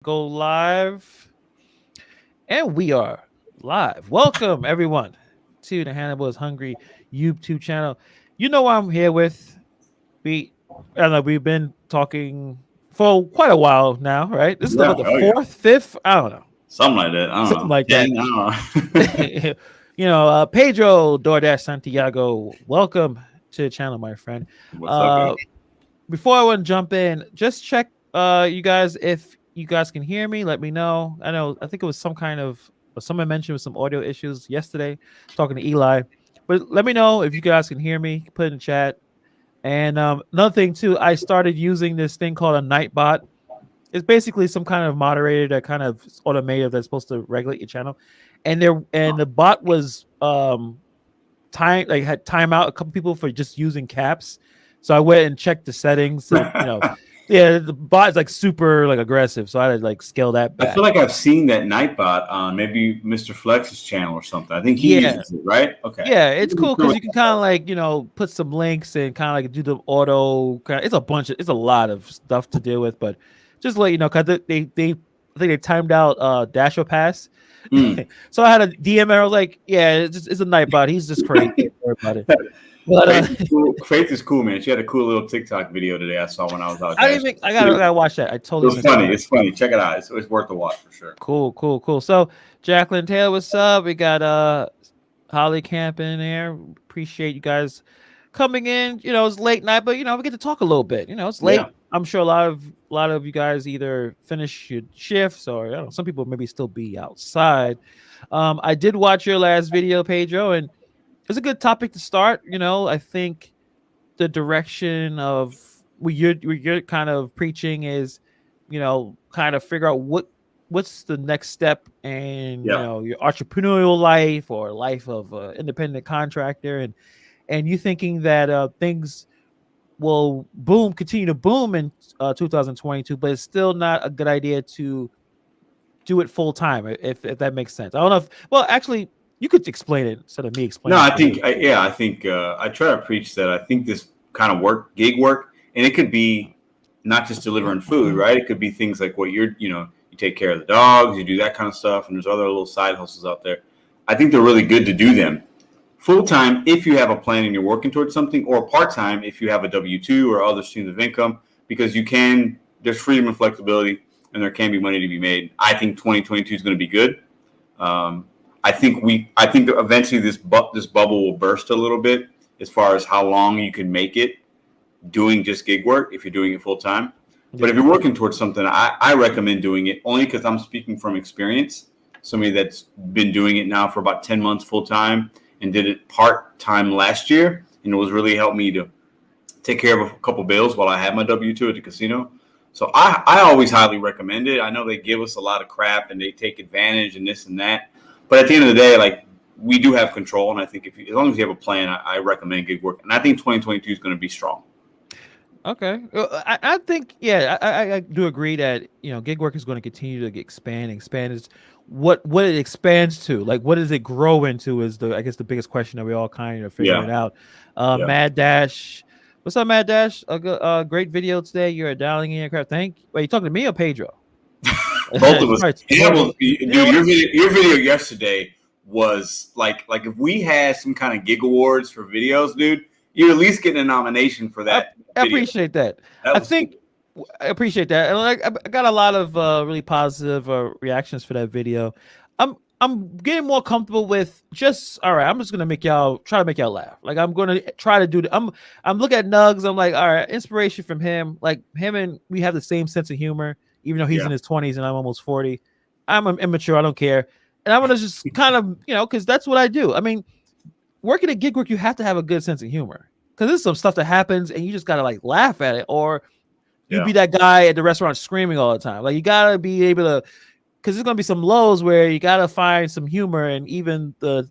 Go live, and we are live. Welcome everyone to the Hannibal is Hungry YouTube channel. You know what I'm here with. We, I don't know, we've been talking for quite a while now, right? This is Yeah, about the oh yeah. fourth, fifth, I don't know, Something like that. I don't something know. like that. Dang, I don't know. Pedro Doordash Santiago. Welcome to the channel, my friend. What's up, Uh, man? Before I want to jump in, just check you guys if you guys can hear me. Let me know. I think it was some kind of someone mentioned with some audio issues yesterday talking to Eli. But let me know if you guys can hear me. Put it in the chat. And another thing too, I started using this thing called a Nightbot. It's basically some kind of moderator that kind of automated that's supposed to regulate your channel. And the bot was had time out a couple people for just using caps. So I went and checked the settings. So yeah, the bot is like super like aggressive. So I had to like scale that I feel back. like I've seen that Nightbot on maybe Mr. Flex's channel or something. I think he Yeah, uses it, right? Okay. yeah, it's cool because you can kind of like put some links and kind of like do the auto. It's a lot of stuff to deal with, but just to let you know, because they I think they timed out Dasher Pass. Mm. So I had a DM and I was like, yeah, it's a Nightbot. He's just crazy. Don't worry about it. But Faith is cool. Faith is cool, man. She had a cool little TikTok video today I saw when I was out I didn't dashing. even. I gotta watch that. I It totally was missed funny. that. It's funny. Check it out. It's worth the watch for sure. Cool, cool, cool. So Jacqueline Taylor, what's up? We got Holly Camp in there. Appreciate you guys coming in. It's late night, but we get to talk a little bit. It's Yeah. late. I'm sure a lot of you guys either finish your shifts or some people maybe still be outside. I did watch your last video, Pedro, and it's a good topic to start. I think the direction of what you're kind of preaching is, kind of figure out what's the next step in Yeah. your entrepreneurial life or life of an independent contractor, and you thinking that things will continue to boom in 2022, but it's still not a good idea to do it full time if that makes sense. I don't know if well actually you could explain it instead of me No, explaining I it for think, you. I think I try to preach that. I think this kind of work, gig work, and it could be not just delivering food, right? It could be things like what you take care of the dogs, you do that kind of stuff, and there's other little side hustles out there. I think they're really good to do them full time if you have a plan and you're working towards something, or part time if you have a W-2 or other streams of income, because there's freedom and flexibility, and there can be money to be made. I think 2022 is going to be good. Um, I think that eventually this bubble will burst a little bit as far as how long you can make it doing just gig work if you're doing it full time. But Yeah. if you're working towards something, I recommend doing it only because I'm speaking from experience. Somebody that's been doing it now for about 10 months full time and did it part time last year, and it was really helped me to take care of a couple bills while I had my W-2 at the casino. So I always highly recommend it. I know they give us a lot of crap and they take advantage and this and that. But at the end of the day, like, we do have control. And I think as long as you have a plan, I recommend gig work. And I think 2022 is going to be strong. Okay. I think, yeah, I do agree that, gig work is going to continue to expand. Is what it expands to, like, what does it grow into is I guess the biggest question that we all kind of figuring Yeah. out. Yeah. Mad Dash. What's up, Mad Dash? Great video today. You're dialing in aircraft. Wait, you talking to me or Pedro? Both of us. Right. Hannibal, You dude, know what? your video yesterday was like if we had some kind of gig awards for videos, dude, you're at least getting a nomination for I, that I video. appreciate that. That I was cool. think I appreciate that, and I got a lot of really positive reactions for that video. I'm getting more comfortable with just all right. I'm just gonna try to make y'all laugh. Like I'm gonna try to do. I'm looking at Nugs. I'm like, all right, inspiration from him. Like him and we have the same sense of humor, even though he's Yeah. in his 20s and I'm almost 40. I'm immature. I don't care, and I'm gonna just kind of because that's what I do. I mean, working at gig work, you have to have a good sense of humor because there's some stuff that happens and you just gotta like laugh at it, or you Yeah. be that guy at the restaurant screaming all the time. Like you gotta be able to, because there's gonna be some lows where you gotta find some humor and even the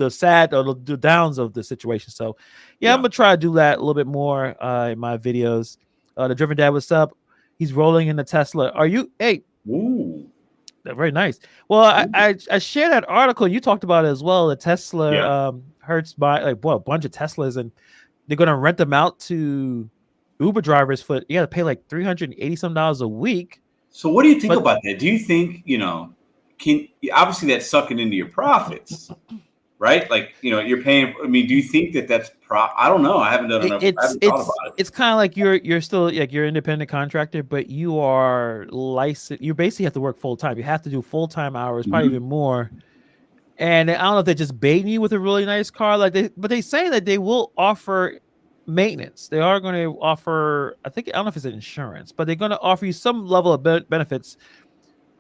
sad or the downs of the situation. So yeah, I'm Yeah. gonna try to do that a little bit more in my videos. The Driven Dad, what's up? He's rolling in the Tesla. Are you? Hey, Ooh. very nice. Well, I shared that article. You talked about it as well. The Tesla Yeah. Hertz buy like a bunch of Teslas, and they're gonna rent them out to Uber drivers for you got to pay like $380 some a week. So what do you think But about that? Do you think, can obviously that's sucking into your profits, right? Like, you're paying. I mean, do you think that that's I don't know. I haven't done enough. I haven't thought about it. it's kind of like you're still like you're an independent contractor, but you are licensed. You basically have to work full time. You have to do full time hours, probably Mhm. even more. And I don't know if they're just baiting you with a really nice car, but they say that they will offer maintenance. They are going to offer, I don't know if it's insurance, but they're going to offer you some level of benefits.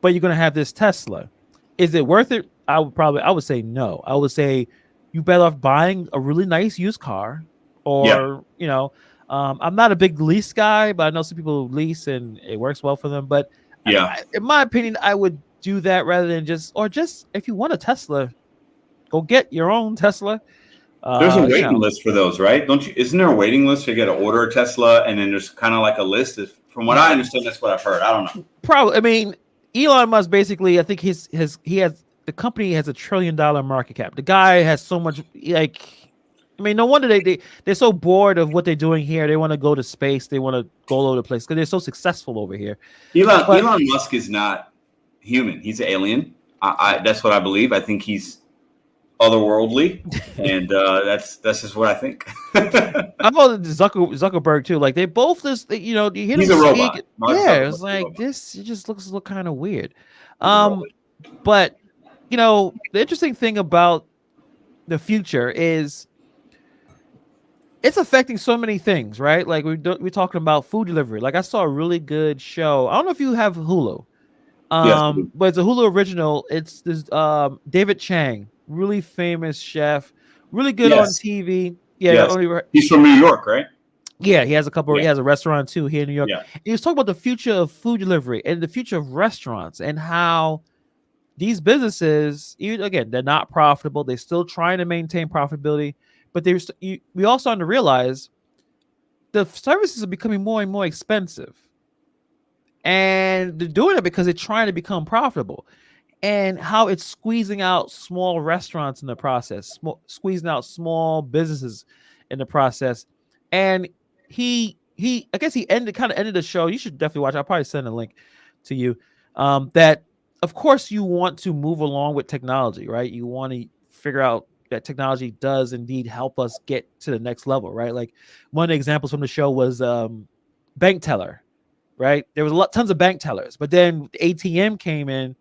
But you're going to have this Tesla. Is it worth it? I would say no. I would say you better off buying a really nice used car, Yeah. or I'm not a big lease guy, but I know some people lease and it works well for them. But Yeah. in my opinion, I would do that rather than just if you want a Tesla, go get your own Tesla. There's a You waiting know, list for those, right? Don't you? Isn't there a waiting list? You got to order a Tesla, and then there's kind of like a list. From what I understand, that's what I've heard. I don't know. probably. I mean, Elon Musk basically, I think he has the company has $1 trillion market cap. The guy has so much. Like, I mean, no wonder they're so bored of what they're doing here. They want to go to space. They want to go all over the place because they're so successful over here. But Elon Musk is not human. He's an alien. That's what I believe. I think he's otherworldly, and that's just what I think. I'm on Zuckerberg too. Like they both just you hear He's them a speak. robot. Mark Yeah, Zuckerberg's it's a like robot. this. It just looks kind of weird. He's a robot. But the interesting thing about the future is it's affecting so many things, right? Like we're talking about food delivery. Like I saw a really good show. I don't know if you have Hulu. Yes. But it's a Hulu original. It's this David Chang, really famous chef, really good on Yes. TV. Yeah, Yes. He's from New York, right? yeah, he has a couple. Yeah. He has a restaurant too here in New York. Yeah. He was talking about the future of food delivery and the future of restaurants and how these businesses, even again, they're not profitable. They're still trying to maintain profitability, but we also starting to realize the services are becoming more and more expensive, and they're doing it because they're trying to become profitable. And how it's squeezing out small restaurants in the process, squeezing out small businesses in the process. And I guess he ended the show. You should definitely watch. I'll probably send a link to you. That of course you want to move along with technology, right? You want to figure out that technology does indeed help us get to the next level, right? Like one of the examples from the show was bank teller, right? There was tons of bank tellers, but then the ATM came in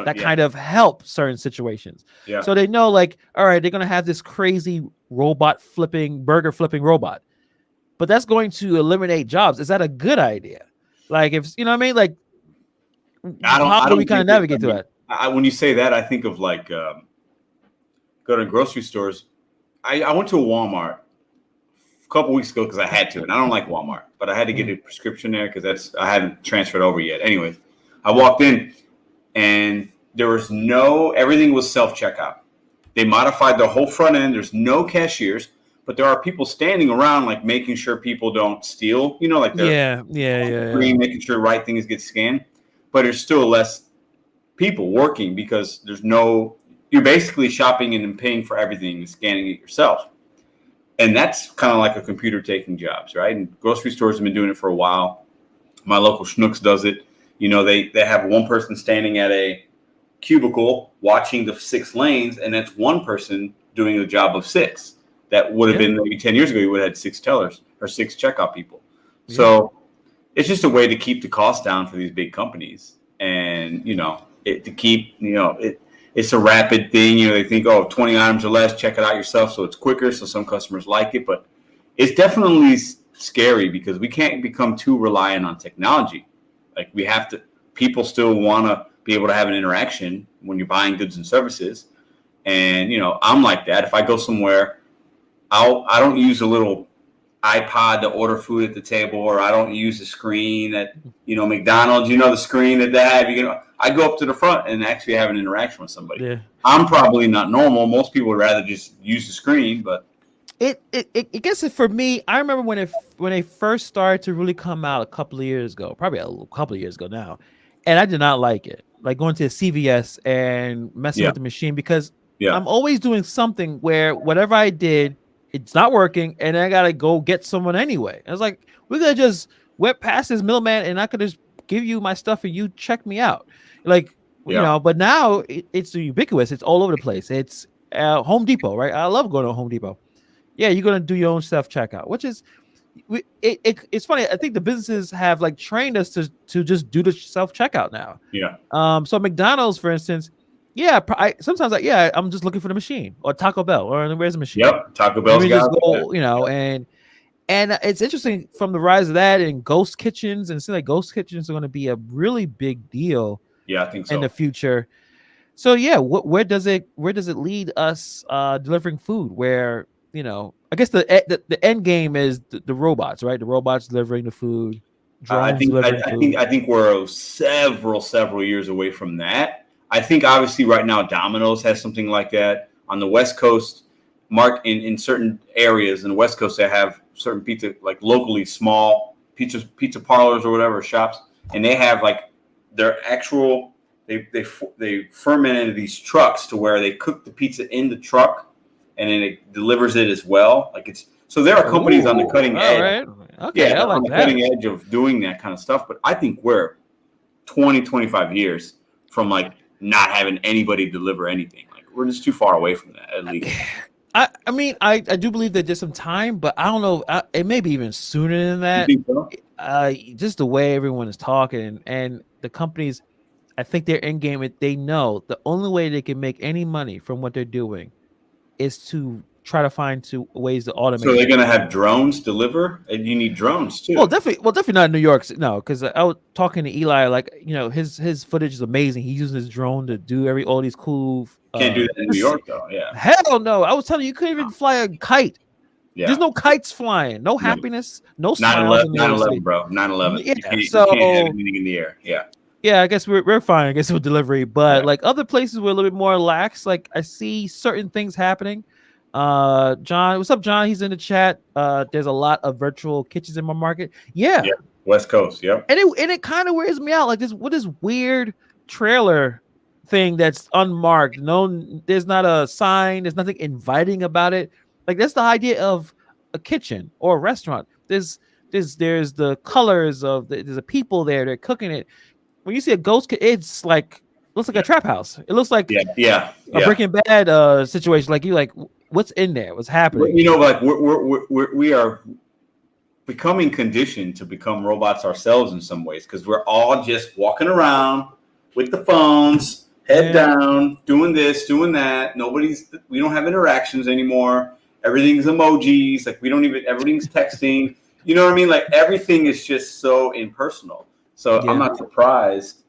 that kind of help certain situations. Yeah. So they know, like, all right, they're gonna have this crazy burger flipping robot, but that's going to eliminate jobs. Is that a good idea? Like, if you know what I mean, like, how do we kind of navigate through that? When you say that, I think of like go to grocery stores. I went to a Walmart a couple weeks ago because I had to, and I don't like Walmart, but I had to get a prescription there because I hadn't transferred over yet. Anyways, I walked in. And there was everything was self-checkout. They modified the whole front end. There's no cashiers, but there are people standing around, like making sure people don't steal, like they're making sure the right things get scanned. But there's still less people working because you're basically shopping and paying for everything and scanning it yourself. And that's kind of like a computer taking jobs, right? And grocery stores have been doing it for a while. My local Schnucks does it. They have one person standing at a cubicle watching the 6 lanes, and that's one person doing the job of 6. That would have been maybe 10 years ago, you would have had 6 tellers or 6 checkout people. Yeah. So it's just a way to keep the cost down for these big companies. And, it's a rapid thing. They think, 20 items or less, check it out yourself. So it's quicker. So some customers like it, but it's definitely scary because we can't become too reliant on technology. Like people still want to be able to have an interaction when you're buying goods and services. And, I'm like that. If I go somewhere, I don't use a little iPod to order food at the table, or I don't use the screen at, McDonald's, the screen that they have, I go up to the front and actually have an interaction with somebody. Yeah. I'm probably not normal. Most people would rather just use the screen, but it gets it for me. I remember when they first started to really come out a couple of years ago, probably a couple of years ago now, and I did not like it. Like going to a CVS and messing with the machine because I'm always doing something where whatever I did, it's not working, and I gotta go get someone anyway. I was like, we're gonna just whip past this middleman, and I could just give you my stuff and you check me out. Like, Yeah. but now it's ubiquitous. It's all over the place. It's Home Depot, right? I love going to Home Depot. Yeah, you're gonna do your own self checkout, which is it's funny. I think the businesses have like trained us to just do the self checkout now. Yeah. So McDonald's, for instance, sometimes I'm just looking for the machine, or Taco Bell, or where's the machine? Yep. Taco Let Bell's me got just go, and it's interesting from the rise of that and ghost kitchens, and it seems like ghost kitchens are going to be a really big deal. Yeah, I think so. In the future. So yeah, where does it lead us delivering food? Where I guess the end game is the robots, right? The robots delivering the food. I think we're several years away from that. I think obviously right now Domino's has something like that on the West Coast. In certain areas in the West Coast, they have certain pizza, like locally small pizza parlors or whatever shops, and they have like their actual they ferment into these trucks to where they cook the pizza in the truck, and then it delivers it as well. Like it's so there are companies on the cutting edge. Right. Okay, I like on the cutting edge of doing that kind of stuff. But I think we're 25 years from like not having anybody deliver anything. Like we're just too far away from that, at least. I mean, I do believe that there's some time, but I don't know. It may be even sooner than that. You think so? Just the way everyone is talking and the companies, I think their end game, they know the only way they can make any money from what they're doing is to try to find ways to automate. So they're going to have drones deliver, and you need drones too. Well, definitely not in New York. No, because I was talking to Eli, like his footage is amazing. He's using his drone to do all these cool. Can't do that in New York though. Yeah. Hell no! I was telling you couldn't even fly a kite. Yeah. There's no kites flying. No happiness. No smiles. 9/11, bro. 9/11. Yeah. You can't have anything in the air. Yeah. Yeah, I guess we're fine. I guess with delivery, but like other places we're a little bit more lax. Like I see certain things happening. John, what's up, John? He's in the chat. There's a lot of virtual kitchens in my market. Yeah. West Coast. Yep. And it kind of wears me out. Like this weird trailer thing that's unmarked. No, there's not a sign. There's nothing inviting about it. Like that's the idea of a kitchen or a restaurant. There's the colors of there's a people there. They're cooking it. When you see a ghost, it's like looks like a trap house. It looks like a Breaking Bad situation. Like what's in there? What's happening? Like we are becoming conditioned to become robots ourselves in some ways because we're all just walking around with the phones. Head down, doing this, doing that. We don't have interactions anymore. Everything's emojis. Like everything's texting. You know what I mean? Like everything is just so impersonal. So I'm not surprised.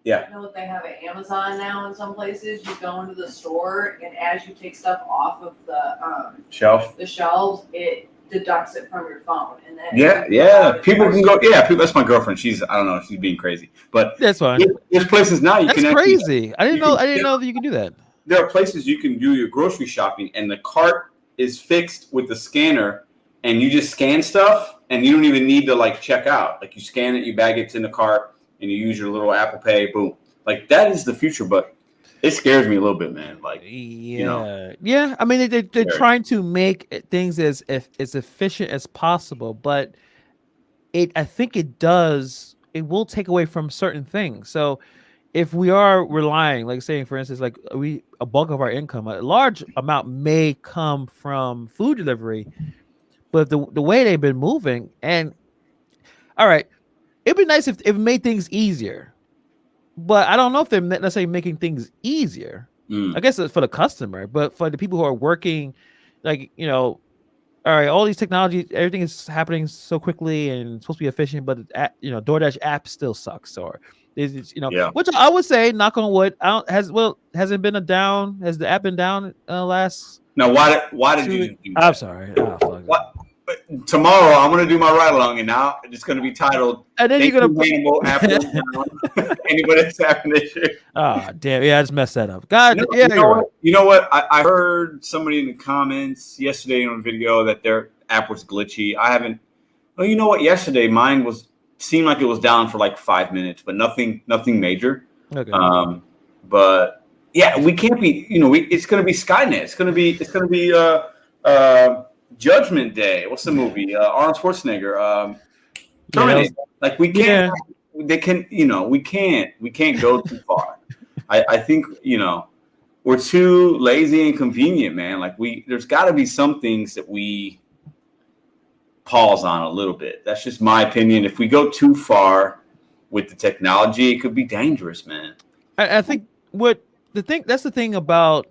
Yeah. You know what they have at Amazon now in some places? You go into the store and as you take stuff off of the shelves, it deducts it from your phone. And then people can go. Yeah, that's my girlfriend. I don't know. She's being crazy, but that's fine. There's places now that's crazy. I didn't know that you can do that. There are places you can do your grocery shopping, and the cart is fixed with the scanner, and you just scan stuff, and you don't even need to like check out. Like you scan it, you bag it in the cart, and you use your little Apple Pay. Boom. Like that is the future, but it scares me a little bit, man. Like, yeah. I mean, they're trying to make things as efficient as possible, but I think it will take away from certain things. So if we are relying, like saying, for instance, like a bulk of our income, a large amount may come from food delivery, but the way they've been moving, and all right, it'd be nice if it made things easier. But I don't know if they're necessarily making things easier. I guess it's for the customer, but for the people who are working, like, all right, all these technologies, everything is happening so quickly and it's supposed to be efficient, but DoorDash app still sucks. Or which I would say, knock on wood, has it been down? Has the app been down last? No, why did you do that? I'm sorry. What? Tomorrow I'm going to do my ride along, and now it's going to be titled. And then you're going to anybody that's having this shit. Oh damn! Yeah, I just messed that up. God, you know what? I heard somebody in the comments yesterday on a video that their app was glitchy. I haven't. Well, you know what? Yesterday mine seemed like it was down for like 5 minutes, but nothing major. Okay. But yeah, we can't be. It's going to be Skynet. It's going to be Judgment Day. What's the movie? Arnold Schwarzenegger. Terminator. Like we can't. they can, we can't go too far. I think, we're too lazy and convenient, man. Like there's got to be some things that we pause on a little bit. That's just my opinion. If we go too far with the technology, it could be dangerous, man. I think that's the thing about,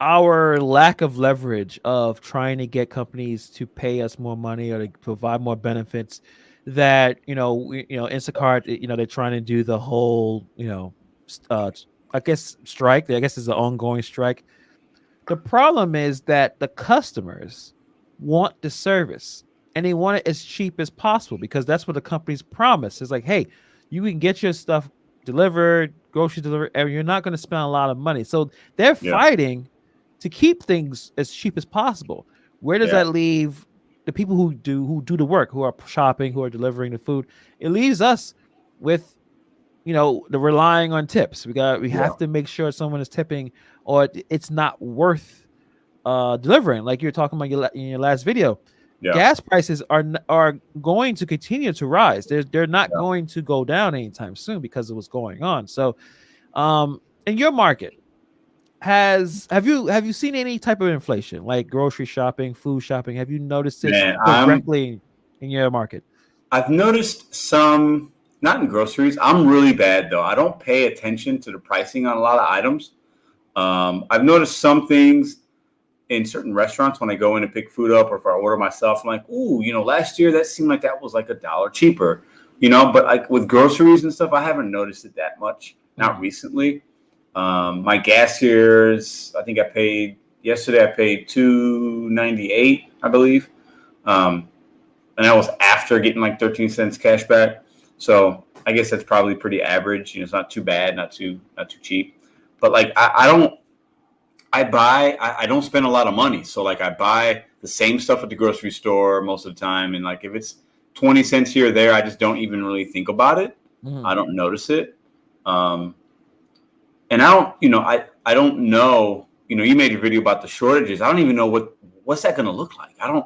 our lack of leverage of trying to get companies to pay us more money or to provide more benefits, that Instacart, they're trying to do the whole I guess strike. I guess it's an ongoing strike. The problem is that the customers want the service and they want it as cheap as possible, because that's what the companies promise. It's like, hey, you can get your stuff delivered, groceries delivered, and you're not going to spend a lot of money. So they're fighting to keep things as cheap as possible. Where does that leave the people who do the work, who are shopping, who are delivering the food? It leaves us with, the relying on tips. We have to make sure someone is tipping, or it's not worth delivering. Like you're talking about in your last video, gas prices are going to continue to rise. They're not going to go down anytime soon because of what's going on. So, in your market, have you seen any type of inflation, like grocery shopping, food shopping? Have you noticed it directly in your market? I've noticed some, not in groceries. I'm really bad though. I don't pay attention to the pricing on a lot of items. I've noticed some things in certain restaurants when I go in to pick food up, or if I order myself, I'm like, ooh, last year that seemed like that was like $1 cheaper, but like with groceries and stuff, I haven't noticed it that much. Not recently. My gas here is, I think yesterday I paid $2.98, I believe. And that was after getting like 13 cents cash back. So I guess that's probably pretty average. It's not too bad, not too cheap. But like I don't spend a lot of money. So like I buy the same stuff at the grocery store most of the time. And like if it's 20 cents here or there, I just don't even really think about it. I don't notice it. And I don't know, you made a video about the shortages. I don't even know what's that going to look like. I don't,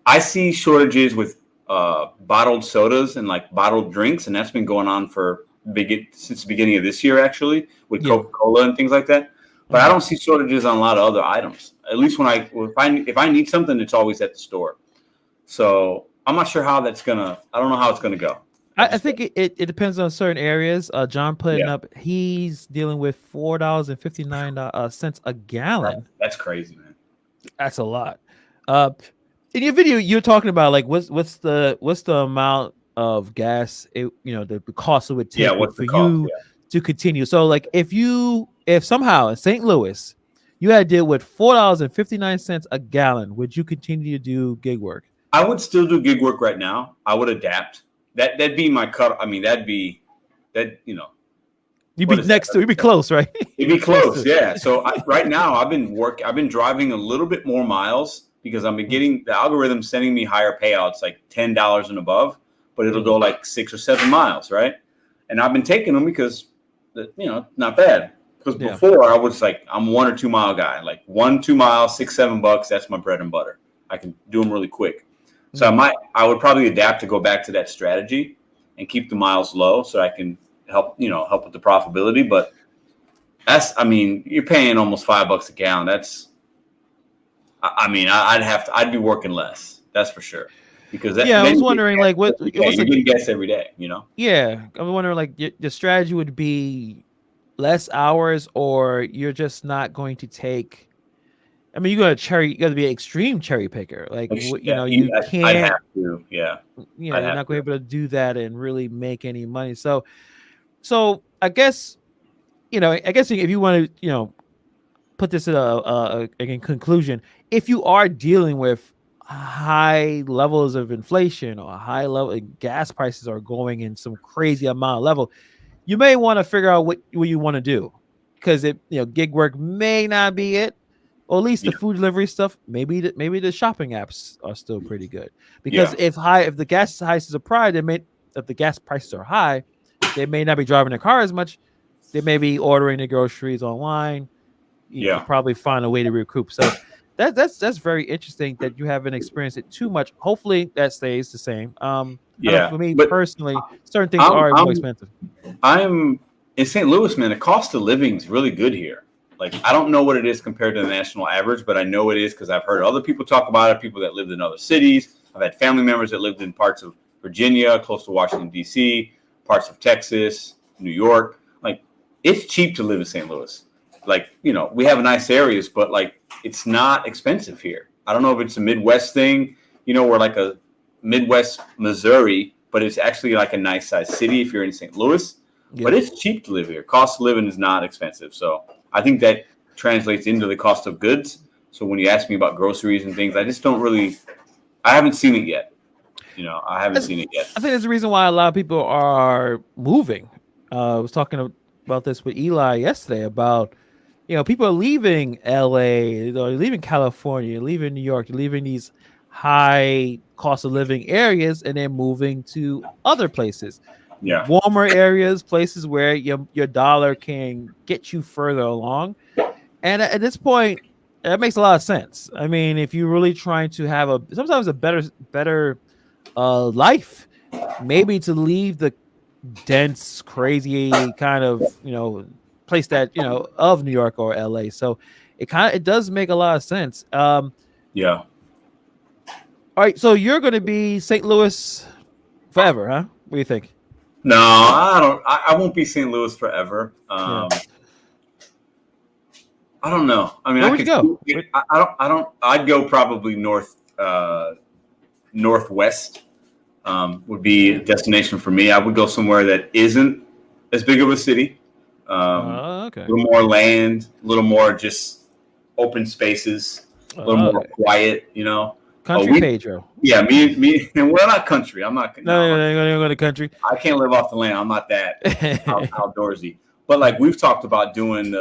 I see shortages with bottled sodas and like bottled drinks. And that's been going on since the beginning of this year, actually, with Coca-Cola and things like that. But I don't see shortages on a lot of other items. At least if I need something, it's always at the store. So I'm not sure how I don't know how it's going to go. I think it depends on certain areas. John putting up, he's dealing with $4.59 a gallon. That's crazy, man. That's a lot. In your video, you're talking about like what's the amount of gas the cost it would take for you to continue. So like if somehow in St. Louis you had to deal with $4.59 a gallon, would you continue to do gig work? I would still do gig work right now. I would adapt. That'd be my cut. I mean, you'd be next to, you'd be close, right? It'd be close, yeah. So right now I've been driving a little bit more miles because I've been getting the algorithm sending me higher payouts, like $10 and above, but it'll go like 6 or 7 miles, right? And I've been taking them because, not bad. Because before I was like, I'm 1 or 2 mile guy, like 1-2 miles, $6-7. That's my bread and butter. I can do them really quick. So I would probably adapt to go back to that strategy and keep the miles low so I can help with the profitability. But you're paying almost $5 a gallon. I'd be working less. That's for sure. Because I was wondering like what you're getting gas every day, Yeah, I'm wondering like the strategy would be less hours, or you're just not going to take. I mean, you got to be an extreme cherry picker. Like, you can't. I have to, you're not going to be able to do that and really make any money. So I guess, if you want to, put this in conclusion, if you are dealing with high levels of inflation or high level gas prices are going in some crazy amount of level, you may want to figure out what you want to do, because gig work may not be it. Or at least the food delivery stuff, maybe the shopping apps are still pretty good. Because if the gas prices are high, if the gas prices are high, they may not be driving their car as much. They may be ordering their groceries online. You can probably find a way to recoup. So that's very interesting that you haven't experienced it too much. Hopefully that stays the same. I know Yeah, for me but personally, certain things are more expensive. I'm in St. Louis, man. The cost of living is really good here. Like, I don't know what it is compared to the national average, but I know it is because I've heard other people talk about it, people that lived in other cities. I've had family members that lived in parts of Virginia, close to Washington, D.C., parts of Texas, New York. Like, it's cheap to live in St. Louis. Like, you know, we have nice areas, but, like, it's not expensive here. I don't know if it's a Midwest thing. You know, we're like a Midwest Missouri, but it's actually like a nice sized city if you're in St. Louis. Yeah. But it's cheap to live here. Cost of living is not expensive. So I think that translates into the cost of goods. So when you ask me about groceries and things, I just don't really, I haven't seen it yet. You know, I haven't seen it yet. I think that's the reason why a lot of people are moving. I was talking about this with Eli yesterday about, you know, people are leaving LA, they're leaving California, leaving New York, leaving these high cost of living areas and then moving to other places. Yeah. Warmer areas, places where your dollar can get you further along. And at this point, that makes a lot of sense. I mean, if you're really trying to have sometimes a better life, maybe to leave the dense, crazy kind of, you know, place that, you know, of New York or LA. So it does make a lot of sense. Yeah. All right, so you're going to be St. Louis forever, huh? What do you think? No, I don't. I won't be St. Louis forever. Yeah. I don't know. I mean, where would you go? I don't. I'd go probably northwest. Would be a destination for me. I would go somewhere that isn't as big of a city. Okay. A little more land, a little more just open spaces, a little more quiet. You know. Country Pedro. Yeah, me, and we're not country. I'm not. No, I'm going to go to country. I can't live off the land. I'm not that outdoorsy. But like we've talked about doing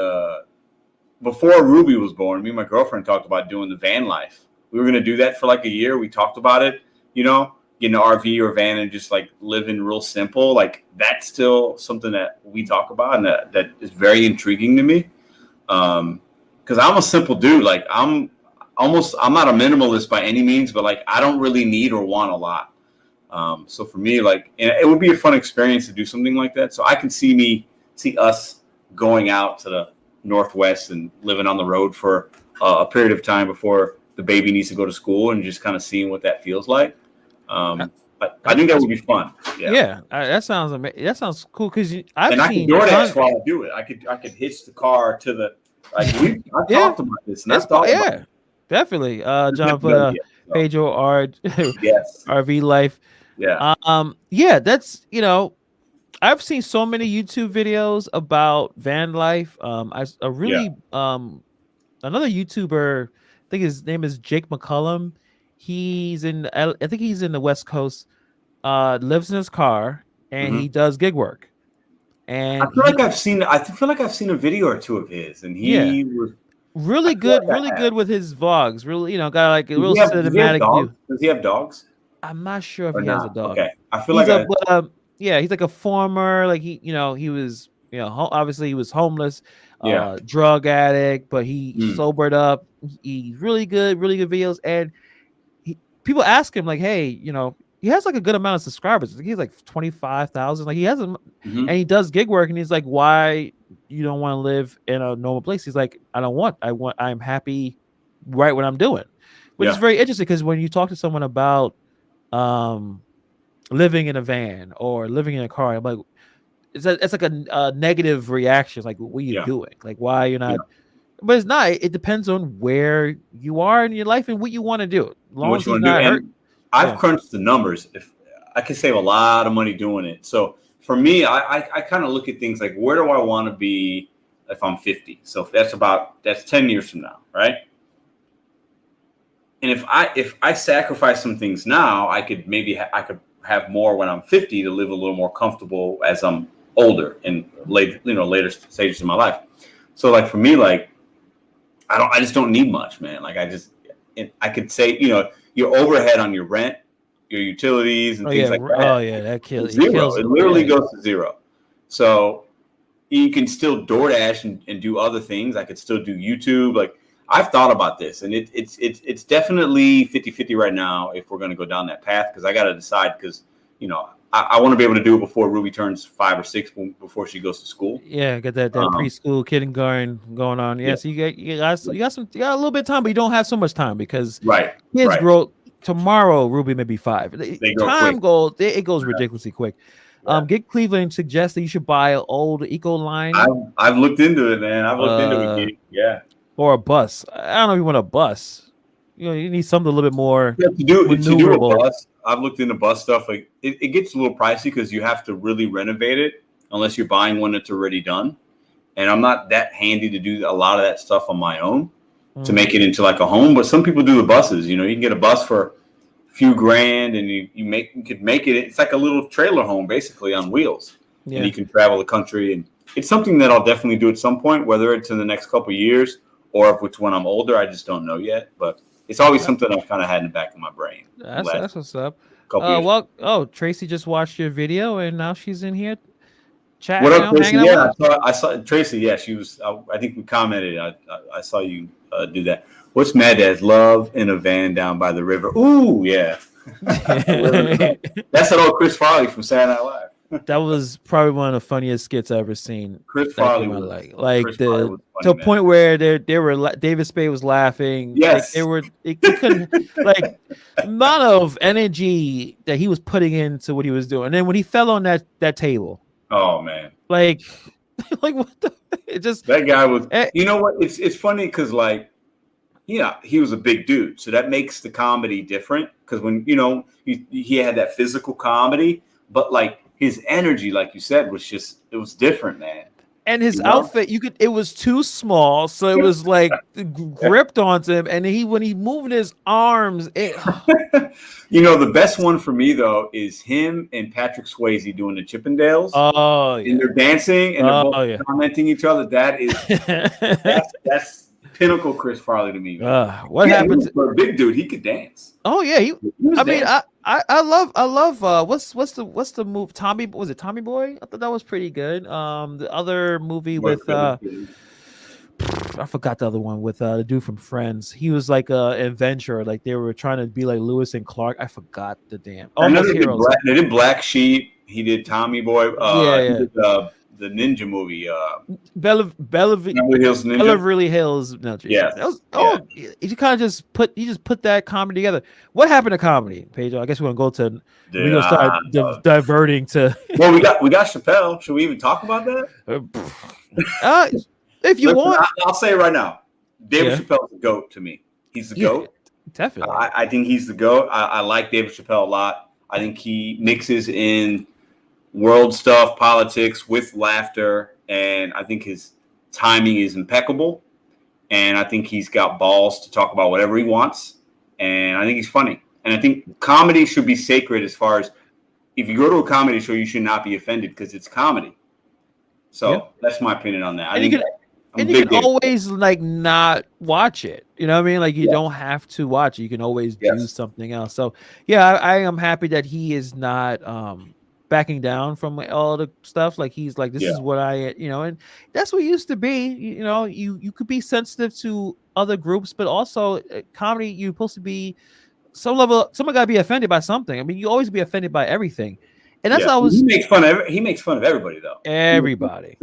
before Ruby was born, me and my girlfriend talked about doing the van life. We were going to do that for like a year. We talked about it, you know, getting an RV or van and just like living real simple. Like that's still something that we talk about and that is very intriguing to me. Because I'm a simple dude. Like I'm not a minimalist by any means, but like I don't really need or want a lot. So for me, like it would be a fun experience to do something like that. So I can see us going out to the Northwest and living on the road for a period of time before the baby needs to go to school and just kind of seeing what that feels like. I think that would be fun. Yeah, that sounds amazing. That sounds cool because I can DoorDash while I do it. I could hitch the car to the like I've talked about this. And about it. Definitely. John put Pedro RV life. Yeah. Yeah, that's, you know, I've seen so many YouTube videos about van life. Another YouTuber, I think his name is Jake McCullum. I think he's in the West Coast, lives in his car and he does gig work. And I feel like I've seen a video or two of his and he was really good with his vlogs. Really, you know, got like a real cinematic view. Does he have dogs? I'm not sure if he has a dog. Okay, I feel like he's like a former, like he was, you know, obviously he was homeless, drug addict, but he sobered up. He's really good videos, and people ask him like, hey, you know, he has like a good amount of subscribers. I think he's like 25,000. Like he has and he does gig work, and he's like, why you don't want to live in a normal place? He's like, I'm happy right what I'm doing, which is very interesting because when you talk to someone about living in a van or living in a car, I'm like, it's like a negative reaction. Like, what are you doing? Like, why you're not? But it's not. It depends on where you are in your life and what you want to do. Long as you're not hurt. I've crunched the numbers. If I could save a lot of money doing it. So for me, I kind of look at things like, where do I want to be if I'm 50? So that's 10 years from now, right? And if I sacrifice some things now, I could have more when I'm 50 to live a little more comfortable as I'm older and later stages of my life. So like for me, like I just don't need much, man. Like I could say, you know, your overhead on your rent, your utilities and things like that. Oh yeah, that kills zero. It literally goes to zero. So you can still DoorDash and do other things. I could still do YouTube. Like I've thought about this, and it's definitely 50-50 right now if we're going to go down that path, because I got to decide, because I want to be able to do it before Ruby turns 5 or 6, before she goes to school. Yeah, get that preschool kindergarten going on. Yeah, so you got a little bit of time, but you don't have so much time because kids grow. Tomorrow, Ruby may be 5. Time goes, it goes ridiculously quick. Get Cleveland suggests that you should buy an old Eco line. I've looked into it, man. I've looked into it. Yeah. Or a bus. I don't know if you want a bus. You need something a little bit more to do a bus. I've looked into bus stuff. Like it gets a little pricey because you have to really renovate it unless you're buying one that's already done. And I'm not that handy to do a lot of that stuff on my own to make it into like a home. But some people do the buses. You can get a bus for a few grand, and you could make it. It's like a little trailer home basically on wheels, and you can travel the country. And it's something that I'll definitely do at some point, whether it's in the next couple of years or if it's when I'm older. I just don't know yet, but. It's always something I've kind of had in the back of my brain. That's what's up. Tracy just watched your video, and now she's in here chatting. What up, Tracy? Yeah, I saw Tracy. Yeah, she was. I think we commented. I saw you do that. What's Mad Dad's Love in a Van Down by the River? Ooh, yeah. That's that old Chris Farley from Saturday Night Live. That was probably one of the funniest skits I've ever seen. Chris Farley was to a point where they were David Spade was laughing. Yes, he couldn't the amount of energy that he was putting into what he was doing. And then when he fell on that table, oh man, like what the? It just that guy was. You know what? It's funny because he was a big dude, so that makes the comedy different. Because when he had that physical comedy, but his energy, like you said, it was different, man. And his outfit, it was too small, so it was gripped onto him. And when he moved his arms, the best one for me though is him and Patrick Swayze doing the Chippendales. Oh, yeah. And they're dancing and they're both commenting each other. That is that's pinnacle Chris Farley to me. What happened for a big dude? He could dance. Oh yeah, I love what's the move? Was it Tommy Boy? I thought that was pretty good. The other movie with I forgot the other one with the dude from Friends. He was like a adventurer, like they were trying to be like Lewis and Clark. I forgot the damn. They did Black Sheep. He did Tommy Boy. He did, the ninja movie, Beverly Hills Ninja. Beverly Hills Ninja. Yeah. You kind of just put that comedy together. What happened to comedy, Pedro? I guess we're gonna we're gonna start diverting to. Well, we got Chappelle. Should we even talk about that? If you want, I'll say it right now. David Chappelle's the GOAT to me. He's the GOAT. Definitely. I think he's the GOAT. I like David Chappelle a lot. I think he mixes in world stuff, politics with laughter, and I think his timing is impeccable, and I think he's got balls to talk about whatever he wants, and I think he's funny, and I think comedy should be sacred. As far as if you go to a comedy show, you should not be offended because it's comedy. So that's my opinion on that. You can always not watch it. You know what I mean? You don't have to watch it. You can always do something else. So I am happy that he is not backing down from all the stuff. He's this is what I and that's what it used to be. You could be sensitive to other groups, but also comedy, you're supposed to be some level. Someone got to be offended by something. I mean, you always be offended by everything, and that's how he makes fun of everybody though. Everybody.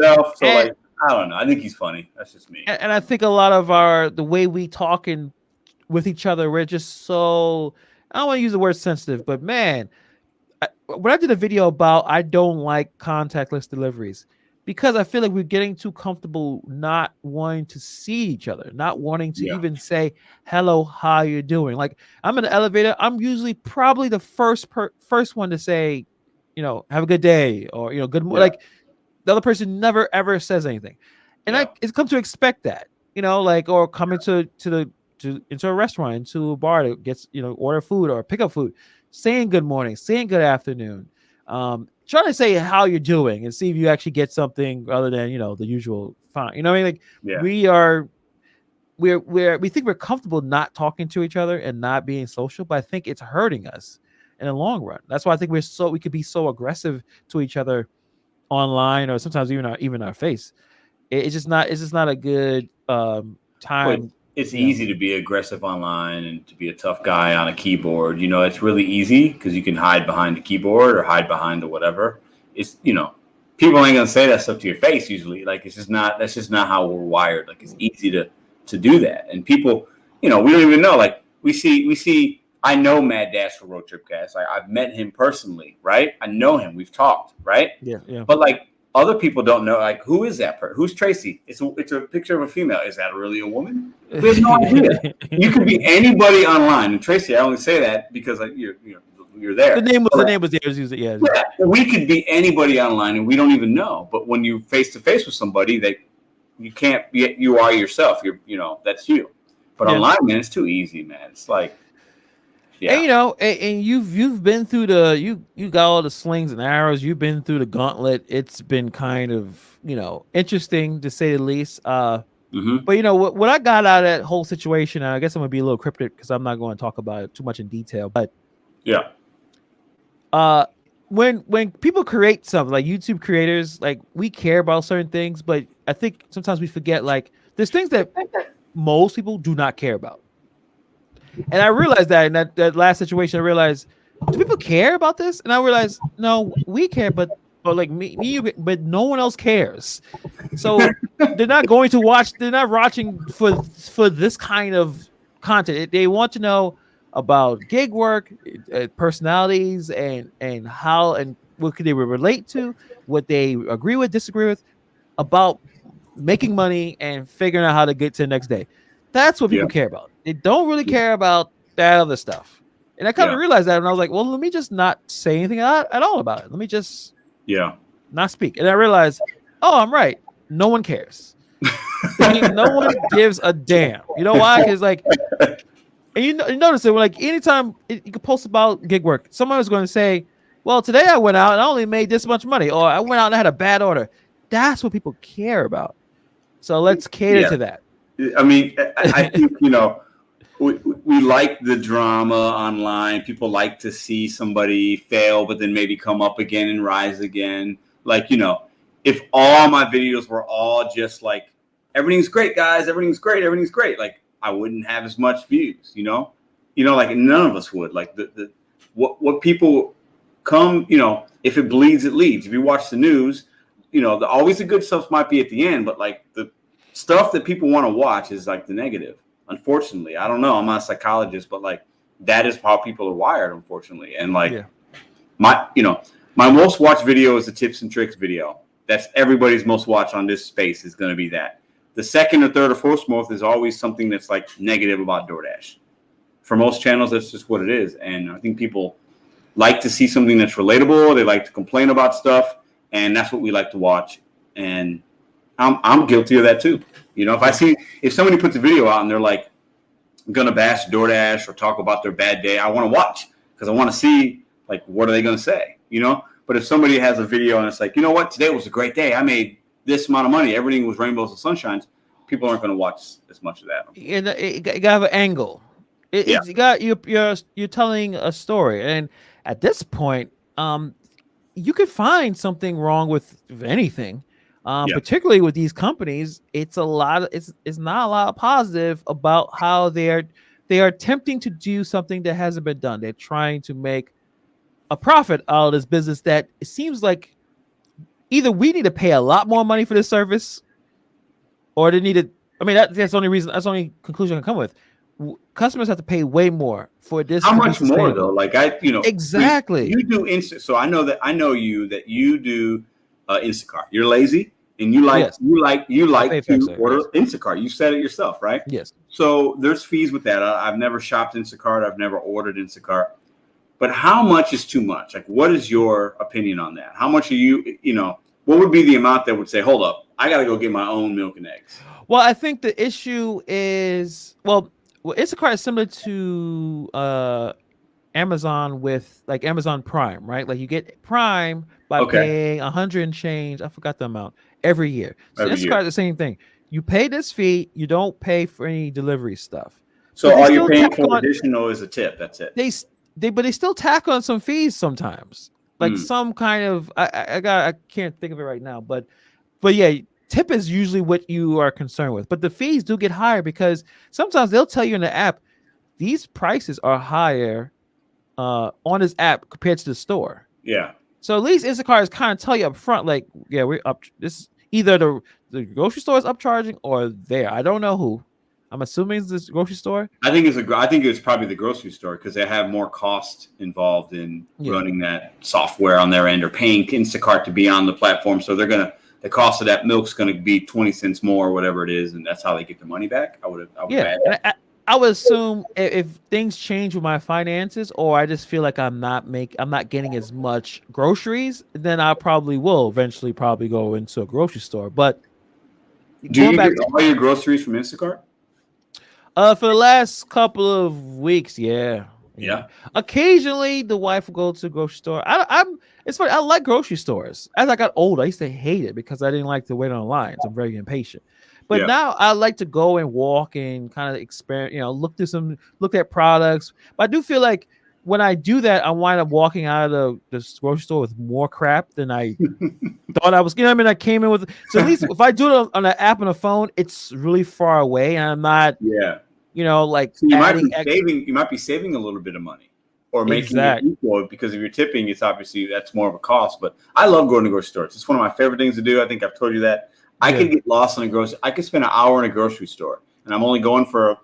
I don't know. I think he's funny. That's just me. And I think a lot of the way we talk with each other, we're just so. I don't want to use the word sensitive, but man. When I did a video about I don't like contactless deliveries because I feel like we're getting too comfortable not wanting to see each other, not wanting to even say hello, how you doing. I'm in the elevator, I'm usually probably the first one to say, have a good day or good morning. The other person never ever says anything, and it's come to expect that, or coming into a restaurant, into a bar to get order food or pick up food. Saying good morning, saying good afternoon, trying to say how you're doing and see if you actually get something other than the usual fine. You know what I mean? We think we're comfortable not talking to each other and not being social, but I think it's hurting us in the long run. That's why I think we could be so aggressive to each other online or sometimes even our face. It's just not a good time it's easy to be aggressive online and to be a tough guy on a keyboard. You know, it's really easy because you can hide behind the keyboard or hide behind the whatever. It's, you know, people ain't gonna say that stuff to your face usually. Like, it's just not. That's just not how we're wired. Like, it's easy to do that. And people, you know, we don't even know. Like, we see. I know Mad Dash for Road Trip Cast. I've met him personally, right? I know him. We've talked, right? Yeah. But like, other people don't know, like, who is that person? Who's Tracy? It's a picture of a female. Is that really a woman? We have no idea. You could be anybody online. And Tracy, I only say that because like, you're there. The name was there. Yeah. We could be anybody online, and we don't even know. But when you face to face with somebody, you can't. You are yourself. That's you. But online, man, it's too easy, man. It's like. Yeah. And and you've been through you got all the slings and arrows. You've been through the gauntlet. It's been kind of interesting to say the least. But what I got out of that whole situation, and I guess I'm gonna be a little cryptic because I'm not going to talk about it too much in detail. But when people create something like YouTube creators, like we care about certain things, but I think sometimes we forget like there's things that most people do not care about. And I realized that in that last situation, I realized, do people care about this? And I realized, no, we care, but like me, but no one else cares. So they're not going to watch. They're not watching for this kind of content. They want to know about gig work, personalities, and how and what could they relate to, what they agree with, disagree with, about making money and figuring out how to get to the next day. That's what people care about. They don't really care about that other stuff. And I kind of realized that, and I was like, well, let me just not say anything at all about it. Let me just not speak. And I realized, oh, I'm right. No one cares. No one gives a damn. You know why? Because like, and you notice it, like anytime you can post about gig work, someone was going to say, well, today I went out and I only made this much money, or I went out and I had a bad order. That's what people care about. So let's cater to that. I mean, I think, we like the drama online. People like to see somebody fail, but then maybe come up again and rise again. Like, if all my videos were all just like, everything's great, guys, everything's great. Like, I wouldn't have as much views, like none of us would. Like what people come, if it bleeds, it leads. If you watch the news, always the good stuff might be at the end, but like the stuff that people want to watch is like the negative. Unfortunately, I don't know. I'm not a psychologist, but like that is how people are wired, unfortunately. And like my most watched video is the tips and tricks video. That's everybody's most watched on this space is going to be that. The second or third or fourth most is always something that's like negative about DoorDash. For most channels, that's just what it is. And I think people like to see something that's relatable. They like to complain about stuff, and that's what we like to watch. And I'm guilty of that too. If somebody puts a video out and they're like gonna bash DoorDash or talk about their bad day, I want to watch because I want to see like what are they gonna say, But if somebody has a video and it's like, you know what, today was a great day. I made this amount of money. Everything was rainbows and sunshines. People aren't gonna watch as much of that. And you gotta have an angle. You're telling a story, and at this point, you could find something wrong with anything. Particularly with these companies, it's not a lot of positive about how they are attempting to do something that hasn't been done. They're trying to make a profit out of this business that it seems like either we need to pay a lot more money for this service, or they need to. I mean, that's the only reason. That's the only conclusion I can come with. Customers have to pay way more for this. How much more though? Like exactly. You do instant. So I know that you do Instacart. You're lazy. And you like to order Instacart. You said it yourself, right? Yes. So there's fees with that. I've never shopped Instacart. I've never ordered Instacart. But how much is too much? Like, what is your opinion on that? How much are you, what would be the amount that would say, hold up, I got to go get my own milk and eggs? Well, I think the issue is, Instacart is similar to Amazon with like Amazon Prime, right? Like you get Prime by paying $100 and change. I forgot the amount every year. So Instacart is the same thing. You pay this fee, you don't pay for any delivery stuff. So all you're paying for additional is a tip. That's it. But they still tack on some fees sometimes, like some kind of I can't think of it right now, but yeah, tip is usually what you are concerned with, but the fees do get higher because sometimes they'll tell you in the app these prices are higher on this app compared to the store. Yeah. So at least Instacart is kind of tell you up front, like, yeah, we're up. This either the grocery store is upcharging or there. I don't know who. I'm assuming it's this grocery store. I think it's probably the grocery store because they have more cost involved in running that software on their end or paying Instacart to be on the platform. So the cost of that milk's gonna be 20 cents more or whatever it is, and that's how they get the money back. I would I would assume if things change with my finances, or I just feel like I'm not getting as much groceries, then I probably will eventually probably go into a grocery store. But do you get all your groceries from Instacart? For the last couple of weeks, yeah. Occasionally, the wife will go to the grocery store. It's funny. I like grocery stores. As I got older, I used to hate it because I didn't like to wait on lines. I'm very impatient. But now I like to go and walk and kind of experiment, look at products. But I do feel like when I do that, I wind up walking out of the grocery store with more crap than I thought I was. I came in with. So at least if I do it on an app on a phone, it's really far away, and I'm not. Yeah. Like so you might be saving a little bit of money or making it equal because if you're tipping, it's obviously that's more of a cost. But I love going to grocery stores. It's one of my favorite things to do. I think I've told you that. I could get lost in a grocery. I could spend an hour in a grocery store, and I'm only going for,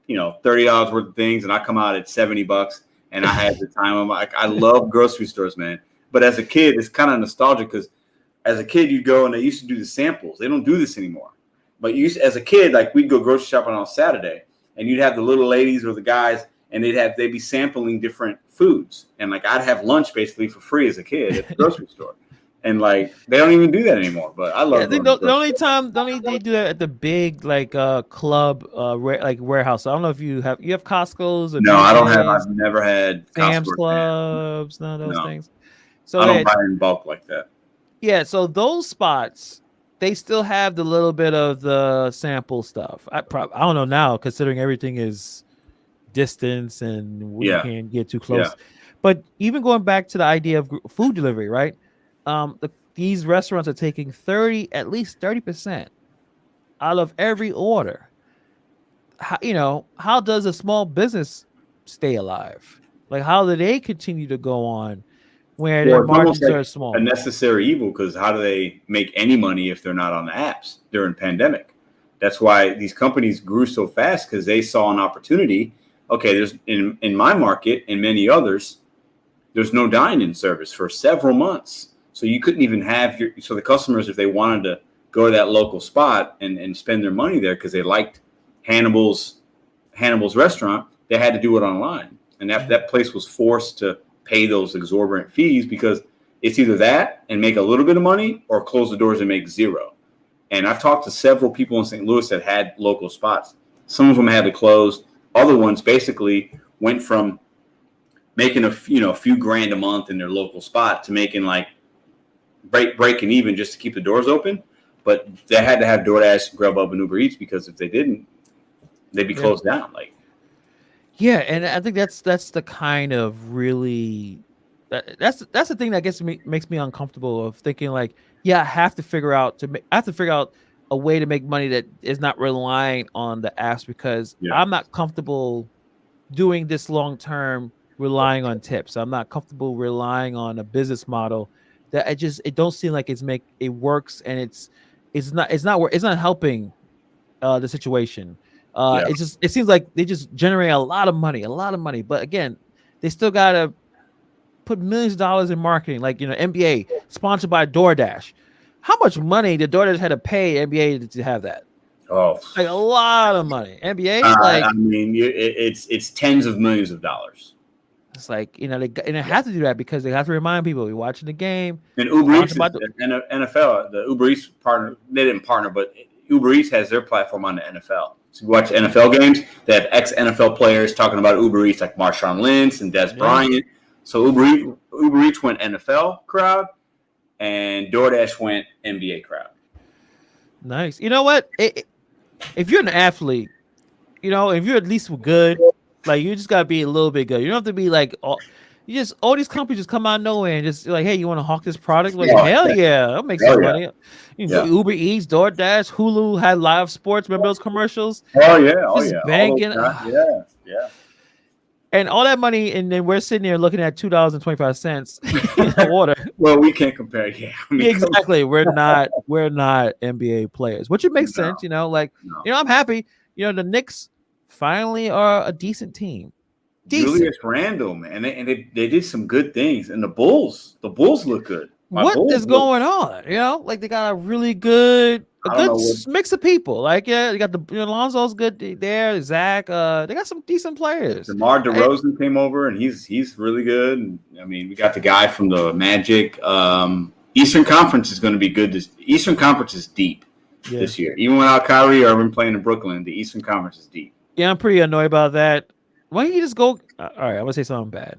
$30 worth of things, and I come out at $70, and I had the time. I'm like, I love grocery stores, man. But as a kid, it's kind of nostalgic because as a kid, you'd go and they used to do the samples. They don't do this anymore. But as a kid, like we'd go grocery shopping on Saturday, and you'd have the little ladies or the guys, and they'd be sampling different foods, and like I'd have lunch basically for free as a kid at the grocery store. And like they don't even do that anymore. But I love. I think the only time they do that at the big club warehouse. I don't know if you have Costco's. Or no, I don't have. I've never had Sam's Clubs. None of those things. So I don't buy in bulk like that. Yeah, so those spots they still have the little bit of the sample stuff. I don't know now, considering everything is distance and we can't get too close. Yeah. But even going back to the idea of food delivery, right? These restaurants are taking at least 30% out of every order. How does a small business stay alive? Like, how do they continue to go on where their margins are small? A necessary evil, because how do they make any money if they're not on the apps during pandemic? That's why these companies grew so fast, because they saw an opportunity. Okay, there's in my market and many others, there's no dine-in service for several months. So you couldn't even have so the customers, if they wanted to go to that local spot and spend their money there because they liked Hannibal's restaurant, they had to do it online. And that place was forced to pay those exorbitant fees because it's either that and make a little bit of money or close the doors and make zero. And I've talked to several people in St. Louis that had local spots. Some of them had to close. Other ones basically went from making a few grand a month in their local spot to making like breaking even just to keep the doors open. But they had to have DoorDash, Grubhub, and Uber Eats, because if they didn't, they'd be closed down. Yeah, and I think that's the kind of really that's the thing that makes me uncomfortable of thinking like, I have to figure out a way to make money that is not relying on the apps, because I'm not comfortable doing this long term relying on tips. I'm not comfortable relying on a business model that it don't seem like it works, and it's not helping the situation. It seems like they just generate a lot of money, but again, they still gotta put millions of dollars in marketing. Like, NBA sponsored by DoorDash. How much money did DoorDash had to pay NBA to have that? Oh, like a lot of money. NBA, it's tens of millions of dollars. It's like, they have to do that because they have to remind people you're watching the game. And Uber Eats, NFL, the Uber Eats partner, they didn't partner, but Uber Eats has their platform on the NFL. So you watch NFL games, they have ex-NFL players talking about Uber Eats, like Marshawn Lynch and Des Bryant. So Uber Eats went NFL crowd, and DoorDash went NBA crowd. Nice. You know what? If you're an athlete, if you're at least good, like, you just gotta be a little bit good. You don't have to be like, all these companies just come out of nowhere and just like, hey, you want to hawk this product? Like, hell yeah, I'll make some money. Uber Eats, DoorDash, Hulu had live sports. Remember those commercials? Banking. Yeah. And all that money, and then we're sitting there looking at $2.25 in water. Well, we can't compare. Yeah, exactly. We're not NBA players, which it makes sense. I'm happy. The Knicks finally are a decent team. Julius Randle, man, and they did some good things. And the Bulls look good. What is going on? They got a really good mix of people. You got the Lonzo's good there. Zach, they got some decent players. DeMar DeRozan came over, and he's really good. And I mean, we got the guy from the Magic. Eastern Conference is going to be good. Eastern Conference is deep this year. Even without Kyrie Irving playing in Brooklyn, the Eastern Conference is deep. Yeah, I'm pretty annoyed about that. Why don't you just go? All right, I'm gonna say something bad.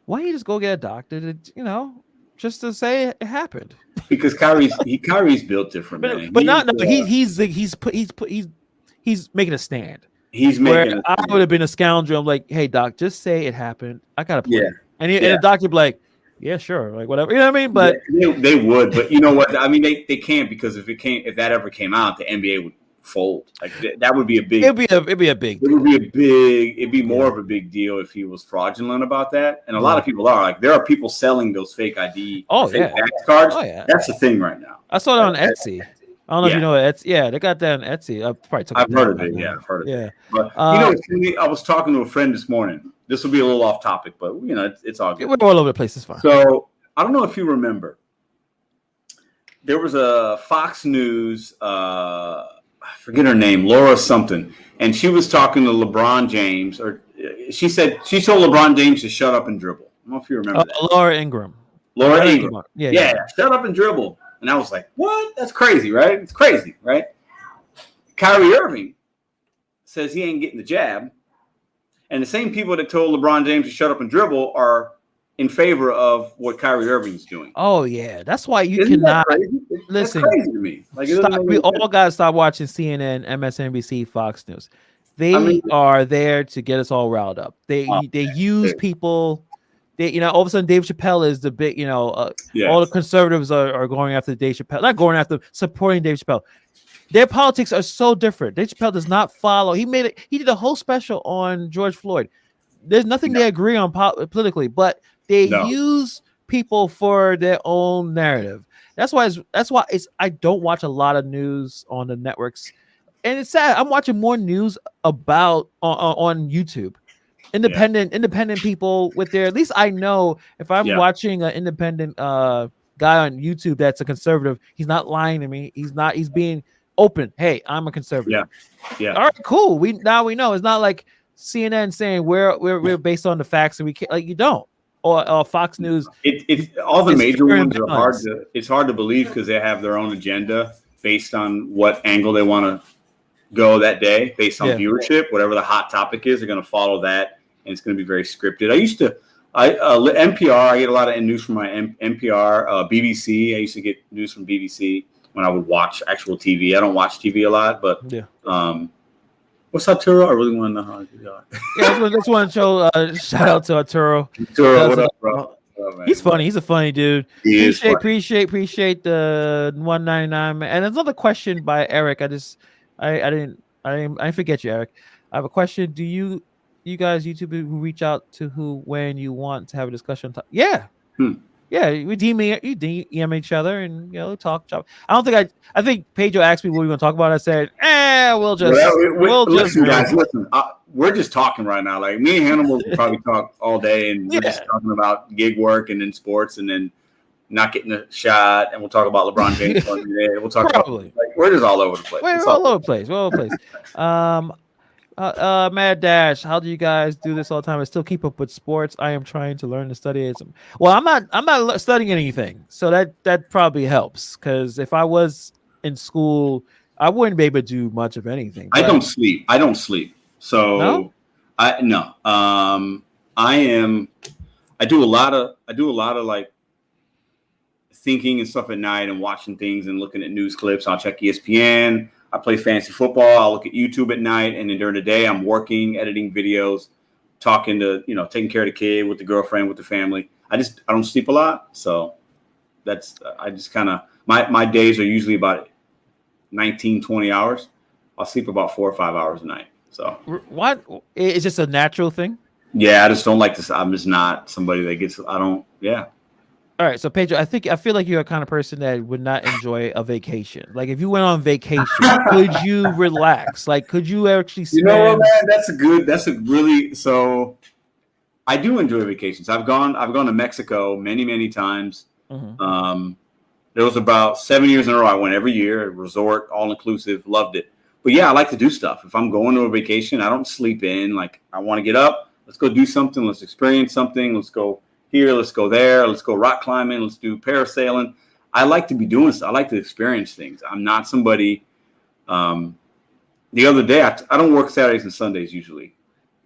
Why don't you just go get a doctor to, just to say it happened? Because Kyrie's built different, man. He's making a stand. I would have been a scoundrel. I'm like, hey doc, just say it happened. I gotta play. Yeah. And the doctor be like, yeah, sure, like whatever. You know what I mean? But they would, but you know what? I mean, they can't, because if that ever came out, the NBA would fold. Like that would be a big. It'd be more of a big deal if he was fraudulent about that. And a lot of people are. Like, there are people selling those fake ID, fake tax cards. Oh yeah, that's the thing right now. I saw it on Etsy. I don't know if you know Etsy. Yeah, they got that on Etsy. I've heard of it. Yeah, I've heard of it. But I was talking to a friend this morning. This will be a little off topic, but it's all good. We're all over the place. It's fine. So I don't know if you remember. There was a Fox News. I forget her name, Laura something, and she was talking to LeBron James, or she told LeBron James to shut up and dribble. I don't know if you remember that. Laura Ingraham. Yeah, shut up and dribble. And I was like, what? That's crazy, right? It's crazy, right? Kyrie Irving says he ain't getting the jab, and the same people that told LeBron James to shut up and dribble are in favor of what Kyrie Irving's doing. Oh yeah, that's why you cannot listen. That's crazy to me. We all gotta stop watching CNN, MSNBC, Fox News. They are there to get us all riled up. They use people. All of a sudden Dave Chappelle is the big. All the conservatives are going after Dave Chappelle. Not going after, supporting Dave Chappelle. Their politics are so different. Dave Chappelle does not follow. He did a whole special on George Floyd. There's nothing they agree on politically, but they use people for their own narrative. That's why I don't watch a lot of news on the networks, and it's sad. I'm watching more news about on YouTube. Independent people with their, at least I know if I'm watching an independent guy on YouTube that's a conservative, he's not lying to me. He's being open. Hey, I'm a conservative. Yeah. All right, cool. We know it's not like CNN saying we're based on the facts and we can't, like, you don't. Or Fox News. It's all the major ones are hard to. It's hard to believe because they have their own agenda based on what angle they want to go that day, based on viewership. Whatever the hot topic is, they're going to follow that, and it's going to be very scripted. NPR. I get a lot of news from my NPR, BBC. I used to get news from BBC when I would watch actual TV. I don't watch TV a lot, but what's Arturo? I really want to know how you are. I just want to show shout out to Arturo. Arturo, what up, bro? Oh, he's funny. He's a funny dude. Appreciate the 199, man. And another question by Eric. I didn't forget you, Eric. I have a question. Do you guys YouTube who reach out to who when you want to have a discussion? Yeah. Yeah, we DM each other and talk. I think Pedro asked me what we were going to talk about. I said, we'll just listen, guys. Listen, we're just talking right now. Like, me and Hannibal will probably talk all day, and we're just talking about gig work and then sports, and then not getting a shot, and we'll talk about LeBron James. We'll talk about, like, we're just all over the place. We're all over the place. We're all over the place. Mad Dash, how do you guys do this all the time and still keep up with sports? I am trying to learn to study it. Well, I'm not studying anything, so that probably helps, because if I was in school, I wouldn't be able to do much of anything. I don't sleep. So no? I do a lot of like thinking and stuff at night and watching things and looking at news clips. I'll check ESPN. I play fantasy football. I'll look at YouTube at night, and then during the day, I'm working, editing videos. talking to, taking care of the kid with the girlfriend, with the family. I don't sleep a lot. So I just kind of, my days are usually about 19, 20 hours. I'll sleep about 4 or 5 hours a night. So what? It's just a natural thing. Yeah. I just don't like this. I'm just not somebody that gets, yeah. All right, so Pedro, I feel like you're a kind of person that would not enjoy a vacation. Like if you went on vacation, could you relax? Like, could you actually spend... You know what, man? So I do enjoy vacations. I've gone to Mexico many, many times. Mm-hmm. There was about 7 years in a row. I went every year, a resort, all inclusive, loved it. But yeah, I like to do stuff. If I'm going to a vacation, I don't sleep in. Like I want to get up, let's go do something, let's experience something, let's go here, let's go there, let's go rock climbing, let's do parasailing. I like to be doing stuff. I like to experience things. I'm not somebody. The other day, I don't work Saturdays and Sundays usually.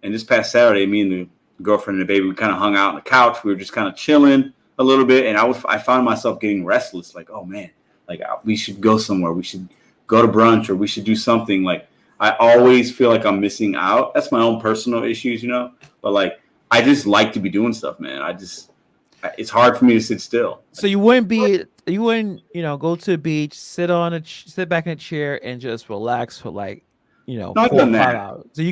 And this past Saturday, me and the girlfriend and the baby, we kind of hung out on the couch. We were just kind of chilling a little bit. And I found myself getting restless. Like, oh man, like we should go somewhere. We should go to brunch, or we should do something. Like I always feel like I'm missing out. That's my own personal issues, but like, I just like to be doing stuff, man. It's hard for me to sit still. So you wouldn't, go to the beach, sit back in a chair and just relax for like, no, I've done that. 5 hours. So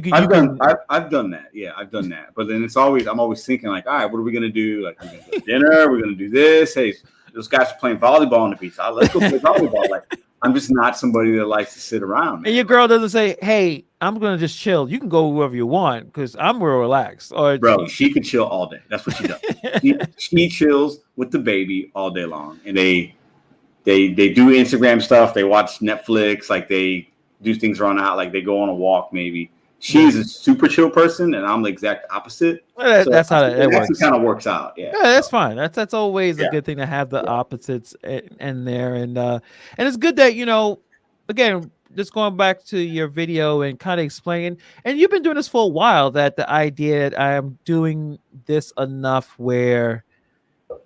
I've done that. Yeah, I've done that. But then I'm always thinking like, all right, what are we going to do? Like, we're going to go to dinner. We're going to do this. Hey, those guys are playing volleyball on the beach. Let's go play volleyball. Like, I'm just not somebody that likes to sit around, man. And your girl doesn't say, hey, I'm going to just chill. You can go wherever you want because I'm real relaxed. Or bro, she could chill all day. That's what she does. she chills with the baby all day long. And they do Instagram stuff. They watch Netflix. Like they do things around out. Like they go on a walk maybe. She's a super chill person, and I'm the exact opposite. Well, that's how it works. Kind of works out. Yeah, that's fine. That's always a good thing to have the opposites in there, and it's good that again, just going back to your video and kind of explaining. And you've been doing this for a while. That the idea that I am doing this enough where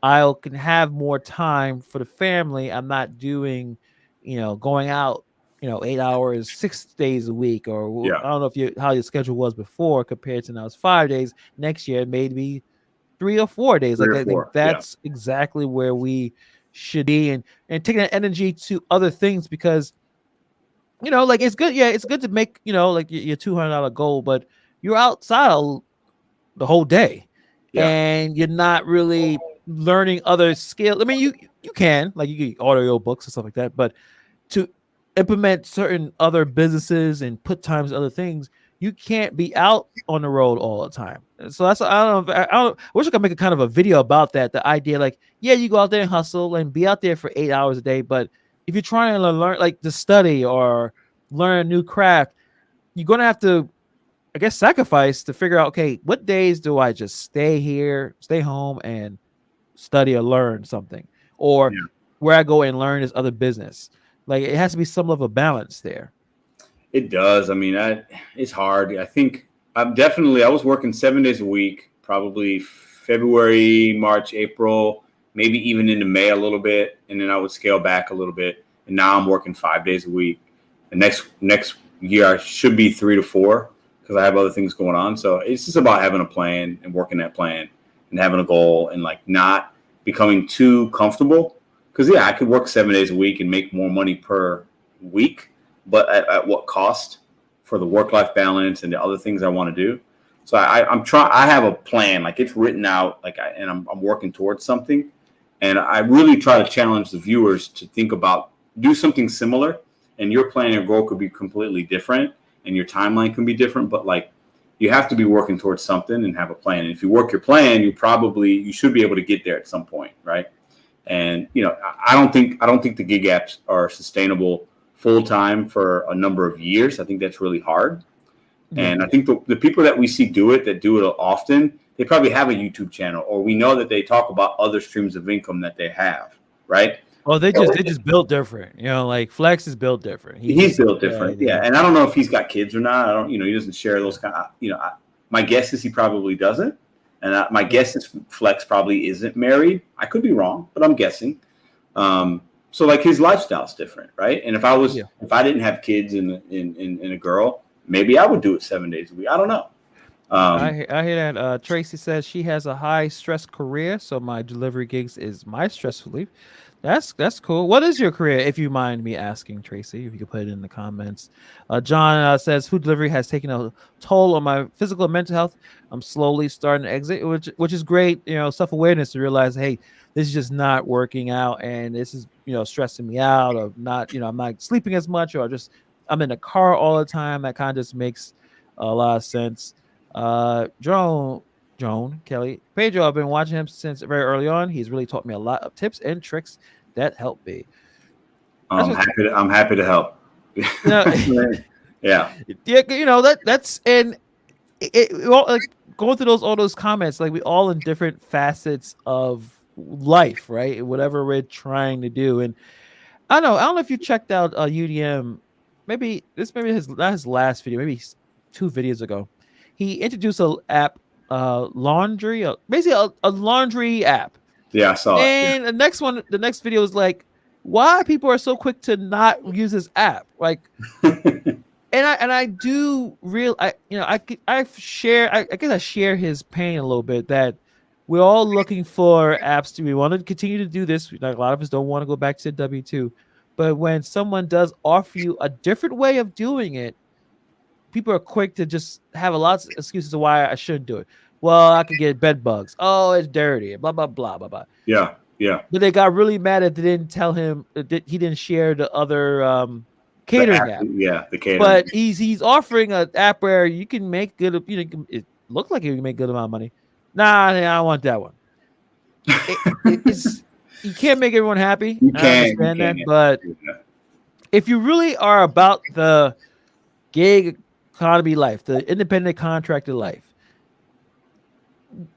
I can have more time for the family. I'm not doing, going out. 8 hours, 6 days a week, or I don't know how your schedule was before compared to now. It's 5 days. Next year, maybe 3 or 4 days. That's exactly where we should be, and taking that energy to other things because, like it's good. Yeah, it's good to make like your $200 goal, but you're outside the whole day, and you're not really learning other skills. I mean, you can audio books and stuff like that, but to implement certain other businesses and put times other things, you can't be out on the road all the time. So that's I wish I could make a kind of a video about that. The idea, like, you go out there and hustle and be out there for 8 hours a day, but if you're trying to learn, like to study or learn a new craft, you're gonna have to, I guess, sacrifice to figure out, okay, what days do I just stay home and study or learn something, or where I go and learn this other business. Like it has to be some level of balance there. It does. I mean, it's hard. I think I was working 7 days a week, probably February, March, April, maybe even into May a little bit. And then I would scale back a little bit. And now I'm working 5 days a week. And next year I should be 3 to 4 because I have other things going on. So it's just about having a plan and working that plan and having a goal and like not becoming too comfortable. Because, I could work 7 days a week and make more money per week, but at what cost for the work-life balance and the other things I want to do? So I have a plan, like it's written out, and I'm working towards something. And I really try to challenge the viewers to think about, do something similar, and your plan and goal could be completely different, and your timeline can be different, but like you have to be working towards something and have a plan. And if you work your plan, you should be able to get there at some point, right? And, I don't think the gig apps are sustainable full time for a number of years. I think that's really hard. Mm-hmm. And I think the people that we see that do it often, they probably have a YouTube channel, or we know that they talk about other streams of income that they have. Right. Well, they just built different, like Flex is built different. He's built different. Yeah. And I don't know if he's got kids or not. He doesn't share those kind of, my guess is he probably doesn't. And my guess is Flex probably isn't married. I could be wrong, but I'm guessing. So like his lifestyle's different, right? And if I didn't have kids and a girl, maybe I would do it 7 days a week. I don't know. I hear that. Tracy says she has a high stress career, so my delivery gigs is my stress relief. That's cool. What is your career, if you mind me asking, Tracy? If you could put it in the comments. John says food delivery has taken a toll on my physical and mental health. I'm slowly starting to exit, which is great. Self awareness to realize, hey, this is just not working out, and this is stressing me out, or not. I'm not sleeping as much, or just I'm in the car all the time. That kind of just makes a lot of sense. Joan Kelly Pedro, I've been watching him since very early on. He's really taught me a lot of tips and tricks that help me. I'm happy to help. Yeah. That's and like going through all those comments, like we all in different facets of life, right? Whatever we're trying to do. And I don't know if you checked out UDM, maybe his last video, maybe 2 videos ago. He introduced an app, laundry, basically a laundry app. Yeah, I saw it. And the next video is like, why people are so quick to not use this app, like. And I do I guess I share his pain a little bit, that we're all looking for apps we want to continue to do this. Like, a lot of us don't want to go back to W2, but when someone does offer you a different way of doing it, people are quick to just have a lot of excuses of why I shouldn't do it. Well, I could get bed bugs. Oh, it's dirty. Blah blah blah blah blah. Yeah. But they got really mad that they didn't tell him that he didn't share the other catering app. Yeah, the catering. But he's offering an app where you can make good. It looks like you can make good amount of money. Nah, I don't want that one. It's you can't make everyone happy. I understand that, but if you really are about the gig economy life, the independent contractor life,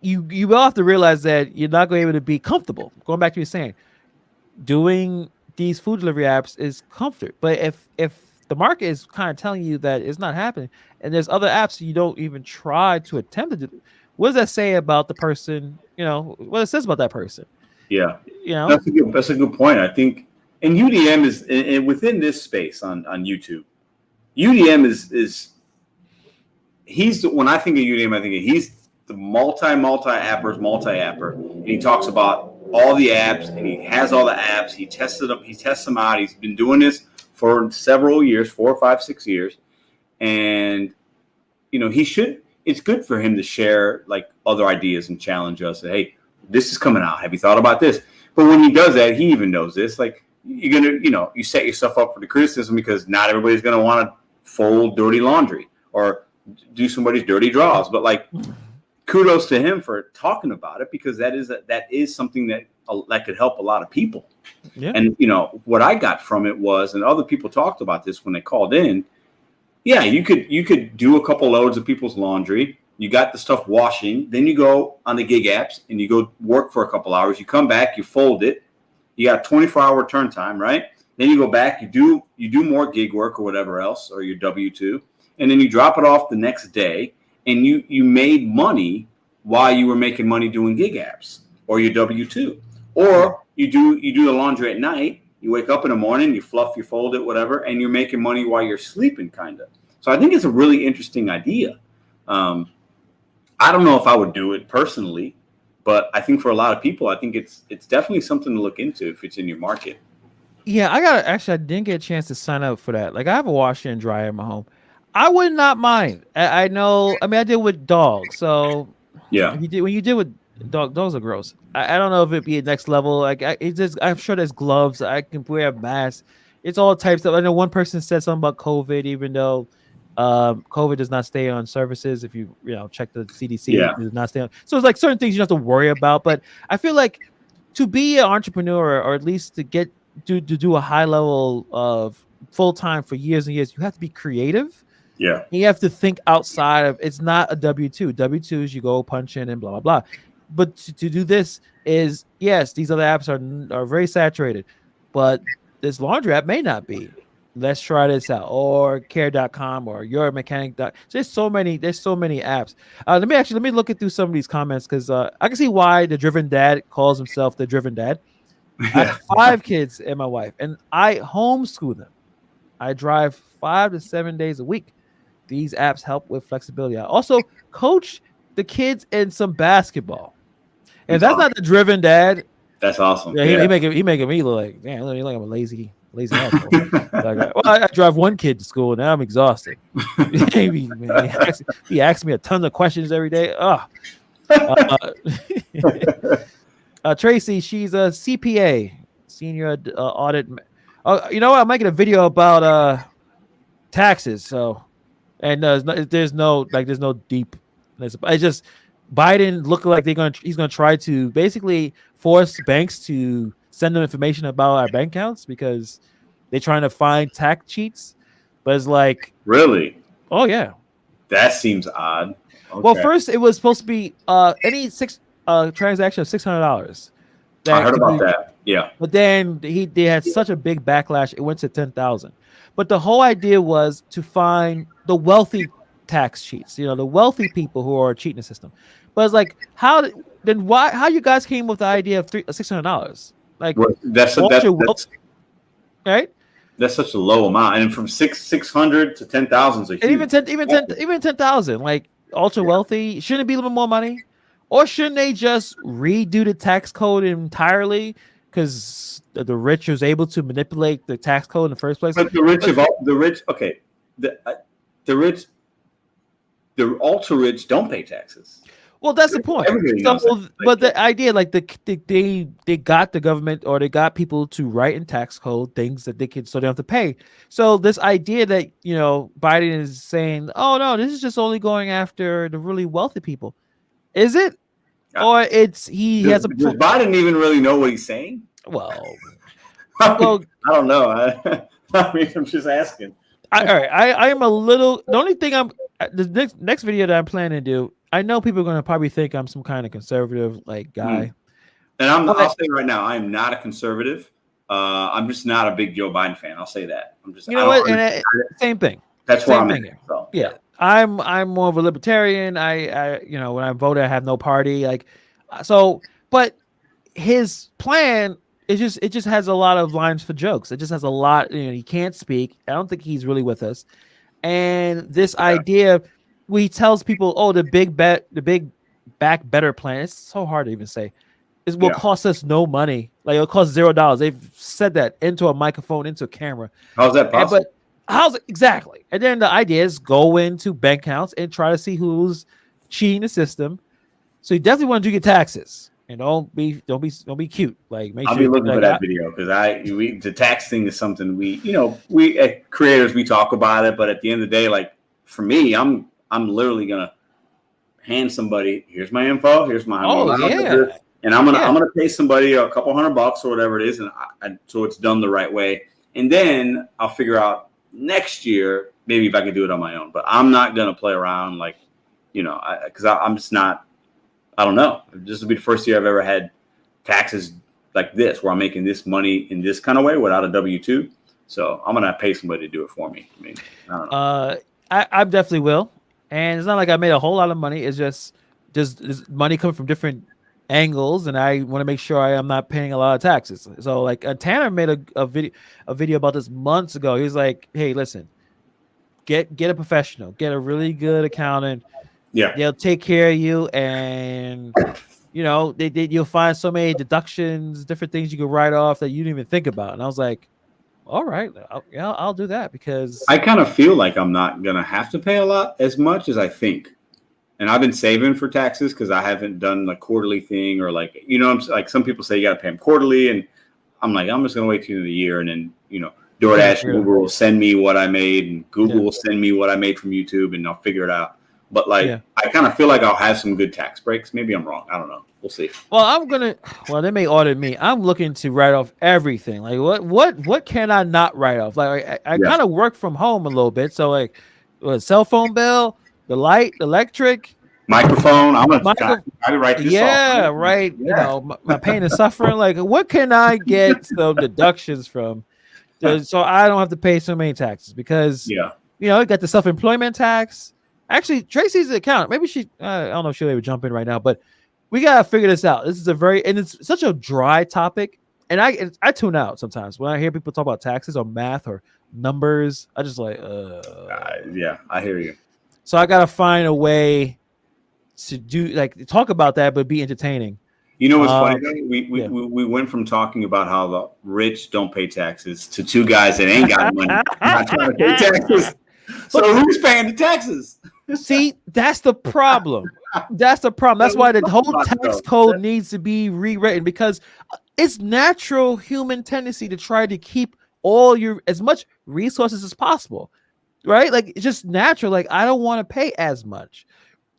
you will have to realize that you're not going to be able to be comfortable. Going back to what you're saying, doing these food delivery apps is comfort, but if the market is kind of telling you that it's not happening, and there's other apps you don't even try to attempt to do, what does that say about the person? What it says about that person. Yeah, that's a good point. I think, and UDM is within this space on YouTube. UDM is when I think of UDM, I think he's the multi-apper, and he talks about all the apps, and he has all the apps. He tests them out. He's been doing this for several years, 4, 5, 6 years, and it's good for him to share like other ideas and challenge us. Hey, this is coming out. Have you thought about this? But when he does that, he even knows this. Like, you're gonna, you set yourself up for the criticism, because not everybody's gonna want to fold dirty laundry or do somebody's dirty drawers. But like, kudos to him for talking about it, because that is something that could help a lot of people. Yeah. And what I got from it was, and other people talked about this when they called in. Yeah, you could do a couple loads of people's laundry. You got the stuff washing, then you go on the gig apps and you go work for a couple hours. You come back, you fold it. You got 24-hour turn time, right? Then you go back, you do more gig work or whatever else, or your W-2, and then you drop it off the next day, and you made money while you were making money doing gig apps or your W-2. Or you do the laundry at night. You wake up in the morning, you fluff, you fold it, whatever, and you're making money while you're sleeping, kind of. So I think it's a really interesting idea. I don't know if I would do it personally, but I think for a lot of people, I think it's definitely something to look into if it's in your market. Yeah, I didn't get a chance to sign up for that. Like, I have a washer and dryer in my home. I would not mind. I know. I mean, I deal with dogs, so yeah. When you deal with dogs are gross. I don't know if it'd be a next level. Like, I'm sure there's gloves. I can wear a mask. It's all types of. I know one person said something about COVID, even though COVID does not stay on services. If you check the CDC, it does not stay on. So it's like certain things you don't have to worry about. But I feel like to be an entrepreneur, or at least to get to do a high level of full time for years and years, you have to be creative. Yeah, you have to think outside of. It's not a W-2. W-2s you go punch in and blah blah blah. But to do this is, yes, these other apps are very saturated, but this laundry app may not be. Let's try this out, or care.com or your mechanic. There's so many apps. Let me look through some of these comments, because I can see why the driven dad calls himself the driven dad. I have 5 kids and my wife, and I homeschool them. I drive 5 to 7 days a week. These apps help with flexibility. I also coach the kids in some basketball. And that's not the driven dad. That's awesome. Yeah, he making me look like, damn, look like I'm a lazy asshole. I drive one kid to school, now I'm exhausted. He asks me a ton of questions every day. Tracy, she's a CPA, senior audit. You know what? I'm making a video about taxes. So, and there's no deep. It's just Biden look like he's gonna try to basically force banks to send them information about our bank accounts because they're trying to find tax cheats. But it's like, really? Oh yeah, that seems odd. Okay. Well, first it was supposed to be any transaction of $600. I heard about that. Yeah, but then they had such a big backlash; it went to 10,000. But the whole idea was to find the wealthy tax cheats. You know, the wealthy people who are cheating the system. But it's like, how you guys came with the idea of $600? Like that's right. That's such a low amount, and from 600 to 10,000 is a huge. Even 10,000. Like ultra wealthy, shouldn't it be a little bit more money, or shouldn't they just redo the tax code entirely? Because the rich was able to manipulate the tax code in the first place. But the ultra rich don't pay taxes. Well, that's the point. But the idea, like they got the government or they got people to write in tax code things that they can, so they don't have to pay. So this idea that Biden is saying, "Oh no, this is just only going after the really wealthy people," is it? Or it's does Biden even really know what he's saying? Well, I don't know. I mean, I'm just asking. All right, I am a little. The only thing the next video that I'm planning to do. I know people are going to probably think I'm some kind of conservative guy. And I'll say right now, I am not a conservative. I'm just not a big Joe Biden fan. I'll say that. I'm just same thing. That's where I'm at. So, yeah. I'm more of a libertarian. I when I vote, I have no party. But his plan it just has a lot of lines for jokes. It just has a lot. He can't speak. I don't think he's really with us. And this idea. He tells people, "Oh, the big back better plan." It's so hard to even say. It will cost us no money. Like it'll cost $0. They've said that into a microphone, into a camera. How's that possible? But how's it exactly? And then the idea is go into bank accounts and try to see who's cheating the system. So you definitely want to do your taxes and don't be cute. Like I'll be looking for that video because the tax thing is something we creators we talk about it, but at the end of the day, like for me, I'm literally gonna hand somebody, here's my info, here's my and I'm gonna pay somebody a couple $100 or whatever it is, and so it's done the right way. And then I'll figure out next year maybe if I can do it on my own. But I'm not gonna play around because I'm just not. I don't know. This will be the first year I've ever had taxes like this, where I'm making this money in this kind of way without a W-2. So I'm gonna pay somebody to do it for me. I mean, I don't know. I definitely will. And it's not like I made a whole lot of money. It's just money coming from different angles, and I want to make sure I am not paying a lot of taxes. So, Tanner made a video about this months ago. He was like, "Hey, listen, get a professional, get a really good accountant. Yeah, they'll take care of you, and you'll find so many deductions, different things you can write off that you didn't even think about." And I was like, all right, I'll do that because I kind of feel like I'm not going to have to pay a lot as much as I think. And I've been saving for taxes because I haven't done the quarterly thing or like some people say you got to pay them quarterly. And I'm like, I'm just going to wait till the end of the year. And then, DoorDash, Uber will send me what I made and Google will send me what I made from YouTube and I'll figure it out. But I kind of feel like I'll have some good tax breaks. Maybe I'm wrong. I don't know. We'll see. Well, they may audit me. I'm looking to write off everything. Like what can I not write off? Like I kind of work from home a little bit. So cell phone bill, the light, electric, microphone. I'm gonna write this off. Yeah, right. Yeah. My pain and suffering. Like what can I get some deductions from? So I don't have to pay so many taxes because I got the self-employment tax. Actually, Tracy's an accountant. Maybe I don't know if she'll ever jump in right now, but we got to figure this out. This is it's such a dry topic. and I tune out sometimes when I hear people talk about taxes or math or numbers. I just like, yeah, I hear you. So I gotta find a way to do like talk about that, but be entertaining. You know what's funny? We went from talking about how the rich don't pay taxes to two guys that ain't got money not trying to pay taxes. So who's paying the taxes? See, that's the problem. That's the problem. That's why the whole tax code needs to be rewritten, because it's natural human tendency to try to keep all your as much resources as possible, right? Like it's just natural. Like I don't want to pay as much.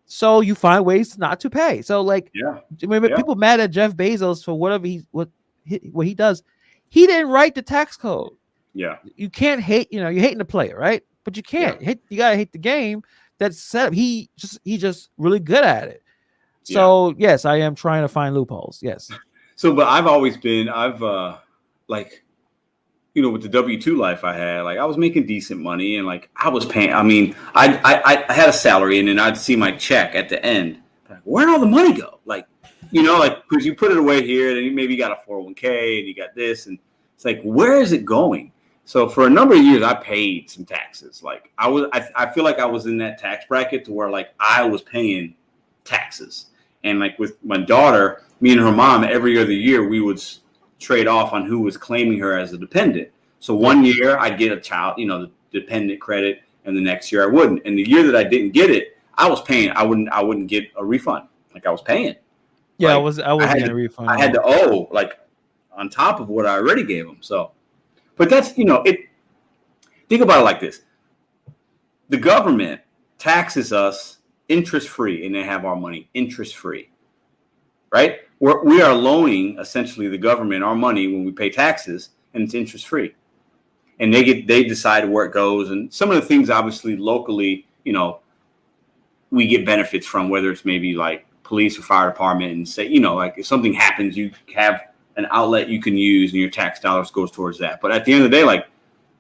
So you find ways not to pay. So like, people mad at Jeff Bezos for whatever what he does. He didn't write the tax code. Yeah, you can't hate. You're hating the player, right? But you can't hate. You gotta hate the game that's set up. He just really good at it. So yes, I am trying to find loopholes. Yes. So, but I've like, with the W-2 life I had, like I was making decent money and like I was paying. I mean, I had a salary and then I'd see my check at the end. Like, where'd all the money go? Like, like because you put it away here, then maybe you got a 401k and you got this, and it's like, where is it going? So for a number of years, I paid some taxes. Like I feel like I was in that tax bracket to where like I was paying taxes, and like with my daughter, me and her mom, every other year we would trade off on who was claiming her as a dependent. So one year I'd get a child, the dependent credit, and the next year I wouldn't. And the year that I didn't get it, I was paying. I wouldn't get a refund. Like I was paying. Yeah, like, I wasn't getting a refund. I had to owe like on top of what I already gave them. So, but that's it. Think about it like this: the government taxes us interest free, and they have our money interest free, right? We are loaning essentially the government our money when we pay taxes, and it's interest free. And they decide where it goes, and some of the things obviously locally, we get benefits from, whether it's maybe like police or fire department, and say, like if something happens, you have an outlet you can use, and your tax dollars goes towards that. But at the end of the day, like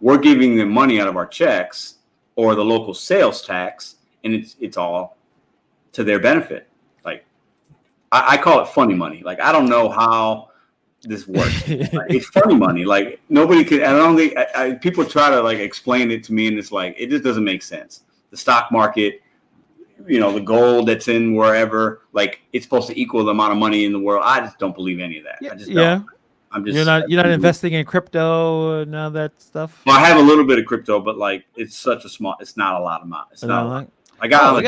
we're giving them money out of our checks or the local sales tax, and it's all to their benefit. I call it funny money. Like, I don't know how this works. Like, it's funny money. Like, nobody could, I don't think, people try to, like, explain it to me, and it's like, it just doesn't make sense. The stock market, the gold that's in wherever, like, it's supposed to equal the amount of money in the world. I just don't believe any of that. I just don't. I'm just. You're not investing in crypto and all that stuff? Well, I have a little bit of crypto, but, like, it's it's not a lot amount. It's not a lot. I got on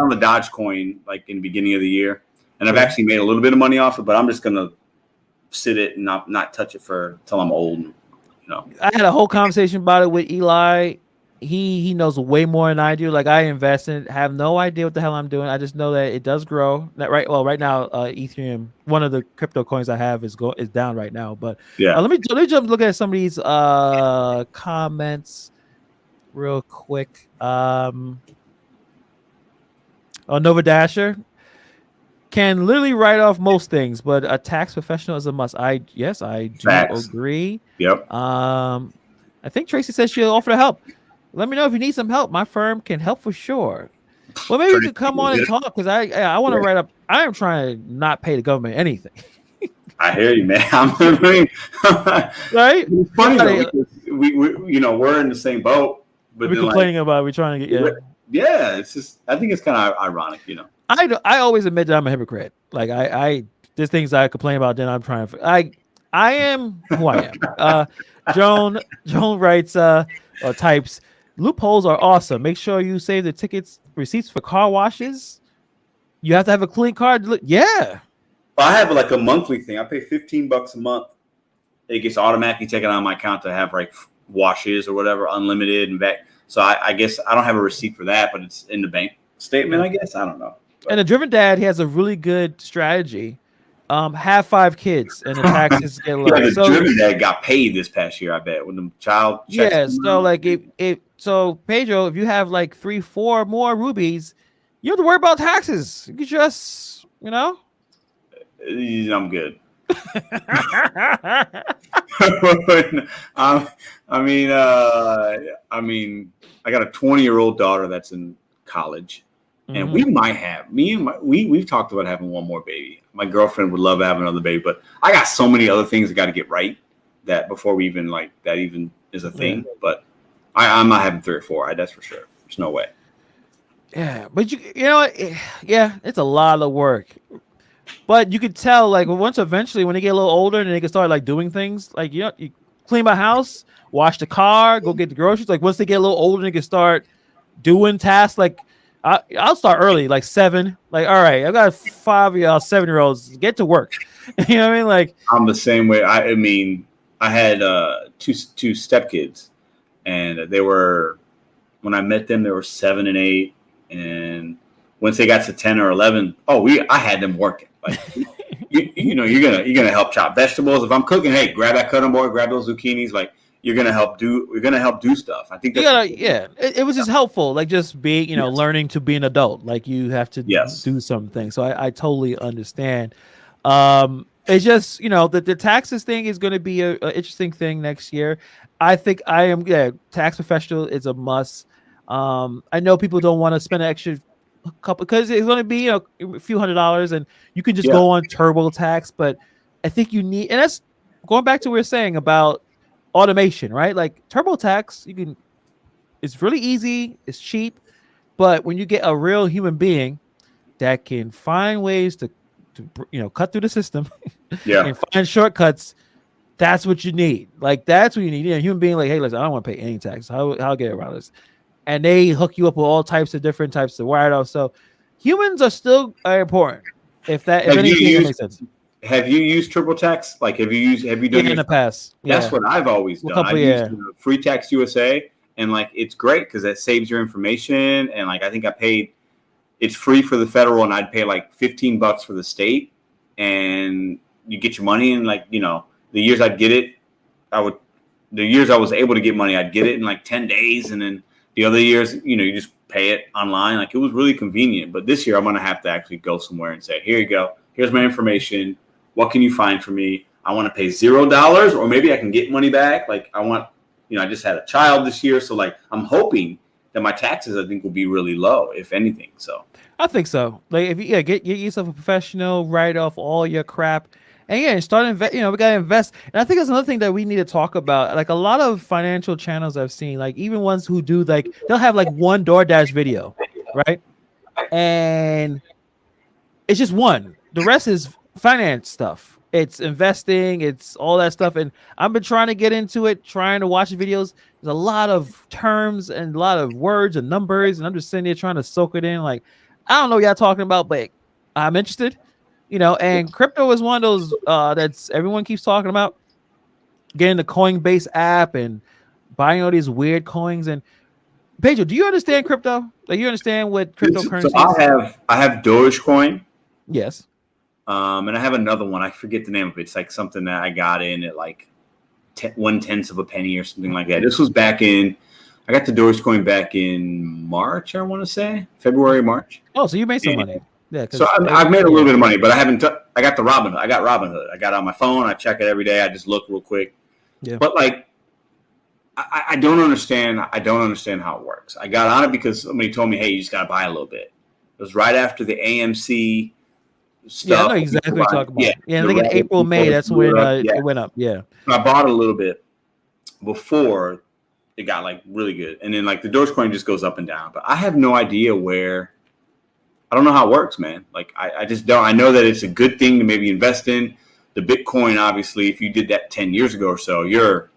the Dogecoin, like, in the beginning of the year. And I've actually made a little bit of money off it, but I'm just gonna sit it and not touch it until I'm old. I had a whole conversation about it with Eli. He knows way more than I do. Like I invest in it, have no idea what the hell I'm doing. I just know that it does grow. Right now, Ethereum, one of the crypto coins I have is down right now. But let me jump look at some of these comments real quick. Nova Dasher. Can literally write off most things, but a tax professional is a must. I do agree. Yep. I think Tracy says she'll offer to help. Let me know if you need some help. My firm can help for sure. Well, maybe you could come on and talk, because I want to write up. I am trying to not pay the government anything. I hear you, man. Right? It's funny though, we're in the same boat, but we're complaining about we're trying to get yeah. It's just I think it's kind of ironic, I always admit that I'm a hypocrite. Like there's things I complain about, then I'm trying to. I am who I am. Joan writes or types, loopholes are awesome. Make sure you save the receipts for car washes. You have to have a clean car. Yeah. I have like a monthly thing. I pay $15 a month. It gets automatically taken on my account to have like washes or whatever, unlimited and back. So I guess I don't have a receipt for that, but it's in the bank statement, I guess. I don't know. And the Driven Dad, he has a really good strategy. Have 5 kids and the taxes get low. Yeah, the Driven Dad got paid this past year, I bet, when the child checks. Yeah, so like so Pedro, if you have like 3, 4 more rubies, you don't have to worry about taxes. You can just, I'm good. I got a 20-year-old daughter that's in college. And we might have we've talked about having one more baby. my girlfriend would love to have another baby, but I got so many other things I got to get right that before we even like that even is a thing. Yeah. But I'm not having 3 or 4. That's for sure. There's no way. Yeah, but you know, it's a lot of work. But you could tell, like, once eventually when they get a little older and they can start like doing things, like you clean my house, wash the car, go get the groceries. Like once they get a little older, they can start doing tasks. Like I'll start early, like 7. Like, all right, I got 5 of y'all 7-year-olds, get to work. You know what I mean? Like I'm the same way. I mean, I had 2 stepkids, and they were, when I met them, they were 7 and 8, and once they got to 10 or 11, I had them working. Like, you know, you're gonna help chop vegetables. If I'm cooking, hey, grab that cutting board, grab those zucchinis. Like, we're gonna help do stuff. I think that's it was just helpful, like just being, learning to be an adult. Like you have to do something. So I totally understand. It's just, the taxes thing is going to be a interesting thing next year. I think tax professional is a must. I know people don't want to spend an extra couple because it's going to be a few $100s, and you can just go on TurboTax. But I think you need, and that's going back to what we were saying about automation, right? Like TurboTax, it's really easy, it's cheap, but when you get a real human being that can find ways to cut through the system and find shortcuts, that's what you need. Like that's what you need. A human being like, hey, listen, I don't want to pay any tax. How get around this? And they hook you up with all types of different types of wire-offs. So humans are still important. If anything makes sense. Have you used TurboTax? Like, have you done in the past? That's what I've always done. I've used Free Tax USA, and like it's great because it saves your information. And like I think it's free for the federal, and I'd pay like $15 for the state, and you get your money. And like the years I'd get it, the years I was able to get money, I'd get it in like 10 days, and then the other years, you just pay it online. Like it was really convenient. But this year, I'm gonna have to actually go somewhere and say, here you go. Here's my information. What can you find for me? I want to pay $0, or maybe I can get money back. Like I want, I just had a child this year. So like, I'm hoping that my taxes, I think, will be really low, if anything. So I think so. Like if you get yourself a professional, write off all your crap, and start invest. We gotta invest. And I think that's another thing that we need to talk about. Like a lot of financial channels I've seen, like even ones who do like they'll have like one DoorDash video, right? And it's just one. The rest is finance stuff. It's investing. It's all that stuff. And I've been trying to get into it, trying to watch the videos. There's a lot of terms and a lot of words and numbers, and I'm just sitting there trying to soak it in. Like, I don't know what y'all talking about, but I'm interested. And crypto is one of those that's everyone keeps talking about. Getting the Coinbase app and buying all these weird coins. And Pedro, do you understand crypto? Like, you understand what cryptocurrency is? So I have Dogecoin. Yes. And I have another one. I forget the name of it. It's like something that I got in at like 1/10 of a penny or something like that. This was I got the Dogecoin back in March, I want to say. February, March. Oh, so you made some money. Yeah. So I've made a little bit of money, but I haven't. I got the Robinhood. I got Robinhood. I got it on my phone. I check it every day. I just look real quick. Yeah. But like, I don't understand. I don't understand how it works. I got on it because somebody told me, hey, you just got to buy a little bit. It was right after the AMC stuff. Yeah, I know exactly what you're talking about. Yeah, I think in April, May, that's when it went up. Yeah. I bought a little bit before it got like really good. And then like the Dogecoin just goes up and down. But I have no idea I don't know how it works, man. Like I just don't. I know that it's a good thing to maybe invest in. The Bitcoin, obviously, if you did that 10 years ago or so, you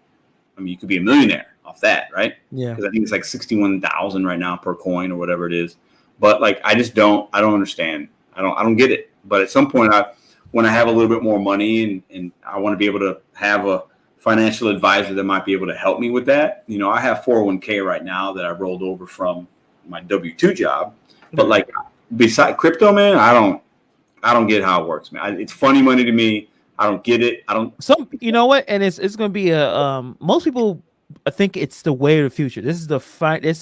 could be a millionaire off that, right? Yeah. Because I think it's like 61,000 right now per coin or whatever it is. But like I don't understand. I don't get it. But at some point, when I have a little bit more money and I want to be able to have a financial advisor that might be able to help me with that. I have 401k right now that I rolled over from my W-2 job. But like beside crypto, man, I don't get how it works, man. It's funny money to me. I don't get it. You know what? And it's going to be most people think it's the way of the future. This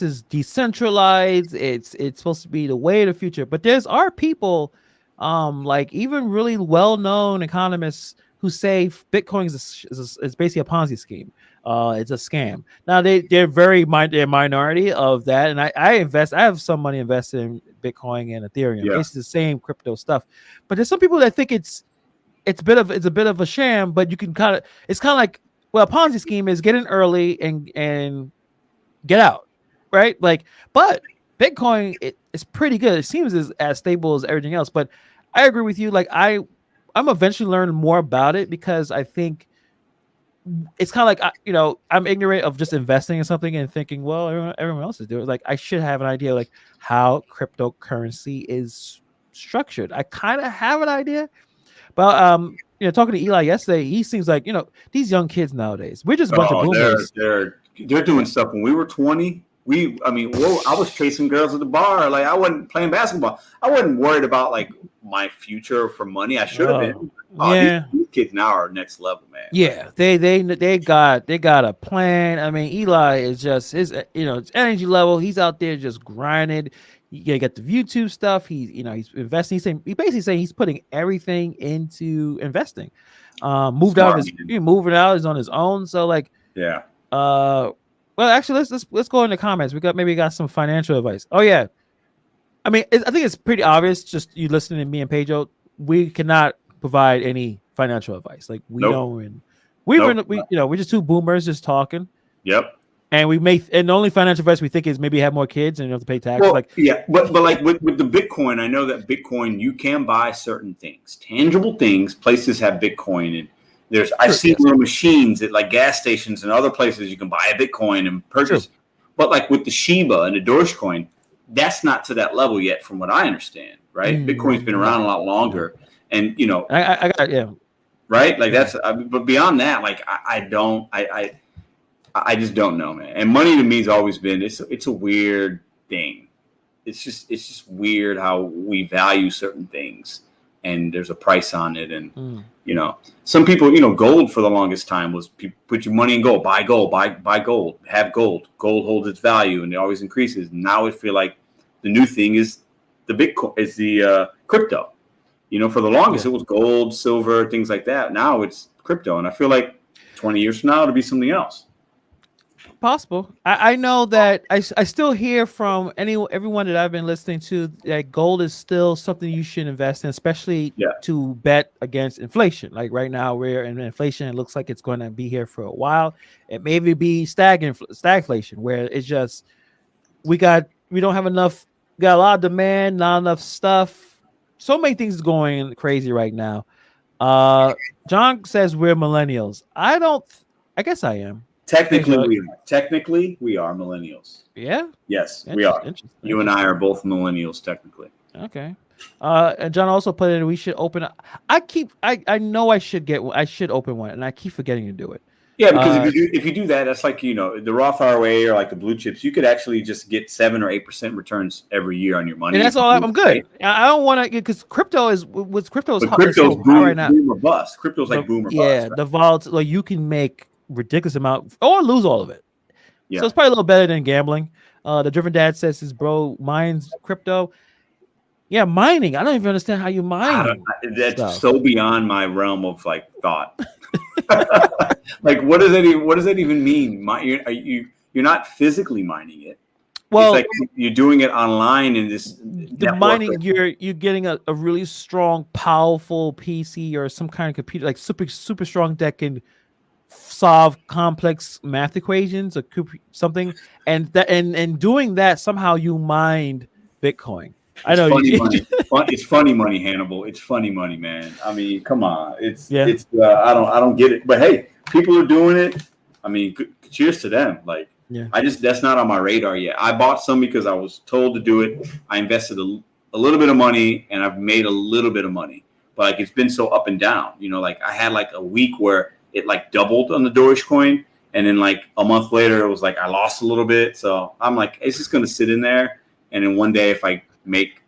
is decentralized. It's supposed to be the way of the future. But are people like even really well-known economists who say Bitcoin is basically a Ponzi scheme. It's a scam. Now they're minority of that, and I invest. I have some money invested in Bitcoin and Ethereum. Yeah. It's the same crypto stuff. But there's some people that think it's a bit of a sham, but you can it's kind of like, well, a Ponzi scheme is get in early and get out, right? Like, but Bitcoin it's pretty good. It seems as stable as everything else. But I agree with you. Like I'm eventually learning more about it because I think it's kind of like I'm ignorant of just investing in something and thinking, well, everyone else is doing it. Like I should have an idea like how cryptocurrency is structured. I kind of have an idea, but talking to Eli yesterday, he seems like these young kids nowadays. We're just a bunch of boomers. They're doing stuff. When we were 20, I was chasing girls at the bar. Like I wasn't playing basketball. I wasn't worried about like my future for money. I should have been. Yeah, these kids now are next level, man. Yeah, they got a plan. I mean, Eli is just his energy level. He's out there just grinding. You got the YouTube stuff. He's investing. He's basically saying he's putting everything into investing. Moving out. He's on his own. So like, yeah. Well, actually, let's go in the comments. We got some financial advice. Oh yeah, I mean, I think it's pretty obvious. Just you listening to me and Pedro, we cannot provide any financial advice. Like we don't. We're just two boomers just talking. Yep. And the only financial advice we think is maybe have more kids and you have to pay taxes. Well, yeah, but like with the Bitcoin, I know that Bitcoin you can buy certain things, tangible things. Places have Bitcoin, and I've seen little machines at like gas stations and other places you can buy a Bitcoin and purchase. True. But like with the Shiba and the Dogecoin, that's not to that level yet, from what I understand. Right? Bitcoin's been around a lot longer, and I got right? Like that's, but beyond that, like I just don't know, man. And money to me has always been, it's a weird thing. It's just weird how we value certain things, and there's a price on it. And some people, gold for the longest time was put your money in gold, buy gold, buy gold, have gold. Gold holds its value, and it always increases. Now I feel like the new thing is the Bitcoin, is the crypto. For the longest, it was gold, silver, things like that. Now it's crypto. And I feel like 20 years from now, it'll be something else. Possible. I know that I still hear from everyone that I've been listening to that gold is still something you should invest in, especially to bet against inflation. Like right now, we're in inflation. It looks like it's going to be here for a while. It maybe be stagflation, where it's just we don't have enough. We got a lot of demand, not enough stuff. So many things going crazy right now. John says we're millennials. I guess I am. Technically, we are millennials. Yeah. Yes, we are. You and I are both millennials, technically. Okay. And John also put in we should open. I know I should open one, and I keep forgetting to do it. Yeah, because if you do that, that's like the Roth IRA or like the blue chips. You could actually just get 7 or 8% returns every year on your money. And that's all. I'm good. I don't want to because crypto is crypto's boom right now. Boom or bust. Crypto's like boom or bust. Yeah, right? The volatile. Like you can make ridiculous amount or lose all of it. Yeah. So it's probably a little better than gambling. The Driven Dad says his bro mines crypto. Yeah, mining. I don't even understand how you mine. That's stuff. So beyond my realm of like thought. Like what does that even mean? You're not physically mining it. Well, it's like you're doing it online in this. The mining, you're getting a really strong, powerful PC or some kind of computer, like super strong that can solve complex math equations or something, and doing that somehow you mined Bitcoin. I know it's funny money, Hannibal. It's funny money, man. I mean, come on. I don't get it, but hey, people are doing it. I mean, cheers to them. Like, that's not on my radar yet. I bought some because I was told to do it. I invested a little bit of money, and I've made a little bit of money. But like, it's been so up and down. Like I had like a week where it like doubled on the Dogecoin, and then like a month later, it was like I lost a little bit. So I'm like, it's just gonna sit in there, and then one day if I make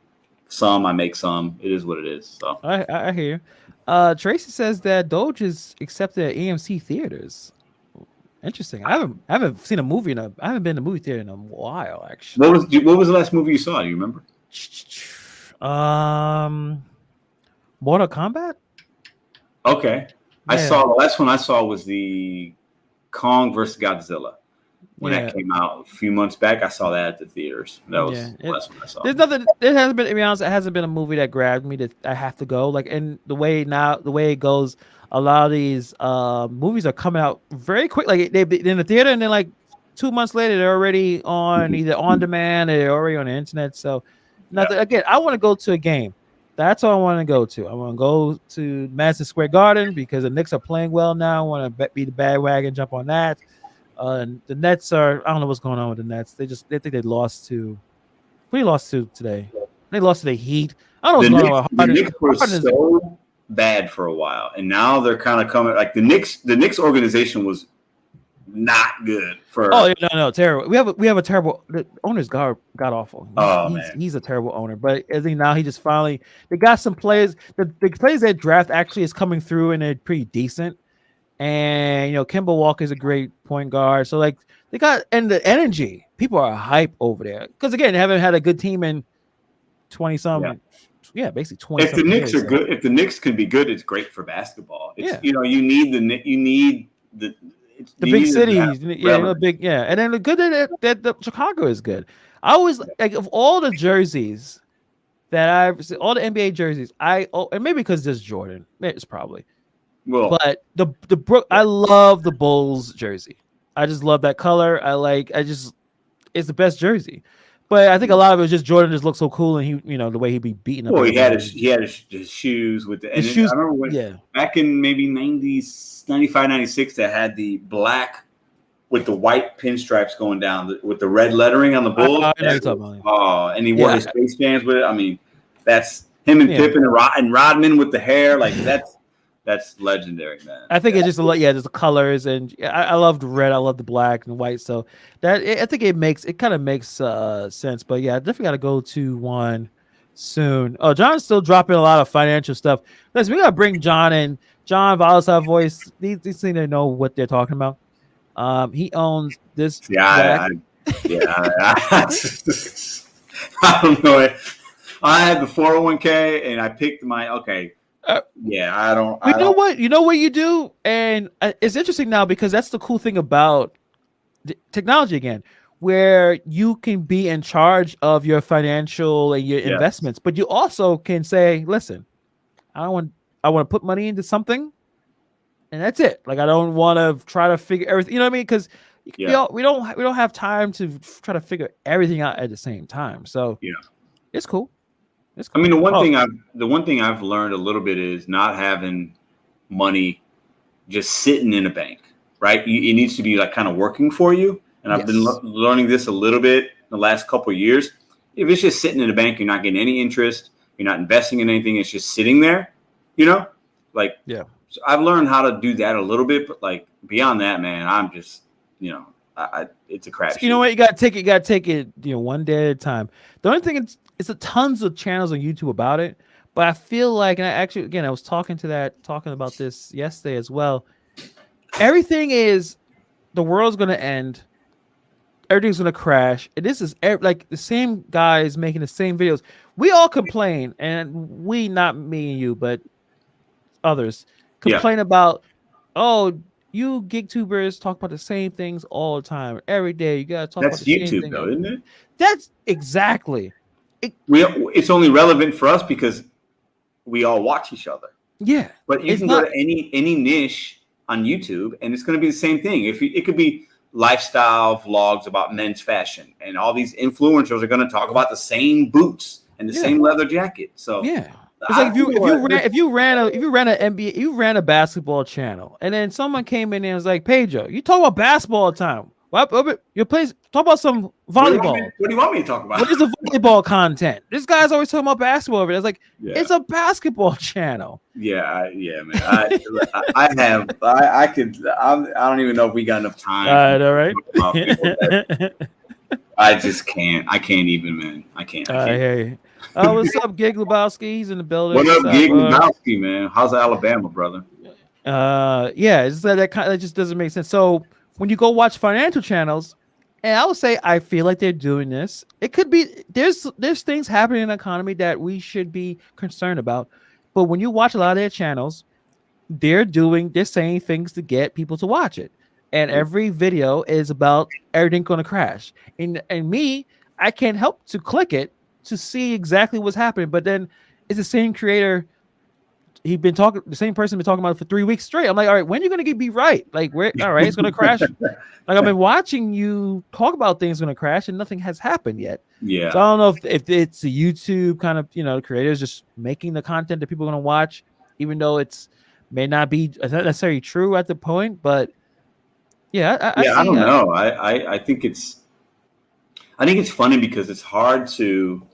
some, I make some. It is what it is. So I hear you. Tracy says that Doge is accepted at AMC theaters. Interesting. I haven't seen a movie I haven't been to a movie theater in a while, actually. What was the last movie you saw? Do you remember? Mortal Kombat. Okay. Yeah. The last one I saw was the Kong versus Godzilla. when that came out a few months back. I saw that at the theaters. That was the last one I saw. There's nothing. There hasn't been. To be honest, it hasn't been a movie that grabbed me that I have to go. Like, and the way it goes, a lot of these movies are coming out very quick. Like they've been in the theater, and then like 2 months later, they're already on either on demand or they're already on the internet. So, nothing. Again, I want to go to a game. That's all I want to go to. I want to go to Madison Square Garden because the Knicks are playing well now. I want to be the bandwagon, jump on that. The Nets are. I don't know what's going on with the Nets. They think they lost to. Who they lost to today? They lost to the Heat. I don't know what's going on. The Knicks were so bad for a while, and now they're kind of coming. Like the Knicks organization was not good for. Oh no, terrible. We have a terrible. The owner's got awful. He's a terrible owner. But I think now he just finally they got some players. The players they draft actually is coming through and they're pretty decent. And Kemba Walker is a great point guard. So like they got and the energy. People are hype over there because again they haven't had a good team in 20-some. Yeah, basically 20. If the Knicks are good, if the Knicks can be good, it's great for basketball. It's, you need the big cities, and then the good that the Chicago is good. I always like of all the jerseys that I've seen, all the NBA jerseys, and maybe because there's Jordan, it's probably. Well, but I love the Bulls jersey. I just love that color. It's the best jersey. But I think a lot of it was just Jordan just looked so cool, and he, the way he'd be beating up. Well, he had his shoes with the shoes. I remember back in maybe 90s, 95, 96, that had the black with the white pinstripes going down with the red lettering on the Bulls. And he wore his Space Jams with it. I mean, that's him and Pippen and Rodman with the hair. Like that's legendary, man. I think it's just just the colors, and I loved red. I love the black and white. So I think it kind of makes sense. But yeah, I definitely got to go to one soon. Oh, John's still dropping a lot of financial stuff. Listen, we got to bring John in. John, volatile voice. These seem to know what they're talking about. He owns this. I don't know it. I had the 401k and I picked my You know what you do, and it's interesting now because that's the cool thing about technology again, where you can be in charge of your financial and your investments, but you also can say, "Listen, I want to put money into something, and that's it. Like I don't want to try to figure everything. You know what I mean? Because we don't have time to try to figure everything out at the same time. So it's cool. I mean, the one thing I've learned a little bit is not having money just sitting in a bank, right? It needs to be like kind of working for you. And I've been learning this a little bit the last couple of years. If it's just sitting in a bank, you're not getting any interest. You're not investing in anything. It's just sitting there, So I've learned how to do that a little bit, but like beyond that, man, I'm just, it's a crap. You know what? You got to take it, one day at a time. The only thing it's a tons of channels on YouTube about it, but I feel like, and I was talking about this yesterday as well. Everything is, the world's going to end. Everything's going to crash. And this is like the same guys making the same videos. We all complain, and not me and you, but others complain about, you gig tubers talk about the same things all the time. Every day you gotta talk about the YouTube, same thing. Though, isn't it? That's exactly. It's only relevant for us because we all watch each other. Yeah. But you can go to any niche on YouTube and it's gonna be the same thing. It could be lifestyle vlogs about men's fashion, and all these influencers are gonna talk about the same boots and the same leather jacket. So it's like if you ran a basketball channel, and then someone came in and was like, Pedro, you talk about basketball all the time. Your place talk about some volleyball. What do you want me to talk about? What is the volleyball content? This guy's always talking about basketball over there. It's like it's a basketball channel. Man. I don't even know if we got enough time. All right. I just can't. I can't even, man. I can't. Hey. What's up, Gig Lebowski? He's in the building. What up, Gig Lebowski, man? How's Alabama, brother? It's that just doesn't make sense. So when you go watch financial channels, and I would say I feel like they're doing this. It could be there's things happening in the economy that we should be concerned about. But when you watch a lot of their channels, they're saying things to get people to watch it. and every video is about everything going to crash. And me, I can't help to click it to see exactly what's happening. But then it's the same creator. The same person been talking about it for 3 weeks straight. I'm like, all right, when are you going to be right? Like, all right, it's going to crash. Like, I've been watching you talk about things going to crash and nothing has happened yet. Yeah. So I don't know if it's a YouTube kind of, creators just making the content that people are going to watch, even though it's may not be necessarily true at the point. But yeah, I don't know. I think it's funny because it's hard to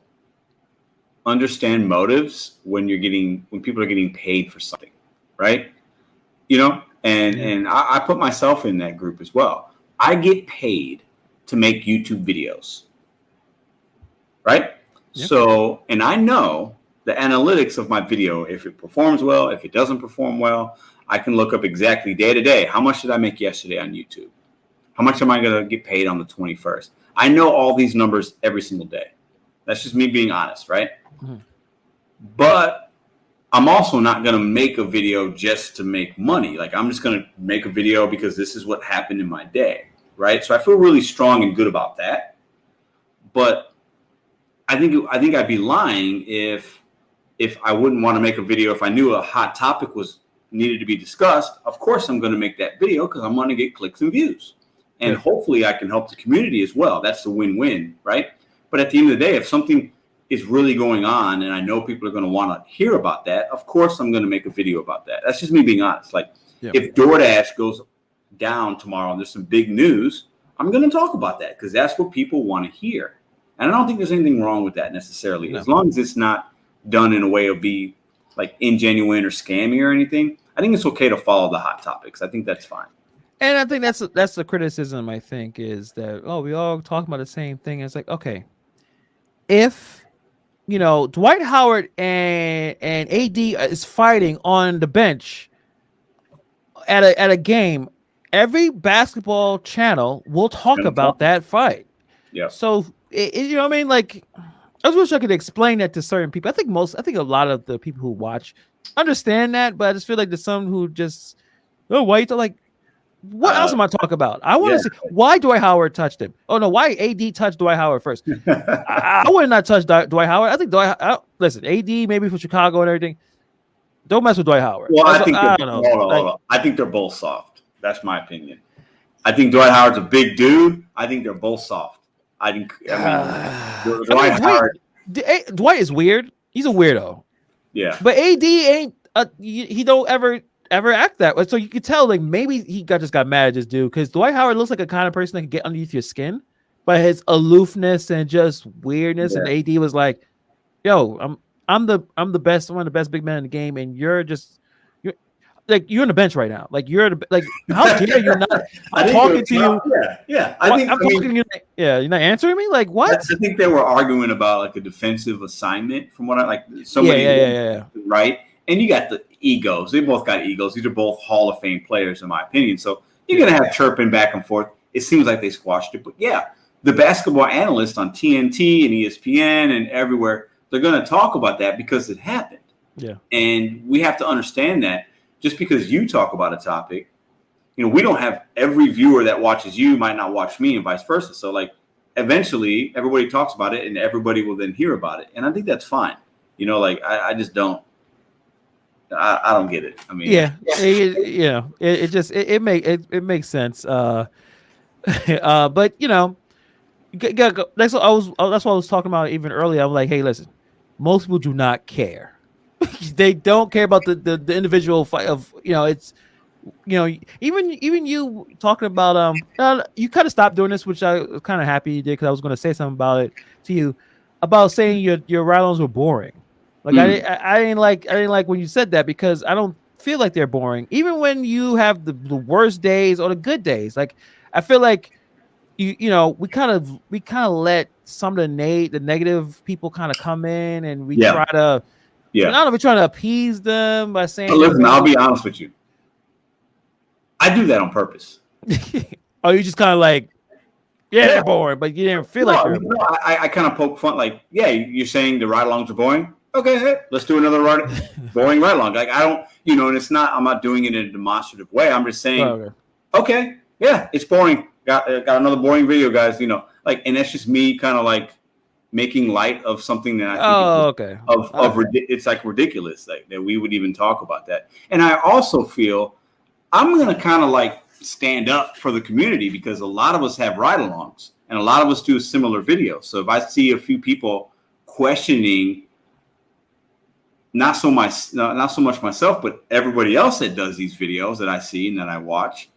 understand motives when people are getting paid for something, right? And I put myself in that group as well. I get paid to make YouTube videos, right? Yep. So, and I know the analytics of my video, if it performs well, if it doesn't perform well, I can look up exactly day to day. How much did I make yesterday on YouTube? How much am I going to get paid on the 21st? I know all these numbers every single day. That's just me being honest, right? Mm-hmm. But I'm also not going to make a video just to make money. Like, I'm just going to make a video because this is what happened in my day, right? So I feel really strong and good about that. But I think I'd be lying if I wouldn't want to make a video if I knew a hot topic needed to be discussed. Of course, I'm going to make that video because I'm going to get clicks and views. And hopefully I can help the community as well. That's the win-win, right? But at the end of the day, if something is really going on and I know people are going to want to hear about that, of course I'm going to make a video about that. That's just me being honest. Like, if DoorDash goes down tomorrow and there's some big news, I'm going to talk about that because that's what people want to hear. And I don't think there's anything wrong with that necessarily. As long as it's not done in a way of be like ingenuine or scammy or anything, I think it's okay to follow the hot topics. I think that's fine. And I think that's the criticism, I think, is that, we all talk about the same thing. It's like, okay, if, Dwight Howard and AD is fighting on the bench at a game, every basketball channel will talk about that fight. Yeah. So, you know what I mean? Like, I wish I could explain that to certain people. I think a lot of the people who watch understand that, but I just feel like there's some who just, why you like, what else am I talking about? I want to see why Dwight Howard touched him. Oh no, why AD touched Dwight Howard first? I would not touch Dwight Howard. I think listen, AD maybe for Chicago and everything. Don't mess with Dwight Howard. Well, I don't know. I think they're both soft. That's my opinion. I think Dwight Howard's a big dude. I think they're both soft. Dwight Howard. Dwight is weird. He's a weirdo. Yeah. But AD ain't. He don't ever act that way. So you could tell, like, maybe he just got mad at this dude because Dwight Howard looks like a kind of person that can get underneath your skin by his aloofness and just weirdness. Yeah. And AD was like, "Yo, I'm the best, one of the best big men in the game, and you're on the bench right now. Like how dare you not? I'm talking to you. Yeah. I'm talking to you. Yeah, you're not answering me. Like what? I think they were arguing about like a defensive assignment from what I like. Somebody, yeah. Right. And you got the egos. They both got egos. These are both Hall of Fame players, in my opinion. So you're going to have chirping back and forth. It seems like they squashed it. But, the basketball analysts on TNT and ESPN and everywhere, they're going to talk about that because it happened. Yeah. And we have to understand that just because you talk about a topic, we don't have every viewer that watches you might not watch me and vice versa. So, like, eventually everybody talks about it and everybody will then hear about it. And I think that's fine. I just don't. I don't get it. I mean, it makes sense. But that's what I was talking about even earlier. I'm like, hey, listen, most people do not care. They don't care about the individual fight of it's even you talking about you kind of stopped doing this, which I was kind of happy you did because I was going to say something about it to you about saying your ride-ons were boring. Like I didn't like when you said that because I don't feel like they're boring. Even when you have the worst days or the good days, like I feel like we kind of let some of the negative people kind of come in and we try to I don't know, we're trying to appease them by saying. Listen, I'll be honest with you. I do that on purpose. Oh, you just kind of like. Yeah, they're boring, but you didn't feel like they're boring. I kind of poke fun, like, you're saying the ride-alongs are boring? Okay, hey, let's do another boring ride-along. Like, I don't, and it's not, I'm not doing it in a demonstrative way. I'm just saying, okay, Yeah, it's boring. Got another boring video, guys. You know, like, and that's just me kind of like making light of something that I think it's like ridiculous, like that we would even talk about that. And I also feel I'm gonna kind of like stand up for the community because a lot of us have ride-alongs and a lot of us do a similar video. So if I see a few people questioning not so much myself, but everybody else that does these videos that I see and that I watch,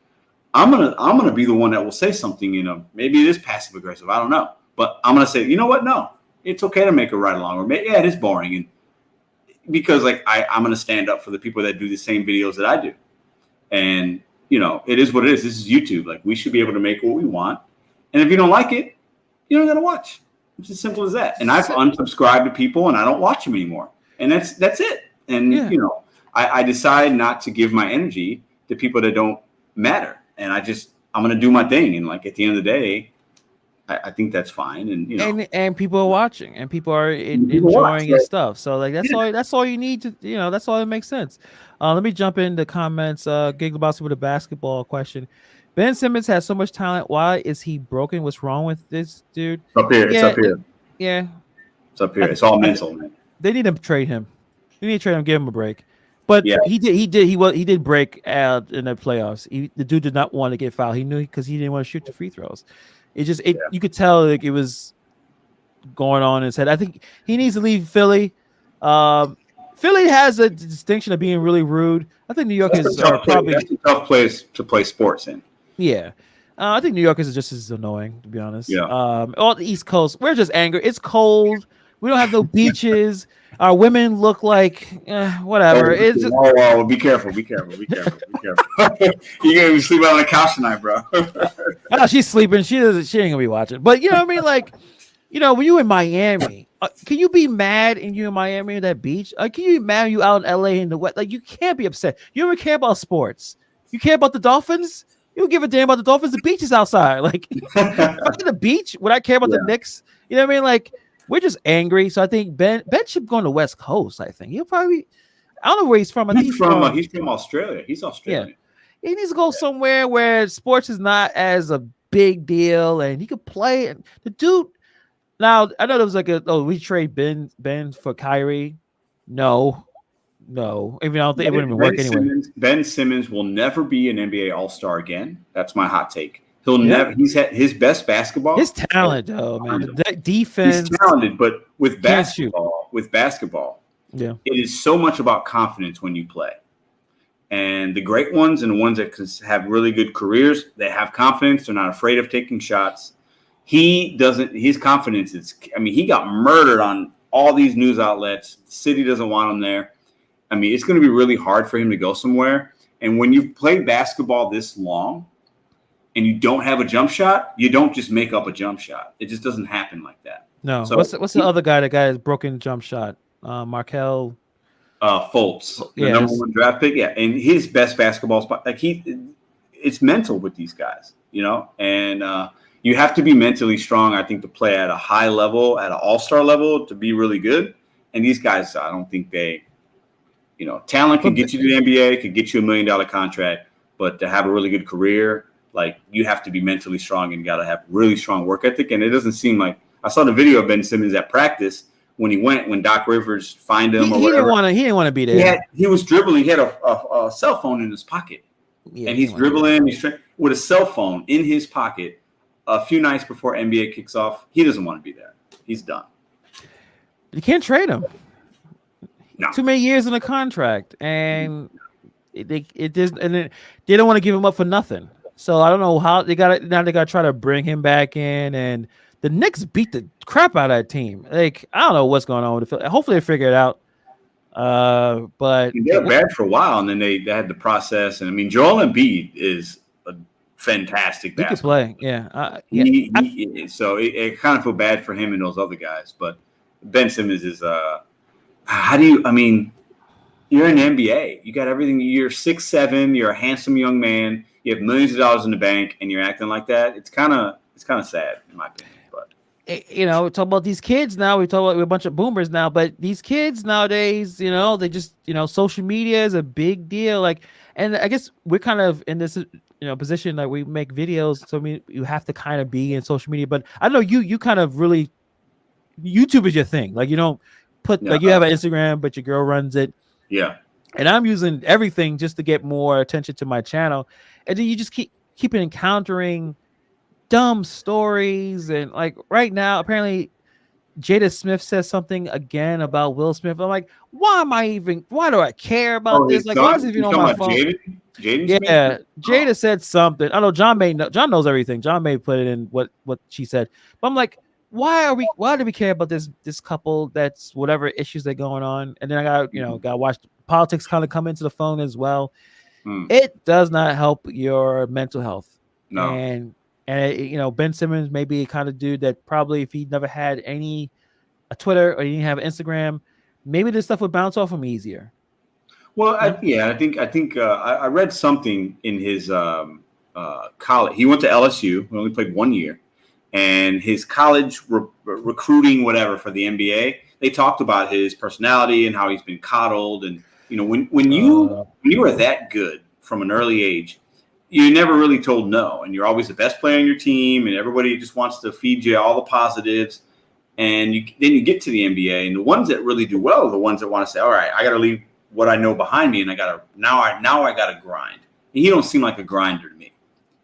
I'm gonna be the one that will say something, you know, maybe it is passive aggressive, I don't know. But I'm gonna say, you know what? No, it's okay to make a ride along, or yeah, it is boring, and because like I'm gonna stand up for the people that do the same videos that I do, and you know, it is what it is. This is YouTube. Like, we should be able to make what we want, and if you don't like it, you don't gotta watch. It's as simple as that. And I've unsubscribed to people, and I don't watch them anymore, and that's it. And you know, I decide not to give my energy to people that don't matter, and I'm gonna do my thing, and like at the end of the day, I think that's fine, and you know, and people are watching, and people are enjoying your stuff. So like that's all you need to, you know, that's all that makes sense. Let me jump in the comments. Giggle Boss with a basketball question. Ben Simmons has so much talent. Why is he broken? What's wrong with this dude? Up here, it's up here. It's up here. It's all mental, man. They need to trade him. They need to trade him. Give him a break. But he did break out in the playoffs. The dude did not want to get fouled. He knew because he didn't want to shoot the free throws. You could tell like it was going on in his head. I think he needs to leave Philly. Philly has a distinction of being really rude. I think New York is probably a tough place to play sports in. Yeah. I think New Yorkers are just as annoying, to be honest. Yeah. All the East Coast, we're just angry. It's cold. We don't have no beaches. Our women look like whatever. It's just... Oh, be careful. Be careful. You're gonna be sleeping on the couch tonight, bro. Oh, she's sleeping. She ain't gonna be watching. But you know what I mean? Like, you know, when you in Miami, can you be mad and you in Miami at that beach? Can you be mad when you out in LA in the wet? Like, you can't be upset. You ever care about sports? You care about the Dolphins? You don't give a damn about the Dolphins. The beach is outside. Like, if I'm at the beach, would I care about the Knicks? You know what I mean? Like, we're just angry. So I think Ben should go on the West Coast. I think he'll probably. I don't know where he's from. I think he's from Australia. He's Australian. Yeah. He needs to go somewhere where sports is not as a big deal, and he could play. And the dude. Now I know there was like we trade Ben for Kyrie. No. Even I don't think it wouldn't even work anyway. Ben Simmons will never be an NBA All-Star again. That's my hot take. He'll never. He's had his best basketball. His talent, though, man. That defense. He's talented, but with basketball, it is so much about confidence when you play. And the great ones and the ones that have really good careers, they have confidence. They're not afraid of taking shots. He doesn't. His confidence is. I mean, he got murdered on all these news outlets. The city doesn't want him there. I mean, it's going to be really hard for him to go somewhere. And when you've played basketball this long, and you don't have a jump shot, you don't just make up a jump shot. It just doesn't happen like that. No. So, what's the other guy? The guy has broken jump shot. Markelle Fultz, the number one draft pick. Yeah, and his best basketball spot. Like it's mental with these guys, you know. And you have to be mentally strong, I think, to play at a high level, at an all-star level, to be really good. And these guys, I don't think they, you know, talent can get you to the NBA, could get you $1 million contract, but to have a really good career. Like, you have to be mentally strong and got to have really strong work ethic. And it doesn't seem like – I saw the video of Ben Simmons at practice when Doc Rivers fined him. He didn't want to be there. He was dribbling. He had a cell phone in his pocket. Yeah, and he's dribbling. He's with a cell phone in his pocket a few nights before NBA kicks off. He doesn't want to be there. He's done. You can't trade him. No. Too many years in a contract. And they don't want to give him up for nothing. So I don't know how they got to try to bring him back in, and the Knicks beat the crap out of that team. Like, I don't know what's going on with it. Hopefully they figure it out. But they were bad for a while, and then they had the process. And I mean, Joel Embiid is a fantastic basketball. He can play, yeah. So it kind of feel bad for him and those other guys. But Ben Simmons is you're in the NBA. You got everything. You're 6'7". You're a handsome young man. You have millions of dollars in the bank, and you're acting like that. It's kind of sad, in my opinion. But you know, we talk about these kids now. We talk about we're a bunch of boomers now, but these kids nowadays, you know, they just, you know, social media is a big deal. Like, and I guess we're kind of in this, you know, position that we make videos, so you have to kind of be in social media. But I know you kind of really YouTube is your thing. Like, you don't put like you have an Instagram, but your girl runs it. Yeah. And I'm using everything just to get more attention to my channel, and then you just keep encountering dumb stories. And like right now, apparently Jada Smith says something again about Will Smith. I'm like, why do I care about this? Like, why is it even on my phone? Jaden yeah, Smith? Jada said something. I know John knows everything. John May put it in what she said. But I'm like, why do we care about this couple that's whatever issues they're going on? And then I got watch politics kind of come into the phone as well. It does not help your mental health. No. And you know, Ben Simmons may be a kind of dude that probably if he never had a Twitter or he didn't have Instagram, maybe this stuff would bounce off him easier. Well, I think I read something in his college. He went to LSU. He only played 1 year, and his college recruiting, whatever, for the NBA. They talked about his personality and how he's been coddled, and you know, when you are that good from an early age, you're never really told no, and you're always the best player on your team, and everybody just wants to feed you all the positives. And then you get to the NBA, and the ones that really do well are the ones that want to say, all right, I got to leave what I know behind me, and I got to now I got to grind. And he don't seem like a grinder to me,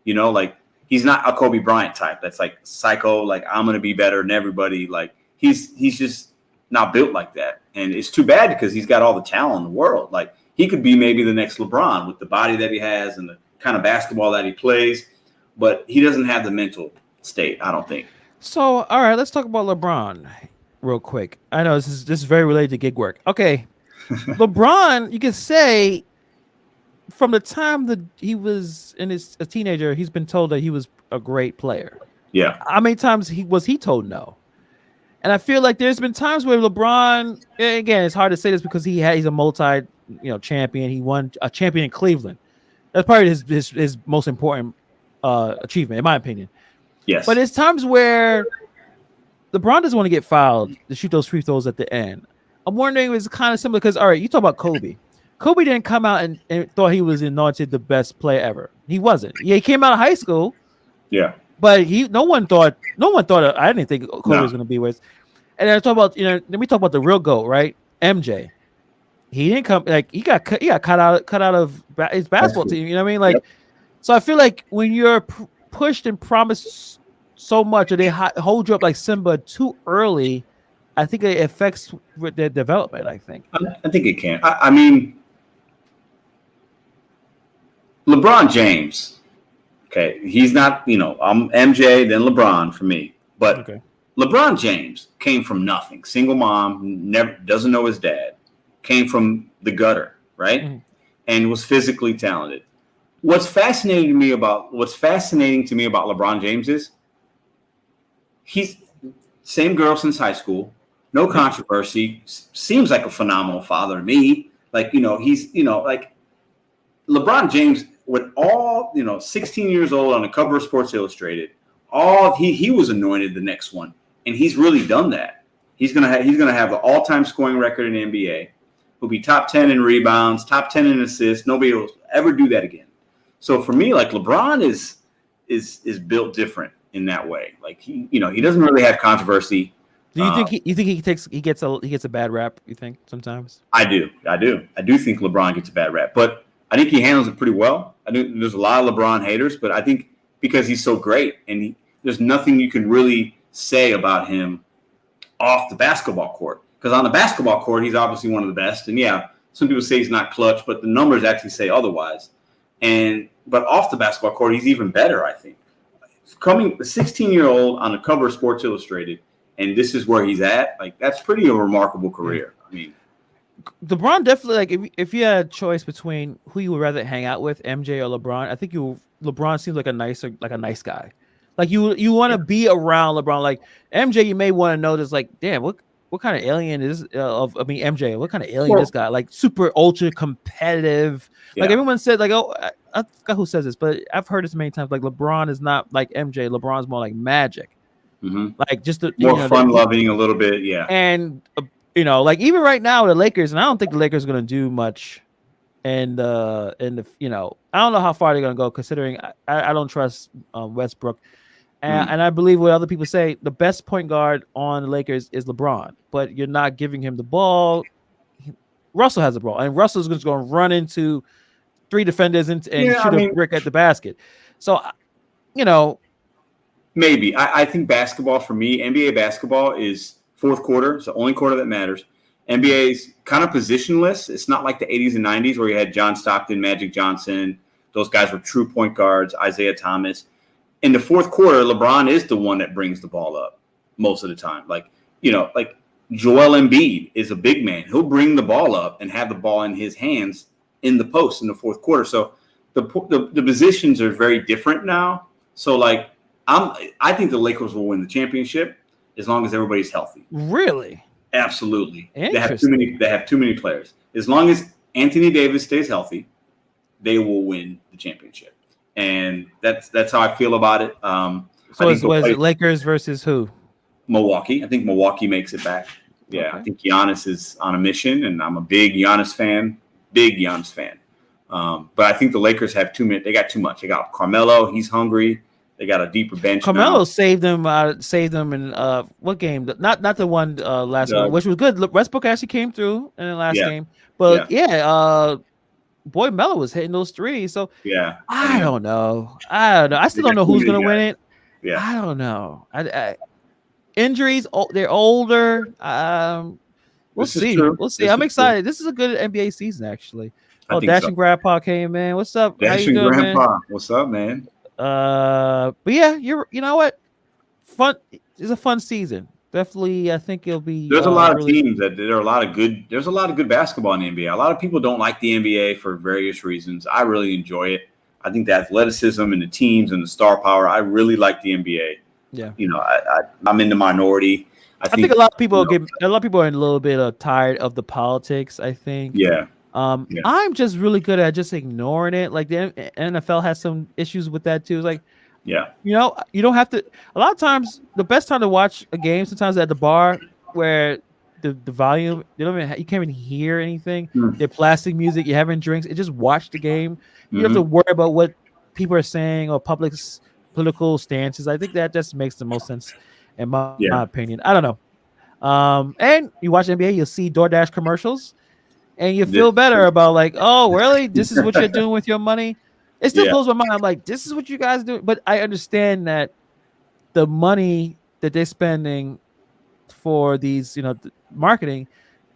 you know, like he's not a Kobe Bryant type. That's like psycho, like I'm going to be better than everybody. Like he's just not built like that. And it's too bad because he's got all the talent in the world. Like he could be maybe the next LeBron with the body that he has and the kind of basketball that he plays, but he doesn't have the mental state, I don't think. So, all right, let's talk about LeBron real quick. I know this is very related to gig work. Okay. LeBron, you could say from the time that he was a teenager, he's been told that he was a great player. Yeah. How many times was he told no? And I feel like there's been times where LeBron, again, it's hard to say this because he's a multi, champion. He won a champion in Cleveland. That's probably his most important achievement, in my opinion. Yes. But there's times where LeBron doesn't want to get fouled to shoot those free throws at the end. I'm wondering if it's kind of similar because, all right, you talk about Kobe. Kobe didn't come out and thought he was anointed the best player ever. He wasn't. Yeah, he came out of high school. Yeah. But no one thought. I didn't think Kobe was going to be with. And then I talk about, then we talk about the real GOAT, right? MJ. He didn't come he got cut out of his basketball team. You know what I mean? Like, so I feel like when you're pushed and promised so much, or they hold you up like Simba too early, I think it affects their development. I think it can. I mean, LeBron James. Okay, he's not. I'm MJ, then LeBron for me. But okay. LeBron James came from nothing. Single mom, never doesn't know his dad. Came from the gutter, right? Mm-hmm. And was physically talented. What's fascinating to me about LeBron James is he's same girl since high school, no controversy, seems like a phenomenal father to me. Like, he's, like LeBron James with all, 16 years old on the cover of Sports Illustrated, he was anointed the next one. And he's really done that. He's going to have the all-time scoring record in the NBA. He'll be top 10 in rebounds, top 10 in assists. Nobody will ever do that again. So for me, like LeBron is built different in that way. Like he doesn't really have controversy. Do you think he gets a bad rap? You think sometimes? I do think LeBron gets a bad rap, but I think he handles it pretty well. I think there's a lot of LeBron haters, but I think because he's so great and there's nothing you can really say about him off the basketball court. Because on the basketball court, he's obviously one of the best. And yeah, some people say he's not clutch, but the numbers actually say otherwise. But off the basketball court, he's even better, I think. Coming a 16-year-old on the cover of Sports Illustrated, and this is where he's at, like that's pretty a remarkable career. I mean, LeBron definitely, like if you had a choice between who you would rather hang out with, MJ or LeBron, I think LeBron seems like a nice guy. Like you want to be around LeBron. Like MJ, you may want to notice, like, damn, what kind of alien is MJ? What kind of alien this guy? Like super ultra competitive. Yeah. Like everyone said, like, oh, I forgot who says this, but I've heard this many times. Like LeBron is not like MJ. LeBron's more like Magic. Like just the more fun loving a little bit, yeah. And like even right now the Lakers, and I don't think the Lakers are going to do much. And I don't know how far they're going to go, considering I don't trust Westbrook. And I believe what other people say, the best point guard on the Lakers is LeBron, but you're not giving him the ball. Russell has the ball, and Russell's just going to run into 3 defenders and shoot a brick at the basket. So, maybe. I think basketball, for me, NBA basketball is fourth quarter. It's the only quarter that matters. NBA is kind of positionless. It's not like the 80s and 90s where you had John Stockton, Magic Johnson. Those guys were true point guards, Isaiah Thomas. In the fourth quarter, LeBron is the one that brings the ball up most of the time. Like Joel Embiid is a big man. He'll bring the ball up and have the ball in his hands in the post in the fourth quarter. So the positions are very different now. So I think the Lakers will win the championship as long as everybody's healthy. Really? Absolutely. They have too many players. As long as Anthony Davis stays healthy, they will win the championship. And that's how I feel about it. So is it Lakers versus who? Milwaukee. I think Milwaukee makes it back. Yeah, okay. I think Giannis is on a mission, and I'm a big Giannis fan. But I think the Lakers have too many. They got too much. They got Carmelo. He's hungry. They got a deeper bench. Carmelo saved them in what game? Not the one last one, which was good. Westbrook actually came through in the last game. But boy, Melo was hitting those threes. So I don't know. I still don't know who's going to win it. Yeah, I don't know. Injuries. They're older. We'll see. We'll see. I'm excited. This is a good NBA season, actually. Dashing Grandpa came in. What's up? Dashing Grandpa. Man? What's up, man? But yeah, you know what? Fun. It's a fun season. Definitely, I think it'll be. There's a lot of teams that there are a lot of good. There's a lot of good basketball in the NBA. A lot of people don't like the NBA for various reasons. I really enjoy it. I think the athleticism and the teams and the star power. I really like the NBA. Yeah. I'm in the minority. I think a lot of people are a little bit tired of the politics. I think. Yeah. I'm just really good at just ignoring it. Like the NFL has some issues with that too. It's like. Yeah. You don't have to. A lot of times, the best time to watch a game sometimes at the bar where the volume you can't even hear anything. They're plastic music. You're having drinks. You just watch the game. You don't have to worry about what people are saying or public's political stances. I think that just makes the most sense in my opinion. I don't know. And you watch NBA, you'll see DoorDash commercials, and you feel better about oh, really? This is what you're doing with your money. It still blows my mind. I'm like, this is what you guys do. But I understand that the money that they're spending for these, marketing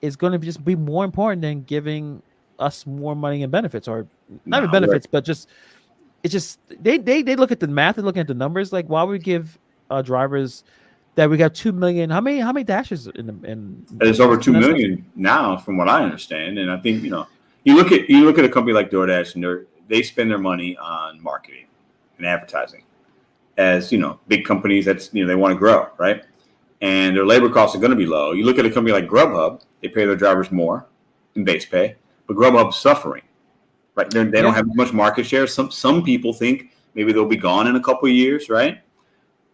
is going to just be more important than giving us more money and benefits, or not even benefits, but it's just they look at the math and look at the numbers. Like, why would we give drivers that we got 2 million? How many dashes in there's over 2 million now, from what I understand. And I think you look at a company like DoorDash, and they spend their money on marketing and advertising. As big companies, that's they want to grow, right? And their labor costs are going to be low. You look at a company like Grubhub; they pay their drivers more in base pay, but Grubhub's suffering, right? They don't have much market share. Some people think maybe they'll be gone in a couple of years, right?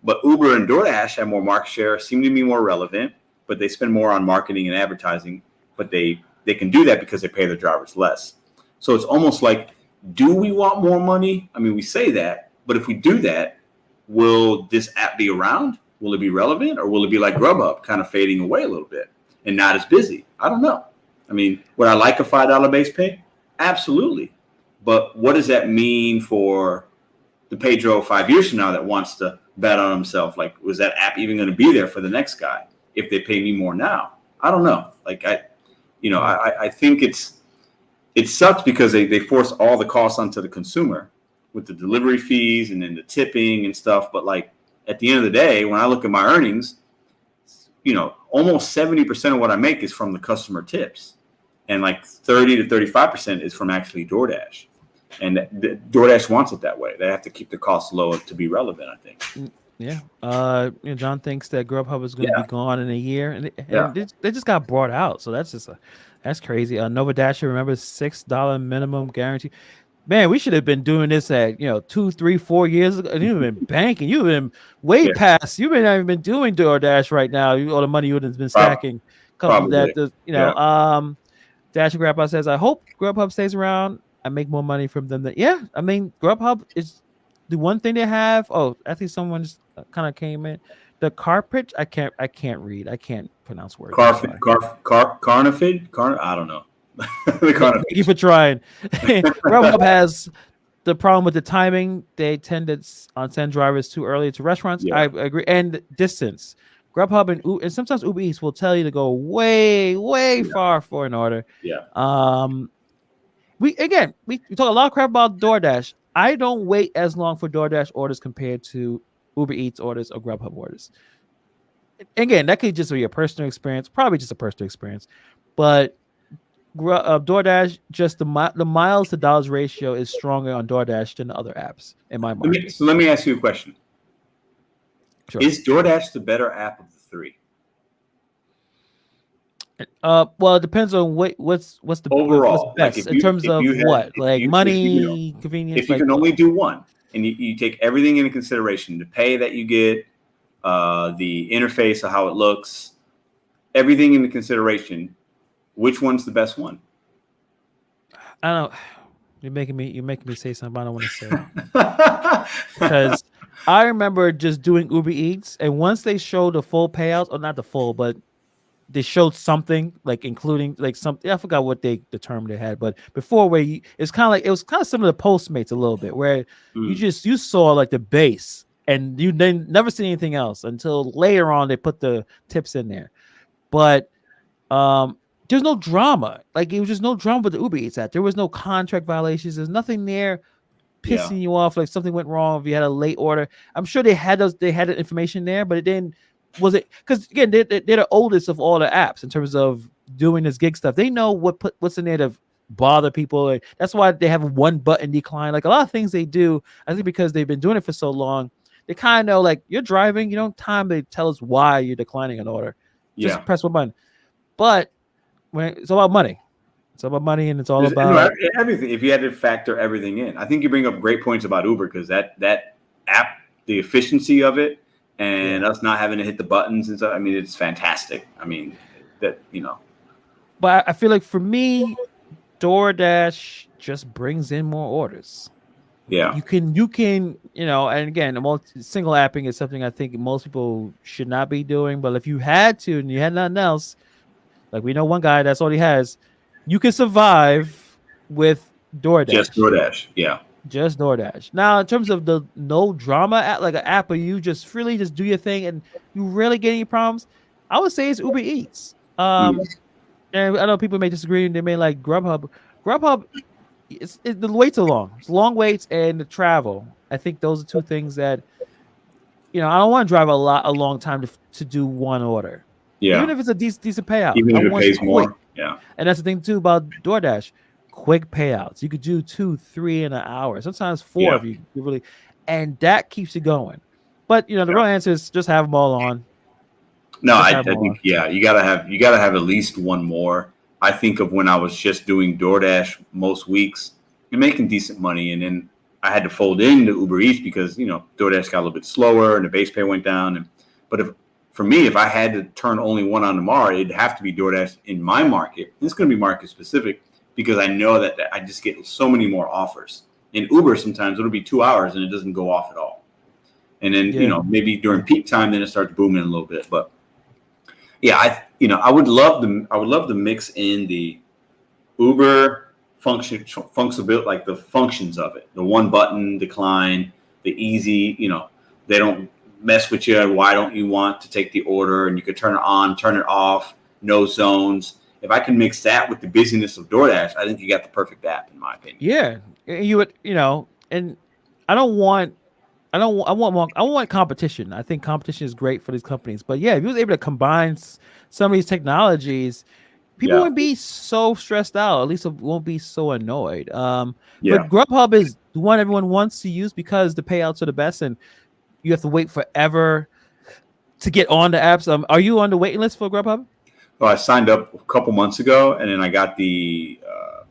But Uber and DoorDash have more market share, seem to be more relevant, but they spend more on marketing and advertising. But they can do that because they pay their drivers less. So it's almost like, do we want more money? I mean, we say that, but if we do that, will this app be around? Will it be relevant, or will it be like Grubhub, kind of fading away a little bit and not as busy? I don't know. I mean, would I like a $5 base pay? Absolutely. But what does that mean for the Pedro 5 years from now that wants to bet on himself? Like, was that app even going to be there for the next guy if they pay me more now? I don't know. Like, I think it sucks because they force all the costs onto the consumer with the delivery fees and then the tipping and stuff. But at the end of the day, when I look at my earnings, almost 70% of what I make is from the customer tips, and 30 to 35% is from actually DoorDash. And DoorDash wants it that way. They have to keep the costs low to be relevant, I think. Yeah. John thinks that Grubhub is going to be gone in a year, and they just got brought out. So that's crazy. Nova Dasher, remember, $6 minimum guarantee. Man, we should have been doing this at 2, 3, 4 years ago. You've been banking. You've been way past. You've been not even been doing DoorDash right now. All the money you would have been stacking. Couple Probably. that. Dash and Grandpa says, I hope Grubhub stays around. I make more money from them. I mean, Grubhub is the one thing they have. Oh, I think someone just kind of came in. The carpet. I can't read. I can't pronounce words. Carnifid. I don't know. Thank you for trying. Grubhub has the problem with the timing. They tend to send drivers too early to restaurants. I agree. And distance. Grubhub and sometimes Uber Eats will tell you to go way far for an order. Yeah. We talk a lot of crap about DoorDash. I don't wait as long for DoorDash orders compared to Uber Eats orders or Grubhub orders. Again, that could just be a personal experience, probably just a personal experience, but DoorDash, just the miles to dollars ratio is stronger on DoorDash than the other apps in my mind. So let me ask you a question. Sure. Is DoorDash the better app of the three? Well, it depends on what's the overall what's best in terms of what, like money, convenience. If you can only do one, and you take everything into consideration, the pay that you get, the interface of how it looks, everything into consideration, which one's the best one? I don't. You're making me say something I don't want to say. Because I remember just doing Uber Eats, and once they showed the full payouts, or not the full, but they showed something like including like something. I forgot what the term they had, but before where it was kind of similar to Postmates a little bit, where you saw like the base, and you then never see anything else until later on they put the tips in there. But there's no drama. Like it was just no drama with the Uber Eats app. There was no contract violations. There's nothing there pissing you off. Like something went wrong if you had a late order. I'm sure they had the information there, but it didn't. Was it because again they're the oldest of all the apps in terms of doing this gig stuff. They know what's in there to bother people. Like, that's why they have one button decline. Like a lot of things they do, I think because they've been doing it for so long, they kind of know like you're driving, you don't have time to tell us why you're declining an order. Just press one button. But when it's all about money. It's all about money, and it's all about everything. If you had to factor everything in, I think you bring up great points about Uber because that app, the efficiency of it, and us not having to hit the buttons and stuff. I mean, it's fantastic. I mean, But I feel like for me, DoorDash just brings in more orders. Yeah, you can, and again, single apping is something I think most people should not be doing. But if you had to and you had nothing else, like we know one guy that's all he has, you can survive with DoorDash. Just DoorDash, yeah. Just DoorDash. Now, in terms of the no drama app, like an app where you just freely just do your thing and you rarely get any problems, I would say it's Uber Eats. And I know people may disagree and they may like Grubhub. Grubhub, the waits are long. It's long waits and the travel. I think those are two things that, I don't want to drive a long time to do one order. Yeah. Even if it's a decent payout. Even if it pays more. Yeah. And that's the thing too about DoorDash. Quick payouts. You could do 2, 3 in an hour, sometimes 4 if you really, and that keeps you going. But the real answer is just have them all on. No, I think you gotta have at least one more. I think of when I was just doing DoorDash most weeks and making decent money, and then I had to fold into Uber Eats because DoorDash got a little bit slower and the base pay went down. But if I had to turn only one on tomorrow, it'd have to be DoorDash in my market. It's going to be market specific. Because I know that I just get so many more offers. In Uber, sometimes it'll be 2 hours and it doesn't go off at all. And then maybe during peak time, then it starts booming a little bit. But I would love to mix in the Uber functionality, like the functions of it, the one button decline, the easy. They don't mess with you. Why don't you want to take the order? And you could turn it on, turn it off, no zones. If I can mix that with the busyness of DoorDash, I think you got the perfect app, in my opinion. Yeah, you would, and I want competition. I think competition is great for these companies. But yeah, if you was able to combine some of these technologies, people wouldn't be so stressed out. At least it won't be so annoyed. But Grubhub is the one everyone wants to use because the payouts are the best, and you have to wait forever to get on the apps. Are you on the waiting list for Grubhub? Well, I signed up a couple months ago, and then I got the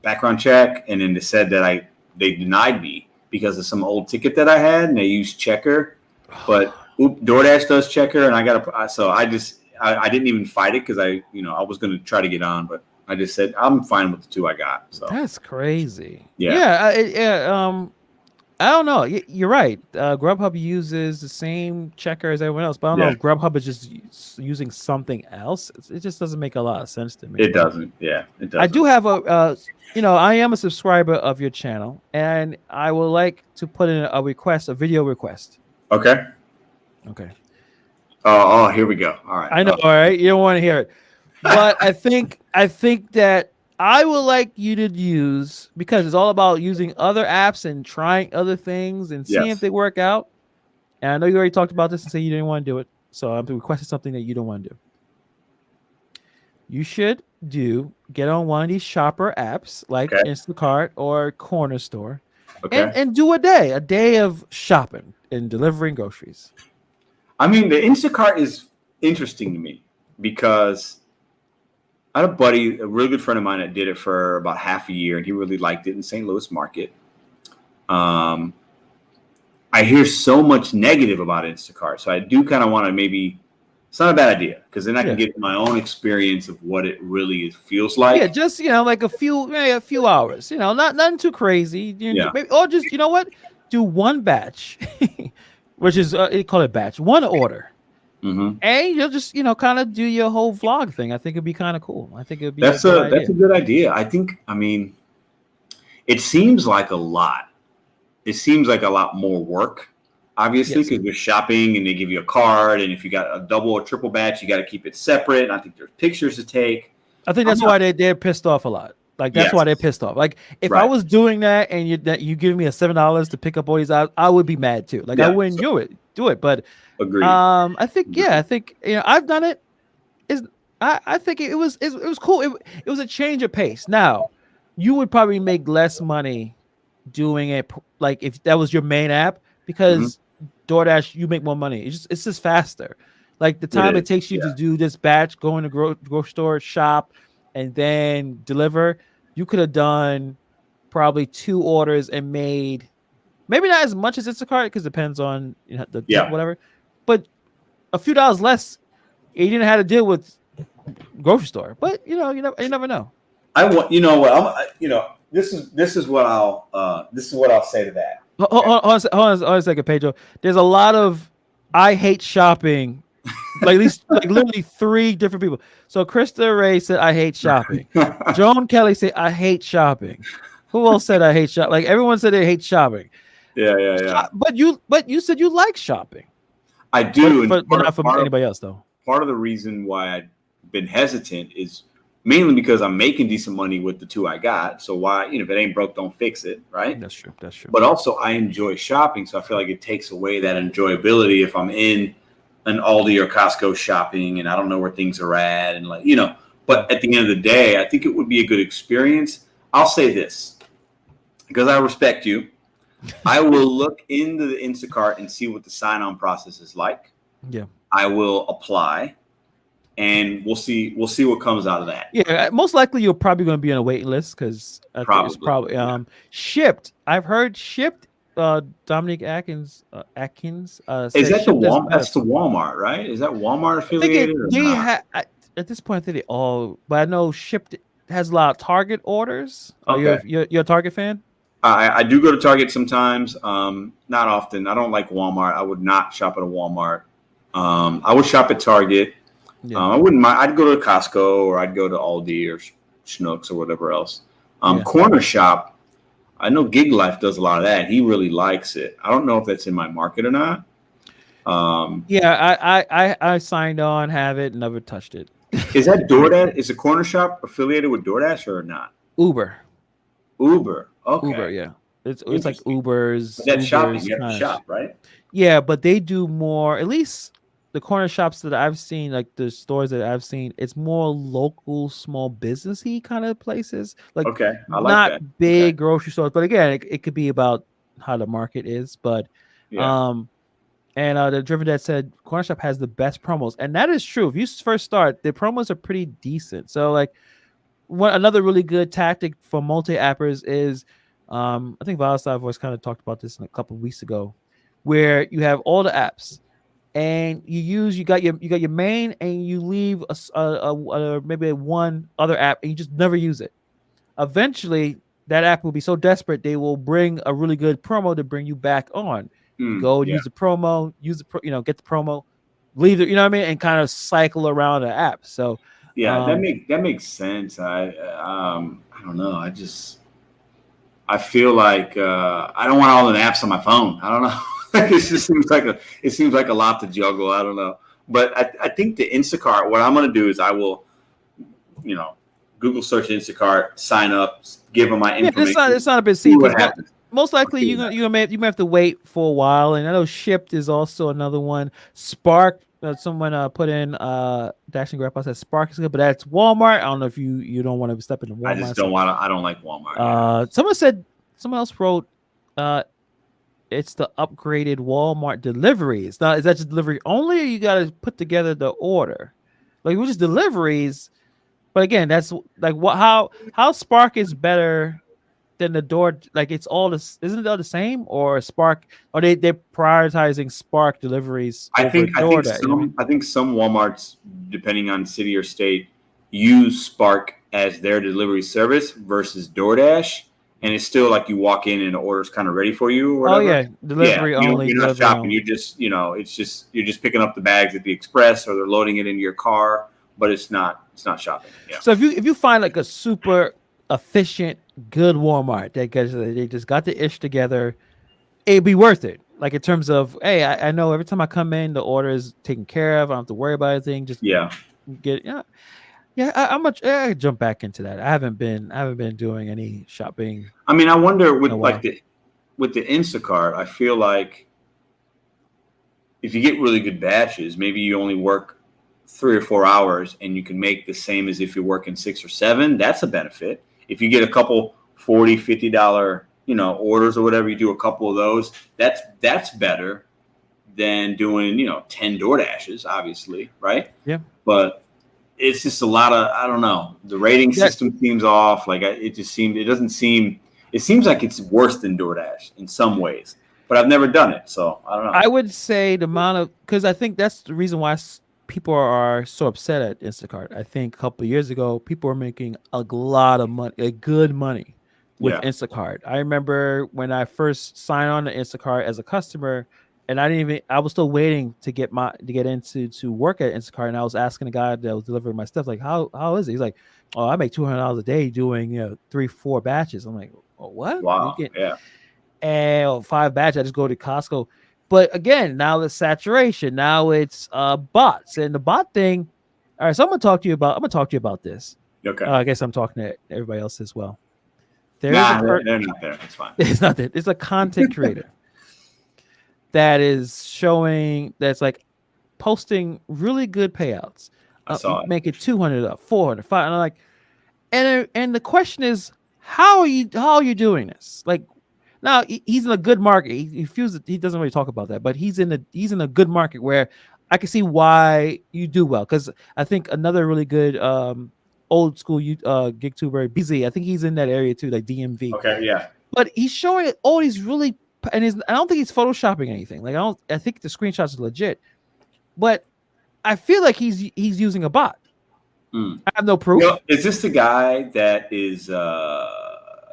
background check, and then they said that I they denied me because of some old ticket that I had, and they used Checker, but DoorDash does Checker, and I didn't even fight it because I was going to try to get on, but I just said I'm fine with the 2 I got. So that's crazy. Yeah. I don't know. You're right. Grubhub uses the same checker as everyone else, but I don't know if Grubhub is just using something else. It just doesn't make a lot of sense to me. It doesn't. Yeah, it doesn't. I do have I am a subscriber of your channel, and I would like to put in a video request. Okay. Oh, here we go. All right. I know. All right. You don't want to hear it, but I think that I would like you to use, because it's all about using other apps and trying other things and seeing if they work out. And I know you already talked about this and say you didn't want to do it. So I'm requesting something that you don't want to do. You should get on one of these shopper apps like Instacart or Corner Store and do a day of shopping and delivering groceries. I mean, the Instacart is interesting to me because I had a really good friend of mine that did it for about half a year, and he really liked it in St. Louis market. I hear so much negative about Instacart, so I do kind of want to maybe. It's not a bad idea because then I can get my own experience of what it really feels like. Yeah, just like a few hours. Nothing too crazy. Maybe, or just do one batch, which is they call it batch, one order. Mm-hmm. And you'll just kind of do your whole vlog thing. I think it'd be kind of cool. I think it'd be that's a good idea. I mean, it seems like a lot. It seems like a lot more work, obviously, because you're shopping and they give you a card, and if you got a double or triple batch, you got to keep it separate. And I think there's pictures to take. I think that's why they're pissed off a lot. Like that's why they're pissed off. Like if I was doing that and you give me a $7 to pick up all these out, I would be mad too. Like I wouldn't do it. But agreed. I think I've done it. I think it was cool. It was a change of pace. Now, you would probably make less money doing it like if that was your main app, because DoorDash, you make more money. It's just faster. Like the time it takes you to do this batch, go in the grocery store, shop, and then deliver, you could have done probably 2 orders and made maybe not as much as Instacart, because it depends on the whatever, but a few dollars less. You didn't have to deal with grocery store, but you never know. This is what I'll say to that. Hold on a second, Pedro. There's a lot of I hate shopping. Like literally 3 different people. So Krista Ray said I hate shopping. Joan Kelly said I hate shopping. Who else said I hate shopping? Like everyone said they hate shopping. Yeah. But you said you like shopping. I do, but not for anybody else though. Part of the reason why I've been hesitant is mainly because I'm making decent money with the 2 I got. So why, if it ain't broke, don't fix it, right? That's true. But also I enjoy shopping, so I feel like it takes away that enjoyability if I'm in an Aldi or Costco shopping and I don't know where things are at, and but at the end of the day, I think it would be a good experience. I'll say this, because I respect you. I will look into the Instacart and see what the sign-on process is like. Yeah. I will apply, and we'll see what comes out of that. Yeah, most likely you're probably going to be on a waiting list, because it's probably Shipped. I've heard Shipped. Dominic Atkins. Is that the Walmart? That's the Walmart, right? Is that Walmart affiliated? At this point, I think they all. But I know Shipped has a lot of Target orders. Okay. You're a Target fan? I do go to Target sometimes. Not often. I don't like Walmart. I would not shop at a Walmart. I would shop at Target. Yeah. I wouldn't mind. I'd go to Costco, or I'd go to Aldi or Schnucks or whatever else. Corner Shop. I know Gig Life does a lot of that. He really likes it. I don't know if that's in my market or not. I signed on, have it, never touched it. Is that DoorDash? Is the Corner Shop affiliated with DoorDash or not? Uber. Okay. Uber, yeah. It's like Uber's. But that's shopping. You have to shop, right? Yeah, but they do more. At least the corner shops that I've seen, like the stores that I've seen, it's more local, small businessy kind of places. Like, I like not that. big grocery stores, but again, it could be about how the market is. But the Driven Dad said Corner Shop has the best promos, and that is true. If you first start, the promos are pretty decent. So like, another really good tactic for multi-appers is I think Valentine Voice kind of talked about this a couple of weeks ago, where you have all the apps, and you got your main, and you leave maybe one other app, and you just never use it. Eventually, that app will be so desperate they will bring a really good promo to bring you back on. You go use the promo, get the promo, leave it, you know what I mean, and kind of cycle around the app. So that makes sense. I don't know. I feel like I don't want all the apps on my phone. I don't know. It just seems like a lot to juggle. I don't know. But I think the Instacart, what I'm going to do is I will, Google search Instacart, sign up, give them my information. It's not a bit see. Most likely you may have to wait for a while. And I know Shipped is also another one. Spark, someone put in Dash and Grandpa says Spark is good, but that's Walmart. I don't know if you don't want to step into Walmart. I just don't want to. I don't like Walmart. Someone else wrote it's the upgraded Walmart deliveries. Now, is that just delivery only, or you got to put together the order? Like, which is deliveries. But again, that's like how Spark is better than the door. Like, it's all this, isn't it all the same? Or Spark, or they're prioritizing Spark deliveries? I think some Walmarts, depending on city or state, use Spark as their delivery service versus DoorDash. And it's still like you walk in and the order's kind of ready for you. Or whatever. Delivery only. You're not shopping. You're just, you're just picking up the bags at the express, or they're loading it into your car. But it's not shopping. Yeah. So if you find like a super efficient, good Walmart they just got the ish together, it'd be worth it. Like, in terms of, hey, I know every time I come in, the order is taken care of. I don't have to worry about anything. Just get I jump back into that. I haven't been doing any shopping. I mean, I wonder with the Instacart, I feel like if you get really good batches, maybe you only work 3 or 4 hours and you can make the same as if you're working 6 or 7. That's a benefit. If you get a couple $40, $50, orders or whatever, you do a couple of those, that's better than doing, 10 DoorDashes, obviously. Right. Yeah. But it's just a lot of, I don't know. The rating system seems off. Like, it seems like it's worse than DoorDash in some ways, but I've never done it. So I don't know. I would say because I think that's the reason why people are so upset at Instacart. I think a couple of years ago, people were making a lot of money, good money with Instacart. I remember when I first signed on to Instacart as a customer, and I was still waiting to get into work at Instacart, and I was asking the guy that was delivering my stuff, like, how is it? He's like, oh, I make $200 a day doing 3-4 batches. I'm like, oh, what? Wow. And 5 batches. I just go to Costco. But again, now it's saturation. Now it's bots, and the bot thing. All right, so I'm gonna talk to you about this. Okay. I guess I'm talking to everybody else as well. They're not there. It's fine. It's not there. It's a content creator that is showing that's like posting really good payouts. I saw it. Make it $200, $400, $500. And I'm like, and the question is, how are you doing this? Like, now he's in a good market. He doesn't really talk about that, but he's in a good market where I can see why you do well. Because I think another really good old school gig tuber, BZ, I think he's in that area too, like DMV. Okay, yeah. But he's showing all these really, and I don't think he's photoshopping anything. Like, I think the screenshots are legit, but I feel like he's using a bot. I have no proof. Is this the guy that is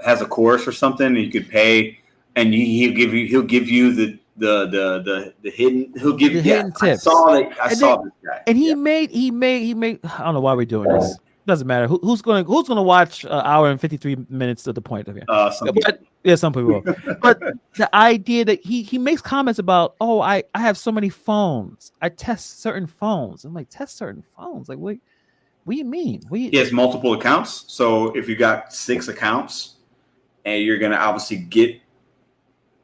has a course or something and you could pay, and he'll give you the hidden, he'll give you hidden tips. I saw this guy, and he made. I don't know why we're doing this. Doesn't matter. Who's gonna watch an hour and 53 minutes to the point of it? Some people. But the idea that he makes comments about, oh, I have so many phones. I test certain phones. I'm like, test certain phones? Like, what do you mean? He has multiple accounts. So if you got 6 accounts, and you're gonna obviously get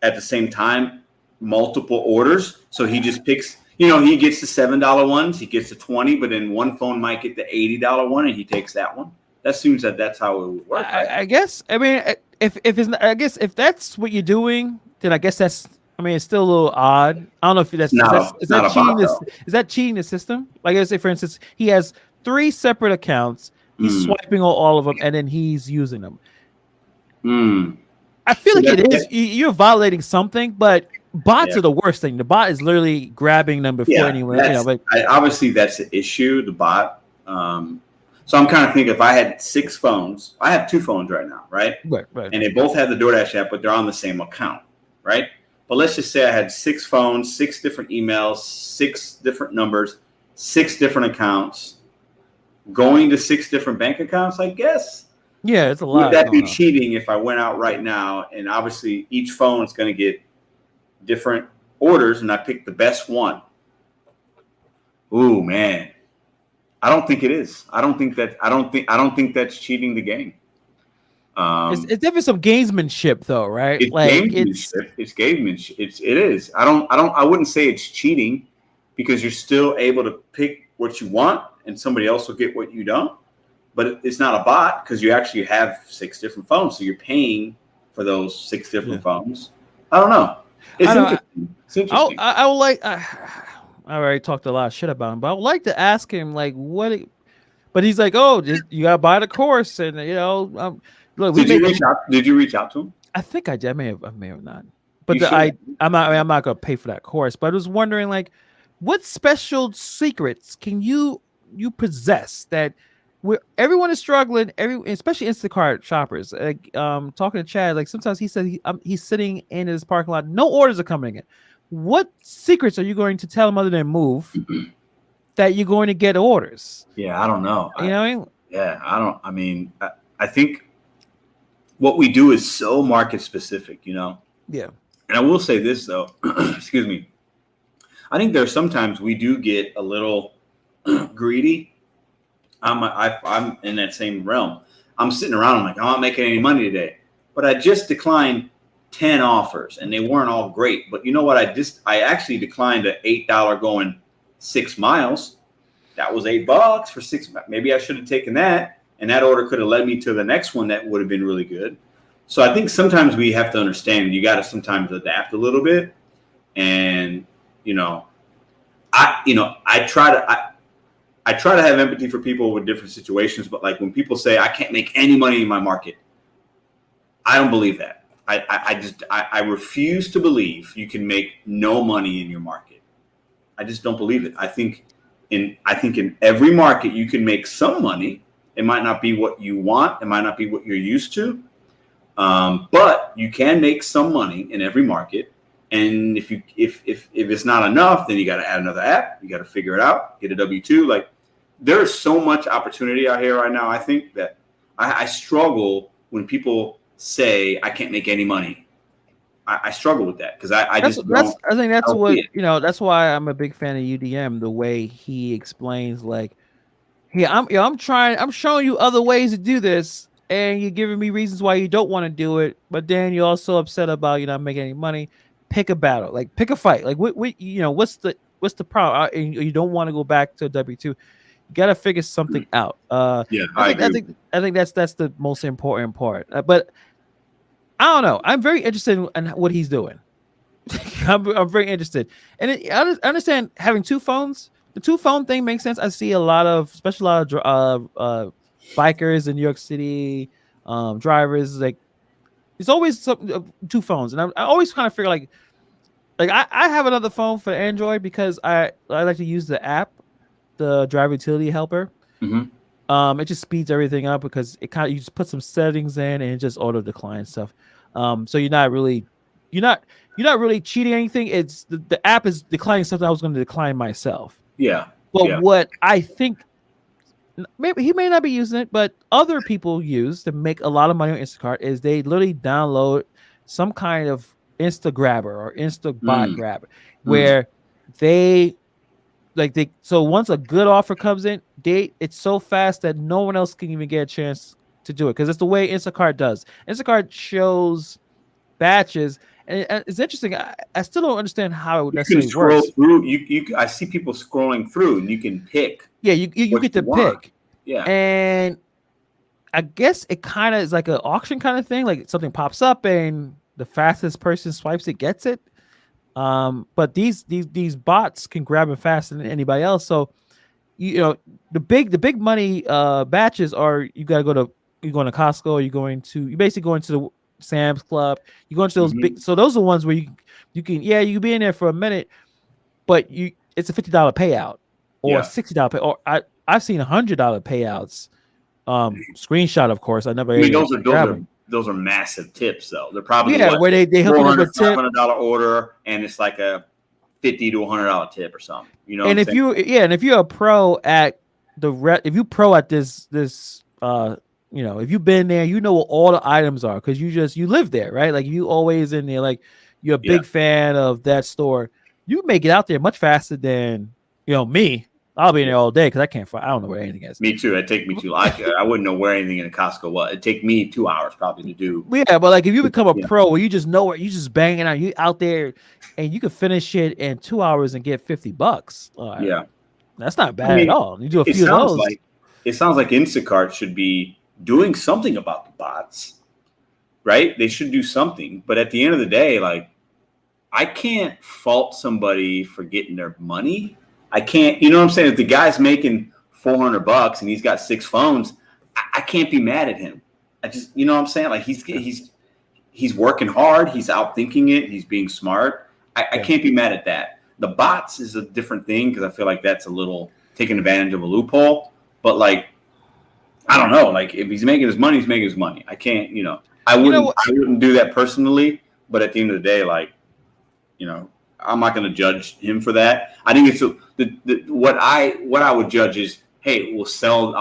at the same time multiple orders. So he just picks. He gets the $7 ones, he gets the 20, but then one phone might get the $80 one, and he takes that one. That seems that's how it would work. Right? I guess. I mean, if that's what you're doing, then I guess that's. I mean, it's still a little odd. I don't know if that's is that cheating. Is that cheating the system? Like, let's say, for instance, he has 3 separate accounts. He's swiping all of them, and then he's using them. I feel like it is. You're violating something, but bots are the worst thing. The bot is literally grabbing them before anyone. But obviously that's the issue. The bot. So I'm kind of thinking if I had 6 phones, I have 2 phones right now, right? Right. And they both have the DoorDash app, but they're on the same account, right? But let's just say I had 6 phones, 6 different emails, 6 different numbers, 6 different accounts, going to 6 different bank accounts, I guess. Yeah, it's a lot. Would that be cheating if I went out right now and obviously each phone is going to get different orders and I pick the best one? Ooh, man. I don't think it is. I don't think that's cheating the game. It's definitely some gamesmanship, though, right? It's gamesmanship. It's gamesmanship. It is. I wouldn't say it's cheating because you're still able to pick what you want and somebody else will get what you don't. But it's not a bot because you actually have 6 different phones, so you're paying for those 6 different phones. I don't know. It's interesting. I would like. I already talked a lot of shit about him, but I would like to ask him like what. But he's like, oh, you gotta buy the course, and look. Did you reach out to him? I think I did. I may have not. But I'm not gonna pay for that course. But I was wondering like, what special secrets can you possess that where everyone is struggling, especially Instacart shoppers. Like talking to Chad, like sometimes he said he's sitting in his parking lot, no orders are coming in. What secrets are you going to tell him other than move that you're going to get orders? Yeah, I don't know. You know what I mean? Yeah, I mean, I think what we do is so market specific, Yeah. And I will say this though, excuse me. I think there's sometimes we do get a little greedy. I'm in that same realm. I'm sitting around. I'm like, I'm not making any money today, but I just declined 10 offers and they weren't all great. But you know what? I actually declined an $8 going 6 miles. That was $8 for 6. Maybe I should have taken that. And that order could have led me to the next one that would have been really good. So I think sometimes we have to understand you got to sometimes adapt a little bit. And, I try to have empathy for people with different situations. But like when people say I can't make any money in my market, I don't believe that. I refuse to believe you can make no money in your market. I just don't believe it. I think in every market you can make some money. It might not be what you want. It might not be what you're used to. But you can make some money in every market. And if it's not enough, then you got to add another app. You got to figure it out. Get a W-2. Like there is so much opportunity out here right now. I think that I struggle when people say I can't make any money. I struggle with that because I think that's what that's why I'm a big fan of UDM. The way he explains, like, hey, I'm showing you other ways to do this, and you're giving me reasons why you don't want to do it, but then you're also upset about you're not making any money. Pick a battle, like pick a fight. Like what what's the problem? You don't want to go back to W-2. You got to figure something out. I think that's the most important part. But I don't know. I'm very interested in what he's doing. I'm very interested, and I understand having 2 phones. The 2 phone thing makes sense. I see especially a lot of bikers in New York City, drivers. Like, it's always 2 phones, and I always kind of figure like I have another phone for Android because I like to use the app, the driver utility helper. Mm-hmm. It just speeds everything up because you just put some settings in and it just auto declines stuff. So you're not really cheating anything. It's the app is declining something I was going to decline myself. Yeah. But what I think, maybe he may not be using it, but other people use to make a lot of money on Instacart is they literally download some kind of Insta grabber or Insta bot grabber where so once a good offer comes in, it's so fast that no one else can even get a chance to do it because it's the way Instacart does. Instacart shows batches, and it's interesting. I still don't understand how it necessarily works. Through. I see people scrolling through, and you can pick. Yeah, you get to pick. Yeah, and I guess it kind of is like an auction kind of thing. Like something pops up, and the fastest person swipes it gets it. But these bots can grab it faster than anybody else. So the big money batches are you're going to Costco. You're basically going to Sam's Club. You go into those big. So those are ones where you can you be in there for a minute, but it's a $50 payout or $60 pay. Or I've seen $100 payouts. Screenshot, of course. I never. I mean, those are massive tips, though. They're probably where they hook up with $400, $500 order, and it's like a $50 to $100 tip or something. You know, and if you're a pro at if you pro at this if you've been there, you know what all the items are because you live there, right? Like you always in there, like you're a big fan of that store. You may get out there much faster than me. I'll be in there all day because I don't know where anything is. Me too. It'd take me too long. I wouldn't know where anything in a Costco was. It'd take me 2 hours probably to do. Yeah, but like if you become a pro where you just know it, you just banging out, you out there and you can finish it in 2 hours and get $50. Yeah. That's not bad at all. You do a few of those. It sounds like Instacart should be doing something about the bots, right? They should do something. But at the end of the day, like I can't fault somebody for getting their money. I can't, you know what I'm saying? If the guy's making $400 and he's got 6 phones, I can't be mad at him. I just, you know what I'm saying? Like he's working hard. He's out thinking it. He's being smart. I can't be mad at that. The bots is a different thing because I feel like that's a little taking advantage of a loophole. But like, I don't know. Like if he's making his money, he's making his money. I can't, I wouldn't do that personally. But at the end of the day, like, I'm not going to judge him for that. I think it's what I would judge is, hey, we'll sell.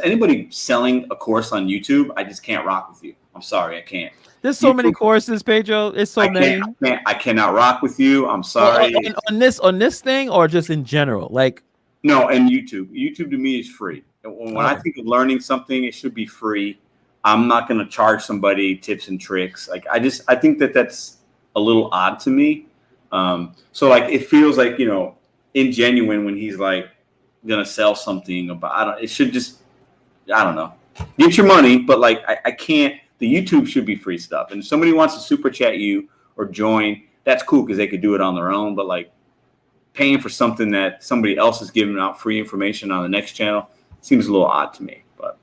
Anybody selling a course on YouTube, I just can't rock with you. I'm sorry, I can't. There's so many courses, Pedro. It's so many. I cannot rock with you. I'm sorry. On this thing, or just in general, like. No, and YouTube. YouTube to me is free. When I think of learning something, it should be free. I'm not going to charge somebody tips and tricks. Like I think that's a little odd to me. So like it feels like ingenuine when he's like gonna sell something about. It should just, I don't know, get your money, but like I can't. The YouTube should be free stuff, and if somebody wants to super chat you or join, that's cool because they could do it on their own. But like paying for something that somebody else is giving out free information on the next channel seems a little odd to me. But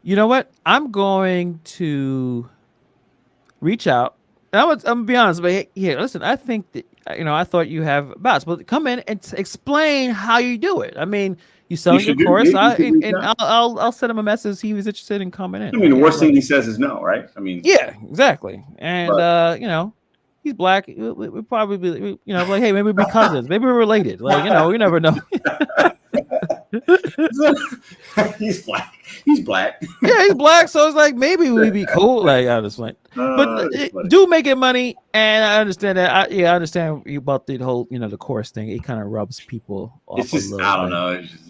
you know what? I'm going to reach out. I'm gonna be honest, but here, listen. I think that I thought you have bots, but come in and explain how you do it. I mean, you selling your course, I'll send him a message. See if he's interested in coming in. I mean, the worst thing he says is no, right? I mean, yeah, exactly. And he's black. We probably be, like, hey, maybe we'll be cousins, maybe we're related. Like, you never know. He's black. He's black. Yeah, he's black. So it's like maybe we'd be cool. Like I just like, but do making money, and I understand that. I understand about the whole, the course thing. It kind of rubs people off. It's just, I don't know. It's just,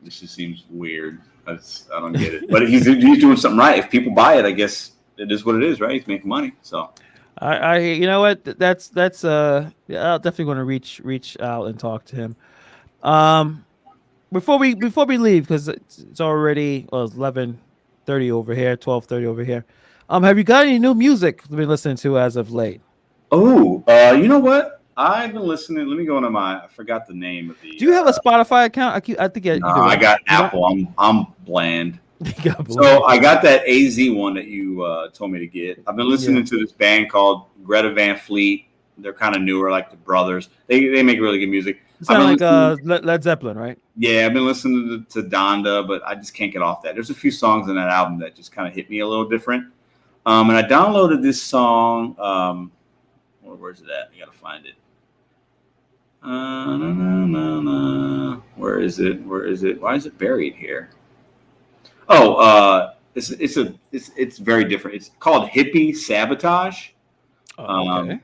this just seems weird. I don't get it. But he's doing something right. If people buy it, I guess it is what it is, right? He's making money. So I you know what? That's I'm definitely going to reach out and talk to him. Before we leave, because it's already 11:30 over here, 12:30 over here. Have you got any new music you've been listening to as of late? Oh, you know what? I've been listening. Let me go into I forgot the name of the. Do you have a Spotify account? I think I got Apple. I'm bland. So I got that AZ one that you told me to get. I've been listening to this band called Greta Van Fleet. They're kind of newer, like the brothers. They make really good music. Sound like Led Zeppelin, right? Yeah, I've been listening to Donda, but I just can't get off that. There's a few songs in that album that just kind of hit me a little different. And I downloaded this song. Where's it at? I gotta find it. Where is it? Why is it buried here? Oh, it's very different. It's called Hippie Sabotage. Okay.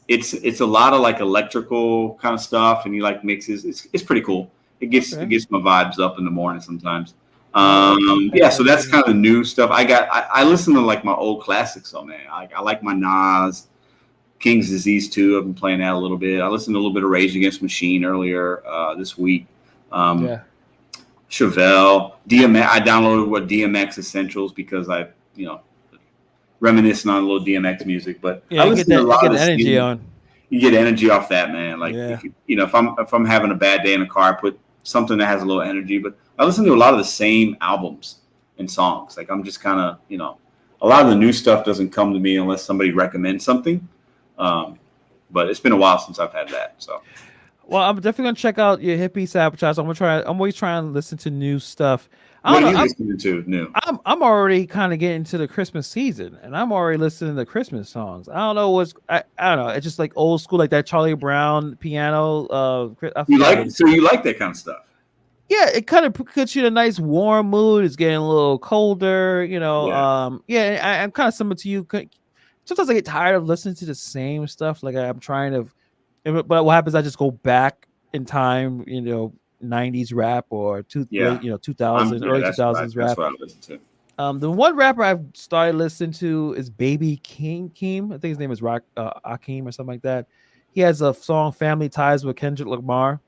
It's a lot of like electrical kind of stuff, and he like mixes. It's pretty cool. It gets my vibes up in the morning sometimes. Yeah, so that's kind of the new stuff. I listen to like my old classics, though, man. I like my Nas, King's Disease 2. I've been playing that a little bit. I listened to a little bit of Rage Against the Machine earlier this week. Chevelle, DMX. I downloaded DMX Essentials because I reminiscing on a little DMX music, but I listen to a lot of energy on. You get energy off that, man. Like if I'm having a bad day in the car, I put something that has a little energy. But I listen to a lot of the same albums and songs. Like I'm just kind of a lot of the new stuff doesn't come to me unless somebody recommends something. But it's been a while since I've had that. So, well, I'm definitely gonna check out your hippie sabotage. I'm always trying to listen to new stuff. What are you listening to new? I'm already kind of getting to the Christmas season, and I'm already listening to Christmas songs. I don't know I don't know. It's just like old school, like that Charlie Brown piano. You like that kind of stuff? Yeah, it kind of puts you in a nice warm mood. It's getting a little colder, you know. Yeah. I'm kind of similar to you. Sometimes I get tired of listening to the same stuff. Like I'm trying to, but what happens? I just go back in time, you know, 90s rap or 2000s, early 2000s rap. That's what I listen to. The one rapper I've started listening to is Baby Keem. I think his name is Akeem or something like that. He has a song "Family Ties" with Kendrick Lamar.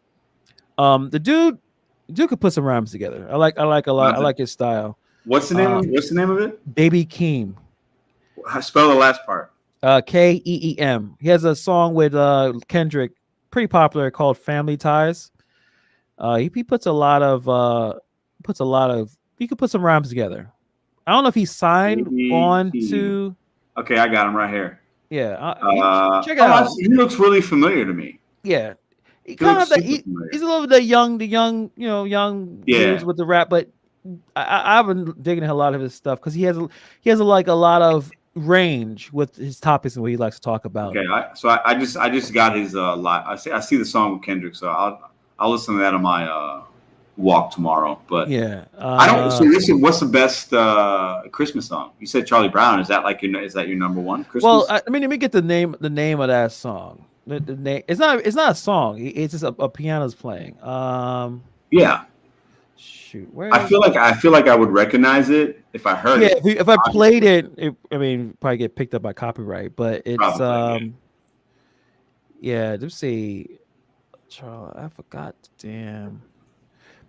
The dude could put some rhymes together. I like a lot. I like his style. What's the name of it? Baby Keem. Spell the last part. Keem. He has a song with Kendrick, pretty popular, called "Family Ties." He puts a lot of he could put some rhymes together. I don't know if he signed on to. Okay, I got him right here. Yeah, check it out. He looks really familiar to me. Yeah, he's a little bit young dudes with the rap, but I've been digging a lot of his stuff because he has a lot of range with his topics and what he likes to talk about. Okay, I just got his I see the song with Kendrick, so I'll listen to that on my walk tomorrow. But yeah, I don't. So listen, what's the best Christmas song? You said Charlie Brown. Is that your number one Christmas? Well, I mean, let me get the name of that song. The name. It's not a song. It's just a piano's playing. Yeah. Shoot, I feel like I would recognize it if I heard it. If I played it, I mean, probably get picked up by copyright. But it's probably, let's see. Charlie, I forgot. Damn.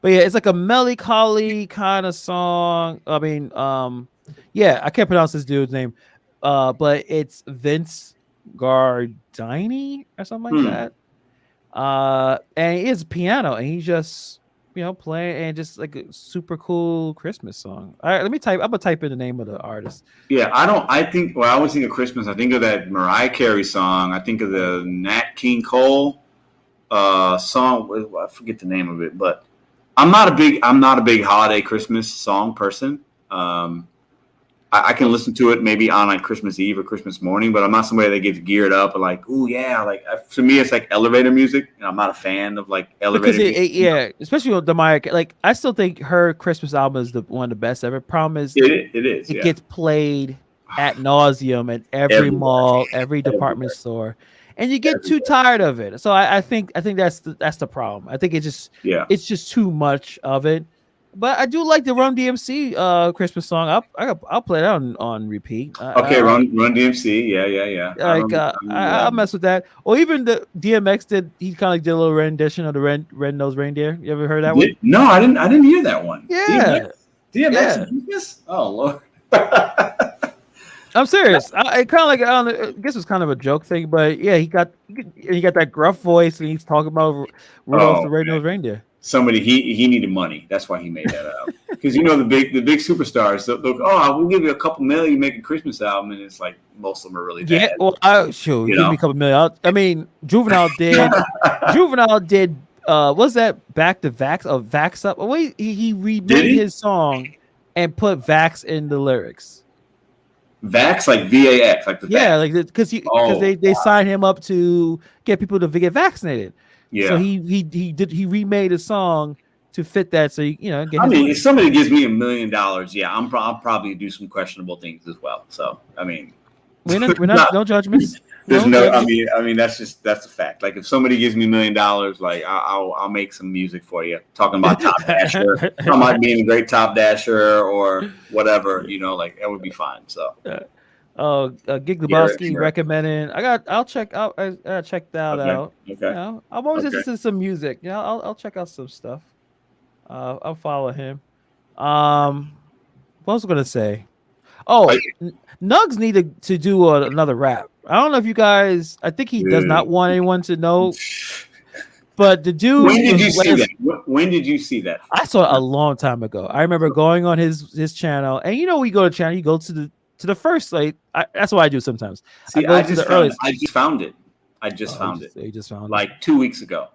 But yeah, it's like a melancholy kind of song. I mean, I can't pronounce this dude's name, but it's Vince Gardini or something like that. And he is a piano, and he's just playing, and just like a super cool Christmas song. All right, let me type. I'm gonna type in the name of the artist. Yeah, I always think of Christmas. I think of that Mariah Carey song. I think of the Nat King Cole song. I forget the name of it, but I'm not a big holiday Christmas song person. I can listen to it maybe on like Christmas Eve or Christmas morning, but I'm not somebody that gets geared up and like, ooh yeah, like for me it's like elevator music, and I'm not a fan of like elevator music. Especially with the Mariah. Like I still think her Christmas album is one of the best ever. Problem is it gets played ad nauseum at every mall, every department store. And you get too tired of it. So I think that's the problem. I think it's just too much of it. But I do like the Run DMC Christmas song. I'll play that on repeat. Okay, Run DMC. Yeah. Like I'll mess with that. Or even the DMX he kind of did a little rendition of the Red-Nosed Reindeer. You ever heard that one? No, I didn't hear that one. Yeah. DMX. Christmas? Oh Lord. I'm serious. I kind of like. I guess it was kind of a joke thing, but yeah, he got that gruff voice, and he's talking about Rudolph the Red-Nosed Reindeer. Somebody he needed money. That's why he made that up. Because the big superstars, they'll we'll give you a couple million, make a Christmas album, and it's like most of them are really bad. Yeah, well, give me a couple million. I mean, Juvenile did. What's that? Back to Vax or Vax Up? Wait, he remade his song and put Vax in the lyrics. Vax, like VAX, like the Vax. Like because they signed him up to get people to get vaccinated. Yeah. So he remade a song to fit that. So if somebody gives me $1 million, I'll probably do some questionable things as well. So I mean, we're not no judgments. There's I mean that's a fact. Like if somebody gives me $1 million, like I'll make some music for you. Talking about Top Dasher, talking about being a great Top Dasher or whatever, like that would be fine. So. Gig Lebowski recommending. I'll check out. I checked that out. Okay. I'm always interested in some music. I'll check out some stuff. I'll follow him. What was I gonna say? Oh, Nugs needed to do another rap. I don't know if you guys. I think he does not want anyone to know. But the dude. When did you see that? When did you see that? I saw it a long time ago. I remember going on his channel, and we go to channel. You go to to the first, like that's what I do sometimes. See, I just found it. You just found like 2 weeks ago,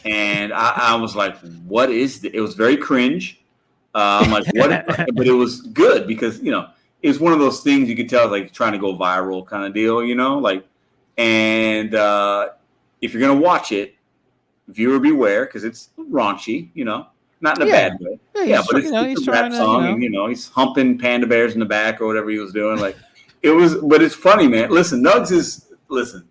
and I was like, "What is this?" It was very cringe. I'm like, "What?" But it was good because it was one of those things you could tell like trying to go viral kind of deal, like. And if you're gonna watch it, viewer beware because it's raunchy, not in a bad way. Yeah, but it's a rap song, and he's humping panda bears in the back or whatever he was doing. Like it was, but it's funny, man. Listen, listen.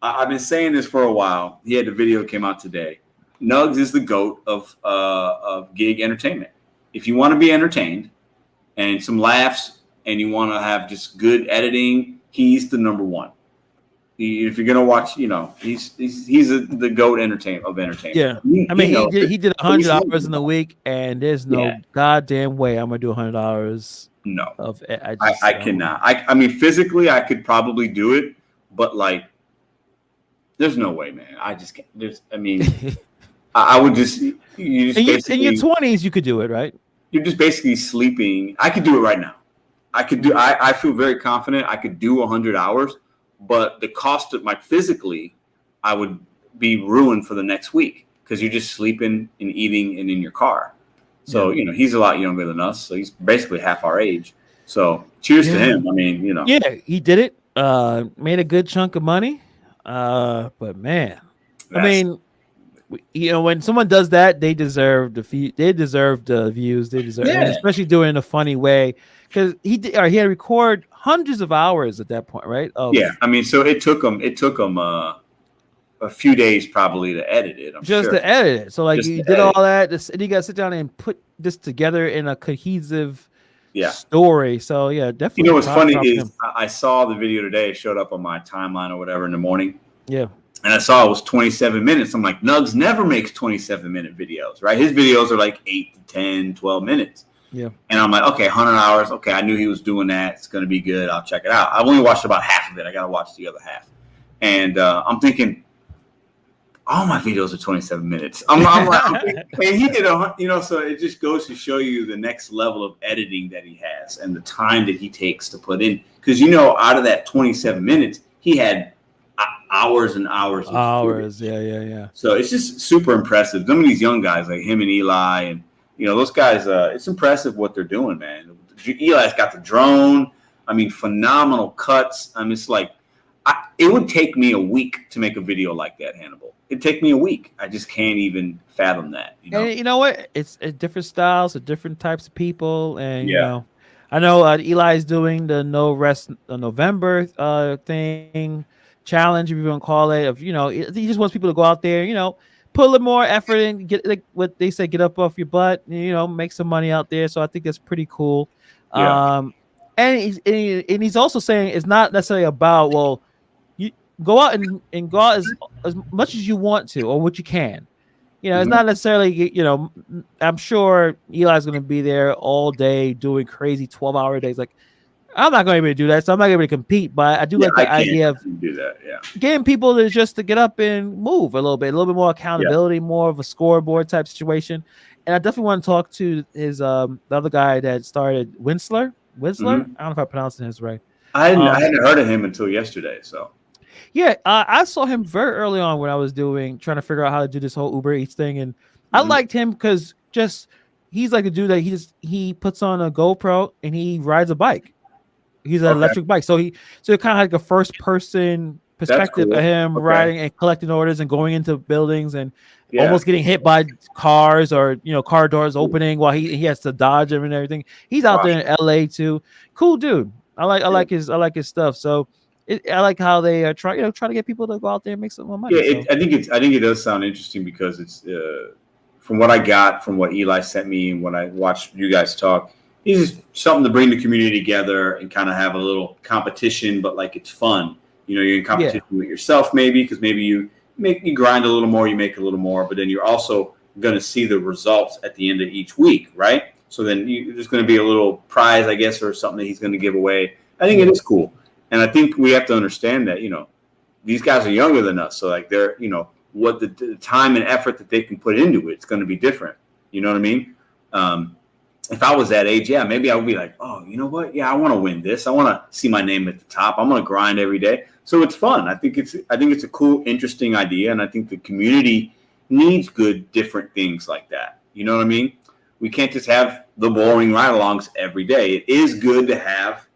I've been saying this for a while. He had the video that came out today. Nugs is the GOAT of gig entertainment. If you want to be entertained and some laughs, and you want to have just good editing, he's the number one. If you're gonna watch, he's the GOAT of entertainment. Yeah, I mean, he did $100 in a week, and there's no goddamn way I'm gonna do $100. No, I cannot. I mean, physically, I could probably do it, but like, there's no way, man. I just can't. I would just. In your 20s, you could do it, right? You're just basically sleeping. I could do it right now. I could do. I feel very confident. I could do 100 hours. But the cost of physically, I would be ruined for the next week because you're just sleeping and eating and in your car. So, he's a lot younger than us. So he's basically half our age. So cheers to him. I mean, Yeah, he did it. Made a good chunk of money. But man, when someone does that, they deserve the fee. They deserve the views. They deserve, especially doing it in a funny way. Because he had to record hundreds of hours at that point, right? I mean, so it took him a few days probably to edit it. To edit it. So he did all that, and he got to sit down and put this together in a cohesive story. So definitely. What's funny is I saw the video today. It showed up on my timeline or whatever in the morning. Yeah. And I saw it was 27 minutes. I'm like, Nugs never makes 27-minute videos, right? His videos are like 8 to 10, 12 minutes. Yeah. And I'm like, okay, 100 hours. Okay, I knew he was doing that. It's going to be good. I'll check it out. I've only watched about half of it. I got to watch the other half. And I'm thinking, all my videos are 27 minutes. I'm like, man, he did so it just goes to show you the next level of editing that he has and the time that he takes to put in. Because, out of that 27 minutes, he had hours and hours. Yeah. So it's just super impressive. Some of these young guys like him and Eli and, those guys, it's impressive what they're doing, man. Eli's got the drone. I mean, phenomenal cuts. I mean, it's like, it would take me a week to make a video like that, Hannibal. It'd take me a week. I just can't even fathom that. And you know what? It's different styles, different types of people. And, I know Eli's doing the No Rest November thing, challenge, if you want to call it. Of he just wants people to go out there, put a little more effort and get like what they say, get up off your butt, make some money out there. So I think that's pretty cool. And he's also saying it's not necessarily about you go out and go out as much as you want to or what you can. It's not necessarily I'm sure Eli's going to be there all day doing crazy 12-hour days. Like I'm not going to be able to do that, so I'm not going to be able to compete. But I do like the idea of do that. Yeah, getting people to get up and move a little bit more accountability, more of a scoreboard type situation. And I definitely want to talk to his the other guy that started Winsler. I don't know if I'm pronouncing his right. I hadn't heard of him until yesterday. So I saw him very early on when I was trying to figure out how to do this whole Uber Eats thing, and I liked him because he's like a dude that he puts on a GoPro and he rides a bike. He's an electric bike, so kind of like a first person perspective of him riding and collecting orders and going into buildings and almost getting hit by cars or car doors opening while he has to dodge them and everything. He's out there in LA too. Cool dude. I like his stuff. So I like how they try to get people to go out there and make some more money. Yeah, I think it does sound interesting because it's from what I got from what Eli sent me and when I watched you guys talk. It's just something to bring the community together and kind of have a little competition, but like it's fun. You're in competition with yourself maybe because maybe you grind a little more, you make a little more, but then you're also going to see the results at the end of each week, right? So then there's going to be a little prize, I guess, or something that he's going to give away. I think it is cool. And I think we have to understand that, these guys are younger than us. So like they're, what the time and effort that they can put into it's going to be different. You know what I mean? if I was that age, yeah, maybe I would be like, oh, you know what? Yeah, I want to win this. I want to see my name at the top. I'm going to grind every day. So it's fun. I think it's a cool, interesting idea, and I think the community needs good, different things like that. You know what I mean? We can't just have the boring ride-alongs every day. It is good to have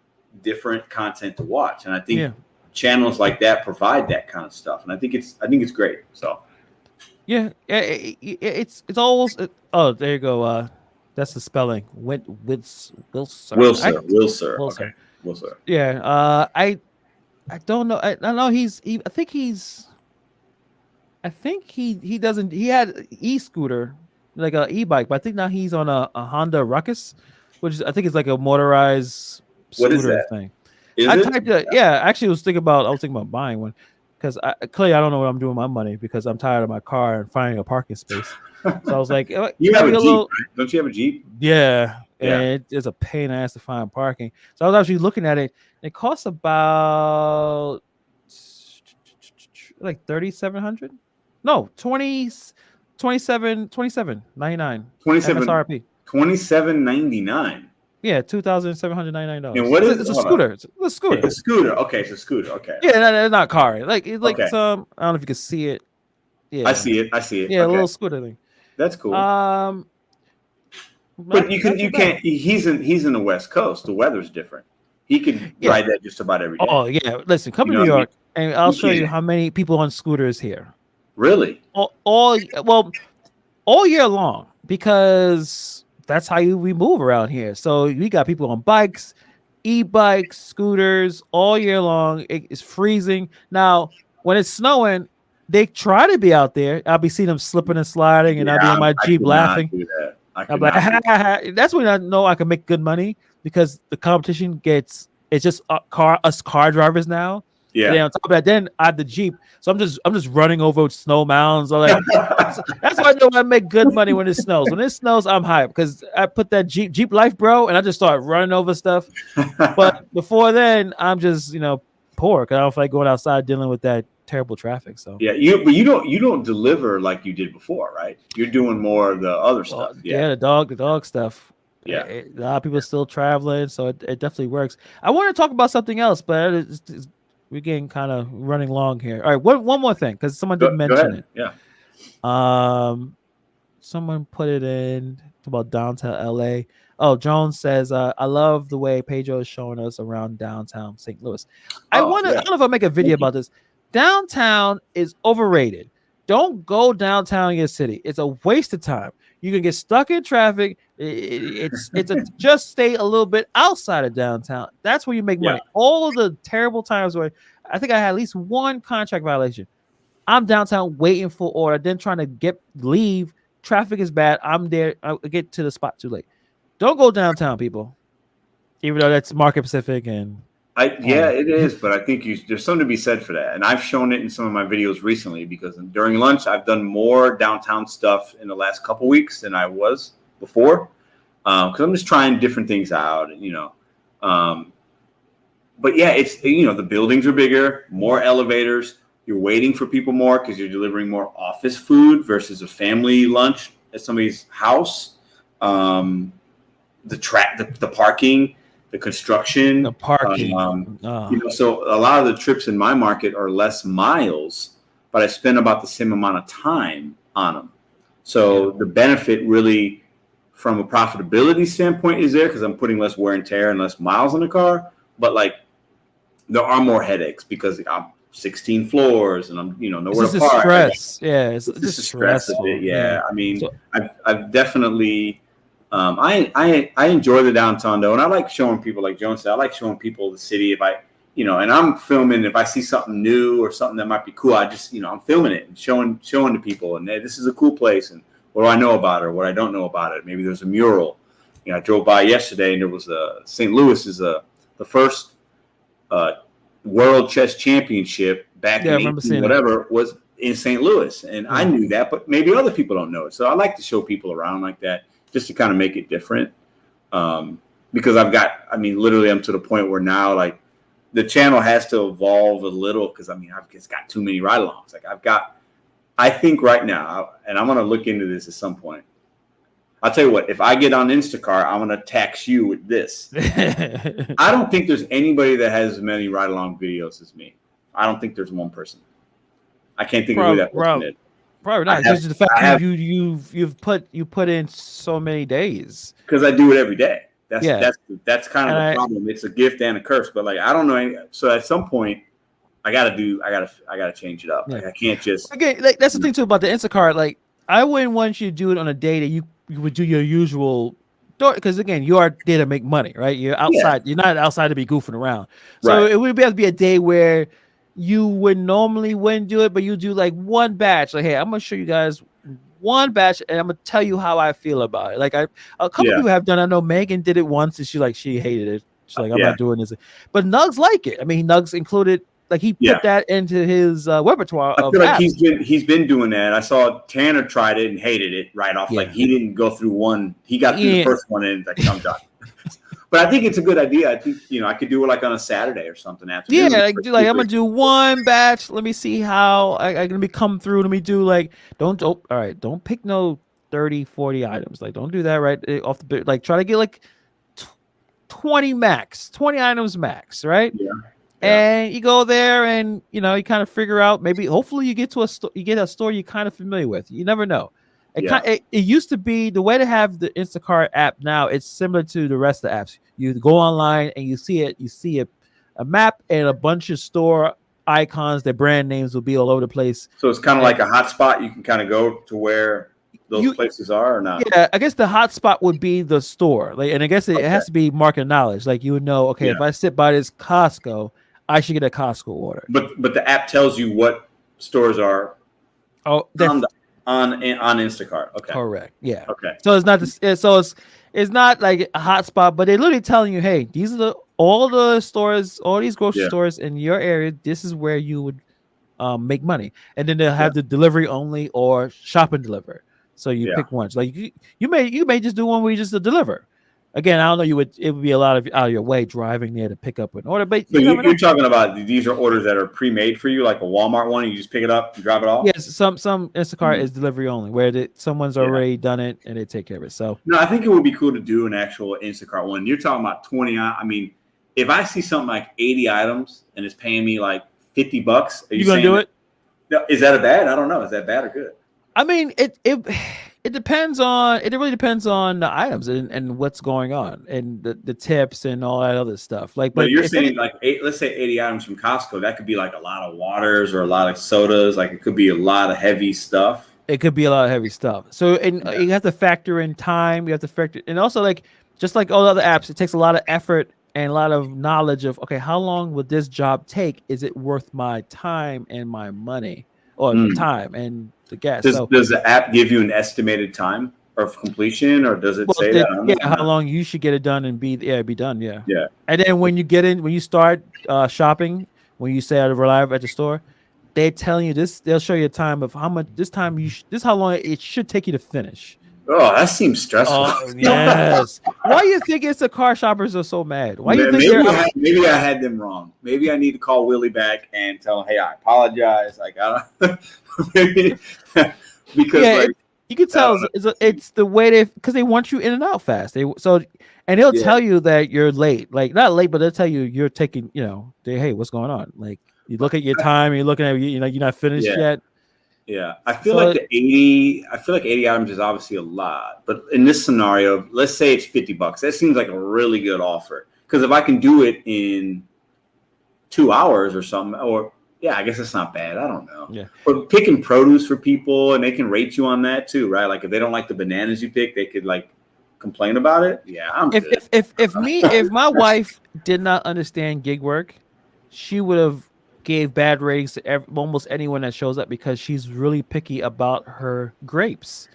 different content to watch, and I think channels like that provide that kind of stuff, and I think it's great. So it's almost oh, there you go. That's the spelling. Wilser. Wilser. Okay. Wilser. Yeah. I don't know. I know I think he doesn't. He had e-scooter, like a e-bike, but I think now he's on a Honda Ruckus, which I think is like a motorized scooter thing. Typed it. Yeah, actually, I was thinking about buying one because clearly I don't know what I'm doing with my money because I'm tired of my car and finding a parking space. So I was like, you have a Jeep, right? Don't you have a Jeep? Yeah. And it's a pain in the ass to find parking. So I was actually looking at it. It costs about like $3,700. No, 27.99 MSRP. $27.99. Yeah, $2,799. And what is it's a scooter? It's a scooter. It's a scooter. Okay, it's a scooter. Okay. Yeah, it's not car. It's like some. I don't know if you can see it. Yeah, I see it. Yeah, a little scooter thing. That's cool. But you can't. He's in the West Coast. The weather's different. He can ride that just about every day. Oh yeah, listen, come to New York, and I'll show you how many people on scooters here. Really? All year long, because that's how we move around here. So we got people on bikes, e-bikes, scooters all year long. It's freezing. Now, when it's snowing, they try to be out there. I'll be seeing them slipping and sliding, and I'll be in my Jeep laughing. I'm like, that's when I know I can make good money because the competition it's just us car drivers now. Yeah. And on top of that, then I have the Jeep, so I'm just running over snow mounds. Like, that's why I know I make good money when it snows. When it snows, I'm hyped because I put that Jeep Life, bro, and I just start running over stuff. But before then, I'm just poor because I don't feel like going outside dealing with that terrible traffic. So yeah, you don't deliver like you did before, right? You're doing more of the other stuff. Yeah, the dog stuff. Yeah, a lot of people are still traveling, so it definitely works. I want to talk about something else, but we're getting kind of running long here. All right, one more thing because someone did mention it. Yeah. Someone put it in about downtown LA. Oh, Jones says, I love the way Pedro is showing us around downtown St. Louis. I don't know if I'll make a video about this. Downtown is overrated. Don't go downtown in your city. It's a waste of time. You can get stuck in traffic. Just stay a little bit outside of downtown. That's where you make money. All of the terrible times where I think I had at least one contract violation. I'm downtown waiting for order, then trying to leave. Traffic is bad. I'm there. I get to the spot too late. Don't go downtown, people. Even though that's Market Pacific and it is, but I think there's something to be said for that. And I've shown it in some of my videos recently because during lunch, I've done more downtown stuff in the last couple weeks than I was before. Because I'm just trying different things out, but yeah, it's, the buildings are bigger, more elevators. You're waiting for people more because you're delivering more office food versus a family lunch at somebody's house. The parking. The construction, so a lot of the trips in my market are less miles, but I spend about the same amount of time on them. So the benefit really from a profitability standpoint is there because I'm putting less wear and tear and less miles on the car. But there are more headaches because I'm 16 floors and I'm, nowhere to park. Stress. Yeah. It's just stressful. Yeah. I mean, I've definitely, I enjoy the downtown though, and I like showing people, like Jones said, I like showing people the city. If I, and I'm filming, if I see something new or something that might be cool, I just, I'm filming it and showing to people, and hey, this is a cool place, and what do I know about it, or what I don't know about it. Maybe there's a mural. I drove by yesterday, and there was St. Louis is the first World Chess Championship back in 18 whatever was in St. Louis, and I knew that, but maybe other people don't know it. So I like to show people around like that, just to kind of make it different. Because literally I'm to the point where now, the channel has to evolve a little because, I've just got too many ride-alongs. I think right now, and I'm going to look into this at some point, I'll tell you what, if I get on Instacart, I'm going to tax you with this. I don't think there's anybody that has as many ride-along videos as me. I don't think there's one person. I can't think of who that person is. Probably not. Because the fact you've put in so many days. Because I do it every day. That's kind of the problem. It's a gift and a curse. But like I don't know. So at some point, I gotta change it up. Yeah. Like I can't just. Again, like that's the thing too about the Instacart. Like I wouldn't want you to do it on a day that you would do your usual. Because again, you are there to make money, right? You're outside. Yeah. You're not outside to be goofing around. So it would have to be a day where you wouldn't do it, but you do like one batch. Like, hey, I'm gonna show you guys one batch, and I'm gonna tell you how I feel about it. Like a couple people have done. I know Megan did it once, and she hated it. She's like, I'm not doing this. But Nugs like it. I mean, Nugs included. Like he put that into his repertoire. I feel like he's been doing that. I saw Tanner tried it and hated it right off. Yeah. Like he didn't go through one. He got through the first one and like I'm done. But I think it's a good idea. I think I could do it like on a Saturday or something after. Yeah, I'm gonna do one batch. Let me see how I'm gonna come through. Let me do like don't pick no 30, 40 items. Like don't do that right off the bit. Like try to get like 20 items max, right? Yeah. And you go there and you kind of figure out maybe hopefully you get to a store you're kind of familiar with. You never know. It used to be the way to have the Instacart app. Now it's similar to the rest of the apps. You go online and you see a map and a bunch of store icons. Their brand names will be all over the place. So it's kind of like a hotspot. You can kind of go to where those places are or not? Yeah, I guess the hotspot would be the store. Like, and I guess it has to be market knowledge. Like you would know, if I sit by this Costco, I should get a Costco order. But the app tells you what stores are on Instacart. Okay. Correct. Yeah. Okay. So it's not it's not like a hotspot, but they're literally telling you, hey, these are all the stores, all these grocery stores in your area. This is where you would make money, and then they'll have the delivery only or shop and deliver. So you pick one. So like you may just do one where you just deliver. Again, I don't know. It would be a lot of out of your way driving there to pick up an order. But so you're talking about these are orders that are pre-made for you, like a Walmart one. You just pick it up and drop it off. Yes, some Instacart is delivery only, where someone's already done it and they take care of it. So no, I think it would be cool to do an actual Instacart one. You're talking about 20. I mean, if I see something like 80 items and it's paying me like $50, are you gonna do it? No, is that a bad? I don't know. Is that bad or good? I mean, it depends on. It really depends on the items and what's going on and the tips and all that other stuff. Like, but you're saying let's say 80 items from Costco. That could be like a lot of waters or a lot of sodas. Like it could be a lot of heavy stuff. It could be a lot of heavy stuff. So you have to factor in time. You have to factor, and also like just like all other apps, it takes a lot of effort and a lot of knowledge of how long would this job take? Is it worth my time and my money or the time and the gas? Does the app give you an estimated time of completion, or does it say that? How long you should get it done and be done. Yeah. And then when you start shopping, when you say I'll arrive at the store, they're telling you this. They'll show you a time of how much this time this how long it should take you to finish. Oh, that seems stressful. Oh, yes. Why do you think Instacart shoppers are so mad? Why do you think maybe I had them wrong. Maybe I need to call Willie back and tell him, hey, I apologize. Like I don't maybe because you can tell it's the way because they want you in and out fast. And they'll tell you that you're late. Like not late, but they'll tell you you're taking, hey, what's going on? Like you look at your time and you're looking at you're not finished yet. Yeah, I feel like 80 items is obviously a lot, but in this scenario, let's say it's $50. That seems like a really good offer because if I can do it in 2 hours or something, I guess it's not bad. I don't know. Yeah, but picking produce for people and they can rate you on that too, right? Like if they don't like the bananas you pick, they could like complain about it. Yeah, I'm good. If my wife did not understand gig work, she would have gave bad ratings to almost anyone that shows up because she's really picky about her grapes.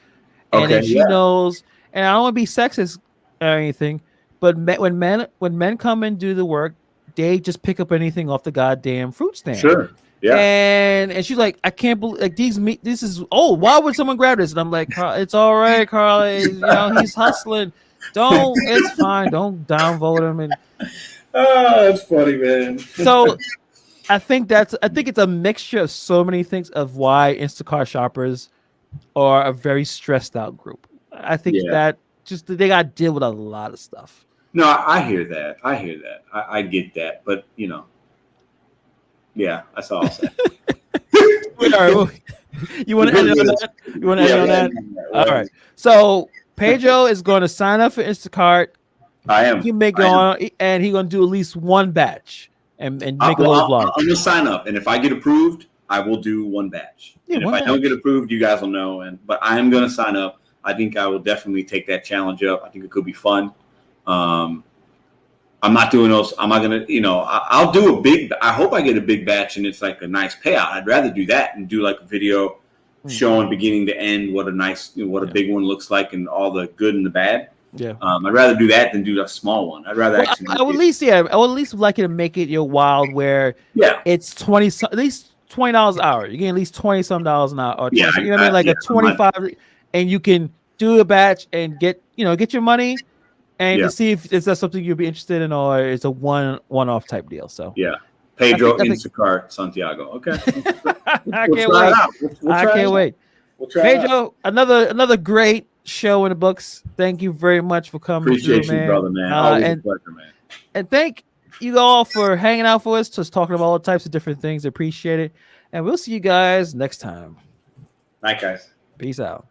And then she knows, and I don't want to be sexist or anything, but when men come and do the work, they just pick up anything off the goddamn fruit stand. Sure. Yeah. And she's like, I can't believe like this is why would someone grab this? And I'm like, it's all right, Carly. He's hustling. It's fine. Don't downvote him. And that's funny, man. So I think it's a mixture of so many things of why Instacart shoppers are a very stressed out group. I think that just they got to deal with a lot of stuff. No, I hear that. I get that. But, yeah, that's all I'll say. You want to end on that? You want to end on that? All right. So Pedro is going to sign up for Instacart. I am. He may go on, and he's going to do at least one batch and make a little vlog. I'm going to sign up, and if I get approved, I will do one batch. Yeah, and if I don't get approved, you guys will know. But I am going to sign up. I think I will definitely take that challenge up. I think it could be fun. I'm not doing those. I'm not going to, I'll do a big, I hope I get a big batch and it's like a nice payout. I'd rather do that and do like a video showing beginning to end what a nice, what a big one looks like and all the good and the bad. Yeah. I'd rather do that than do a small one. I'd rather actually. I would at least like you to make it your wild where it's at least $20 an hour. You get at least $20-some an hour. Or you know what I mean? Like a 25, and you can do a batch and get your money. And to see if is that something you'd be interested in, or it's a one-off type deal. So Pedro Instacart Santiago. Okay, I can't wait. I can't wait. Pedro, another great show in the books. Thank you very much for coming. Appreciate you, brother, man. Always a pleasure, man. And thank you all for hanging out for us, just talking about all types of different things. Appreciate it, and we'll see you guys next time. Night, guys. Peace out.